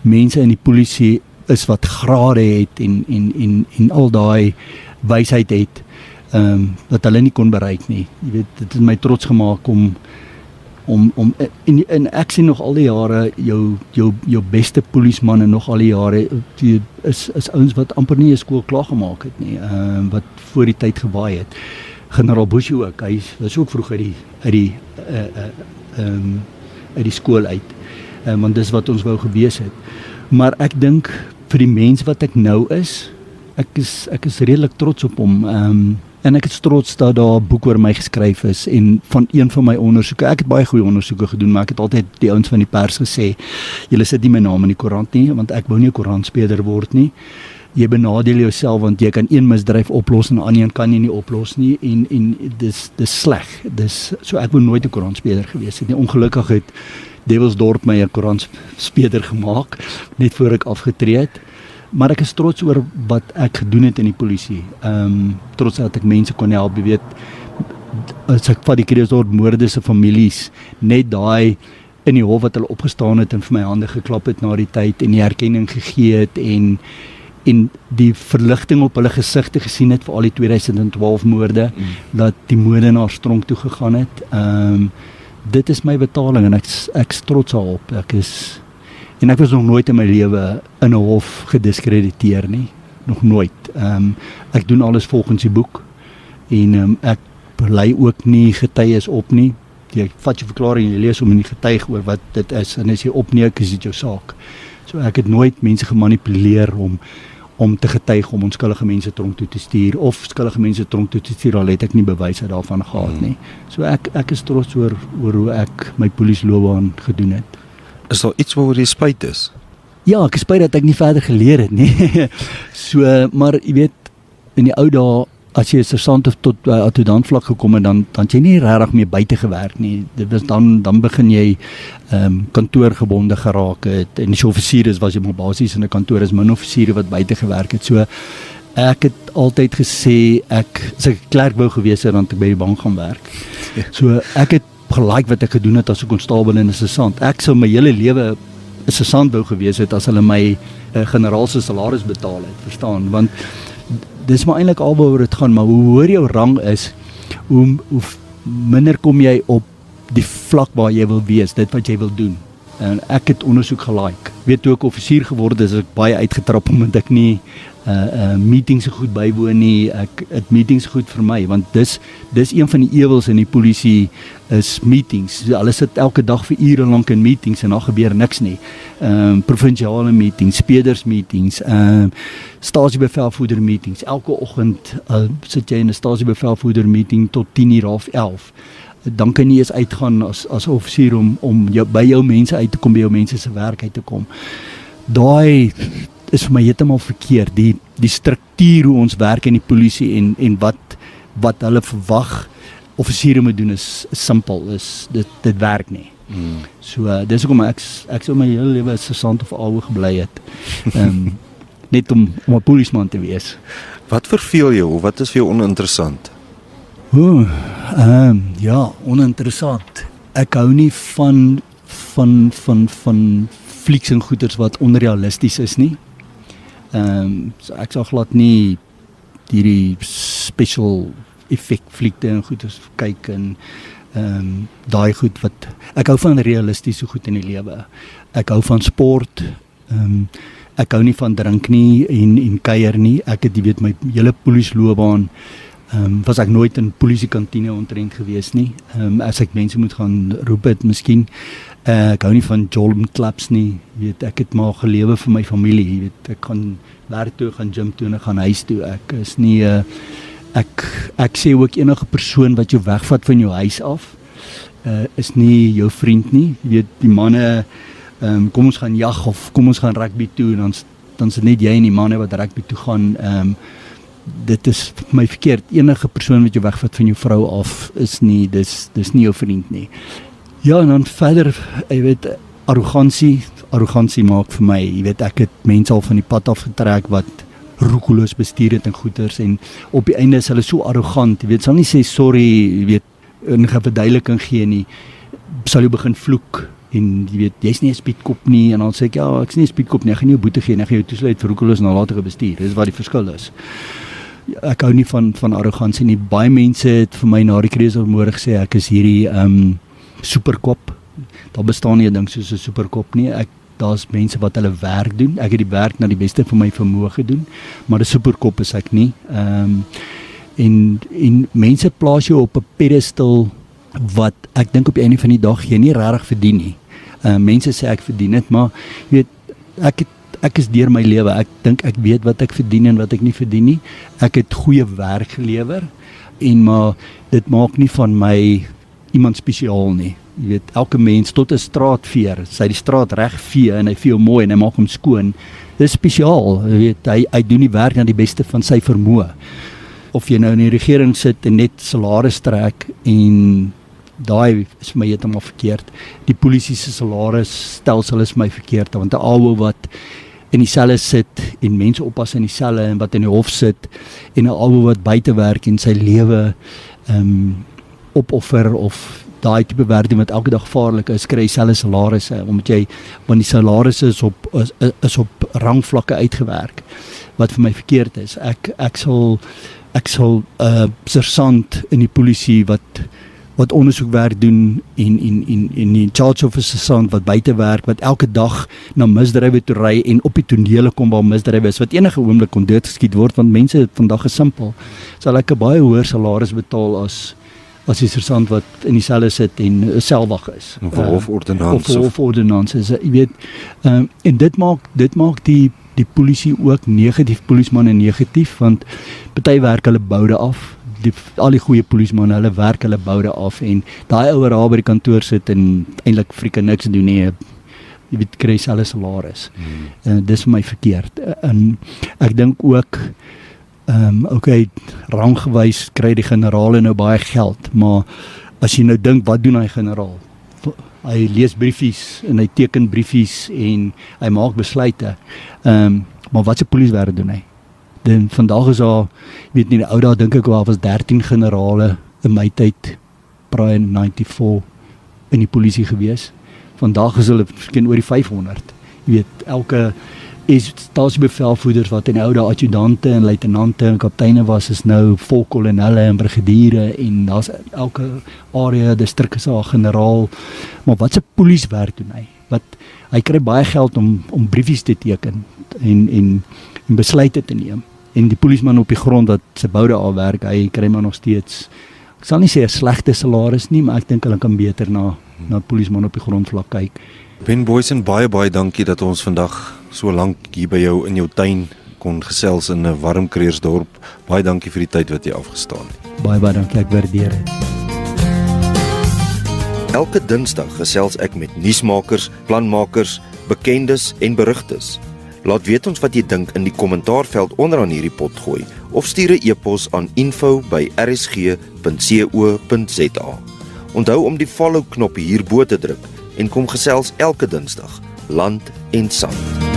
mense in die polisie is wat grade het en al daai wysheid het, wat hulle nie kon bereik nie. Jy weet, dit het my trots gemaak om en ek sien nog al die jare jou beste polismanne nog al die jare is ouens wat amper nie 'n skool klaar gemaak het nie, wat voor die tyd gewaai het. Generaal Bush ook, hy was ook vroeg uit die skool uit, want dis wat ons wou gewees het. Maar ek dink vir die mens wat ek nou is, ek is redelik trots op hom. En ek is trots dat daar 'n boek oor my geskryf is, en van een van my ondersoeke, ek het baie goeie ondersoeke gedoen, maar ek het altyd die ouens van die pers gesê, julle sit nie my naam in die koerant nie, want ek wou nie 'n koerantspeurder word nie. Jy benadeel jouself, want jy kan een misdryf oplos en 'n ander een kan jy nie oplos nie, en dis sleg. So ek wou nooit 'n koerantspeurder gewees het nie. Ongelukkig het Devilsdorp my 'n koerantspeurder gemaak, net voor ek afgetree het. Maar ek is trots oor wat ek gedoen het in die polisie. Trots dat ek mense kon help, jy weet, as ek vat die Kreersdorp moorde se families, net daai in die hof wat hulle opgestaan het en vir my hande geklap het na die tyd, en die erkenning gegee het, en die verligting op hulle gesigte gesien het vir al die 2012 moorde, dat die moordenaar tronk toe gegaan het. Dit is my betaling, en ek is trots daarop. En ek was nog nooit in my lewe in 'n hof gediskrediteer nie, nog nooit. Ek doen alles volgens die boek en ek lei ook nie getuies op nie. Jy vat jou verklaring en jy lees om en jy getuig oor wat dit is en as jy opneek is dit jou saak. So ek het nooit mense gemanipuleer om te getuig om onskuldige mense tronk toe te stuur of skuldige mense tronk toe te stuur, al het ek nie bewyse daarvan gehad nie. So ek is trots oor hoe ek my polisieloopbaan gedoen het. Is daar iets waaroor jy spyt is? Ja, ek is spyt dat ek nie verder geleer het nie. So, maar jy weet, in die ou dae, as jy 'n sersant of tot adjudant vlak gekom het, dan het jy nie regtig meer buite gewerk nie. Dit was dan begin jy kantoorgebonde geraak het. En as jy offisier is, was jy maar basies in 'n kantoor, is min offisiere wat buite gewerk het. So ek het altyd gesê as ek klerk wou gewees het, dan het ek by die bank gaan werk. So ek het gelike wat ek gedoen het as 'n konstabel en 'n sersant. Ek sou my hele lewe 'n sersant wou gewees het as hulle my generaal se salaris betaal het, verstaan? Want dis maar eintlik alwaar dit gaan, maar hoe hoër jou rang is, hoe minder kom jy op die vlak waar jy wil wees, dit wat jy wil doen. En ek het ondersoek gelike. Weet toe ek offisier geword is ek baie uitgetrap omdat ek nie meetings so goed bywoon nie. Het meetings goed vir my, want dis een van die ewels in die polisie is meetings. Hulle sit elke dag vir ure lank in meetings en daar gebeur niks nie. Provinsiale meetings, speerders meetings, stasiebevelvoerder meetings. Elke oggend sit jy in 'n stasiebevelvoerder meeting tot 10:30. Dan kan jy eens uitgaan as offisier om by jou mense uit te kom, by jou mense se werk uit te kom. Daai is vir my heeltemal verkeerd. Die struktuur hoe ons werk in die polisie en wat hulle verwag offisiere moet doen is simpel, dit werk nie. So dis hoekom ek sou my hele lewe as sersant of alhoog gebly het. Net om 'n polisieman te wees. Wat verveel jou of wat is vir jou oninteressant? Ja, oninteressant. Ek hou nie van flieks en goeters wat onrealisties is nie. So ek sal glad nie hierdie special effect fliekte en goeters kyk en daai goed wat ek hou van realistiese goed in die lewe. Ek hou van sport. Ek hou nie van drink nie en kuier nie. Ek het, jy weet, my hele polisieloopbaan was ek nooit in polisiekantine ontrent gewees nie. As ek mense moet gaan roep het, miskien. Ek hou nie van jolm clubs nie. Jy weet, ek het maar gelewe vir my familie. Jy weet, ek gaan werk toe, gaan gym toe en ek gaan huis toe. Ek is nie ek sê ook enige persoon wat jou wegvat van jou huis af is nie jou vriend nie. Jy weet, die manne kom ons gaan jag of kom ons gaan rugby toe en dan sit net jy en die manne wat rugby toe gaan. Dit is vir my verkeerd. Enige persoon wat jou wegvat van jou vrou af is nie, dis nie jou vriend nie. Ja, en dan verder, jy weet, arrogansie maak vir my, jy weet, ek het mense al van die pad afgetrek wat roekeloos bestuur het en goeters en op die einde is hulle so arrogant, jy weet, sal nie sê sorry, jy weet, en gaan verduideliking gee nie, sal jy begin vloek en jy weet, jy's nie 'n speedkop nie en dan sê ek, ja, ek's nie 'n speedkop nie, ek gaan nie 'n boete gee nie, ek gaan jou toesluit vir roekeloos nalatige bestuur. Dis wat die verskil is. Ek hou nie van arrogansie nie. Baie mense het vir my na die Kreersdorpmoorde gesê ek is hierdie superkop. Daar bestaan nie 'n ding soos 'n superkop nie. Daar's mense wat hulle werk doen. Ek het die werk na die beste van my vermoë gedoen, maar 'n superkop is ek nie. En mense plaas jou op 'n pedestal wat ek dink op die einde van die dag jy nie regtig verdien nie. Mense sê ek verdien dit, maar jy weet, ek is deur my lewe. Ek dink ek weet wat ek verdien en wat ek nie verdien nie. Ek het goeie werk gelewer maar dit maak nie van my iemand spesiaal nie. Jy weet, elke mens tot 'n straatveer, sy die straat reg vee en hy vee mooi en hy maak hom skoon. Dis spesiaal. Jy weet, hy doen die werk na die beste van sy vermoë. Of jy nou in die regering sit en net salaris trek en daai is vir my heeltemal verkeerd. Die polisie se salarisstelsel is vir my verkeerd, want 'n AWO wat in die selle sit en mense oppas in die selle en wat in die hof sit en 'n AWO wat buite werk en sy lewe opoffer of daai tipe werk wat elke dag gevaarlik is, kry dieselfde salarisse want die salarisse is op rangvlakke uitgewerk wat vir my verkeerd is. Ek sal sersant in die polisie wat wat ondersoekwerk doen en die charge officer sergeant wat buite werk, wat elke dag na misdrywe toe ry en op die tonele kom waar misdrywe is, wat enige oomblik kon doodgeskiet word, want mense vandag is simpel. Sal ek 'n baie hoër salaris betaal as die sergeant wat in die selle sit en 'n selwag is. Of 'n hofordonnans. Of 'n hofordonnans is, jy weet, en dit maak die polisie ook negatief, polismanne negatief, want party werk hulle boude af, al die goeie polismanne, hulle werk hulle boude af, en daai ouer daar by die kantoor sit en eintlik frike niks doen nie, jy weet, kry selfe salaris. Dis vir my verkeerd. En ek dink ook, okay, ranggewys kry die generale nou baie geld, maar as jy nou dink, wat doen hy generaal? Hy lees briefies en hy teken briefies en hy maak besluite. Maar wat se polisiewerk doen hy? Vandag is daar, weet nie, die ou dae dink ek daar was 13 generale in my tyd, prior 94, in die polisie gewees. Vandag is hulle miskien oor die 500. Jy weet, elke stasiebevelvoerders wat in die ou dae adjudante en luitenante en kapteine was, is nou vol kolonelle en brigadiere, en daar's elke area distrik is daar generaal. Maar wat se polisiewerk doen hy? Hy kry baie geld om briefies te teken en besluite te neem. En die polisman op die grond wat sy boude afwerk, hy kry maar nog steeds, ek sal nie sê 'n slegte salaris nie, maar ek dink hulle kan beter na polisman op die grondvlak kyk. Ben Booysen, baie dankie dat ons vandag so lank hier by jou in jou tuin kon gesels in 'n warm Kreersdorp. Baie dankie vir die tyd wat jy afgestaan het. Baie dankie, ek waardeer dit. Elke Dinsdag gesels ek met nuusmakers, planmakers, bekendes en berigtes. Laat weet ons wat jy dink in die kommentaarveld onderaan hierdie pot gooi, of stuur 'n e-pos aan info@rsg.co.za. Onthou om die follow knop hierbo te druk en kom gesels elke Dinsdag, land en sand.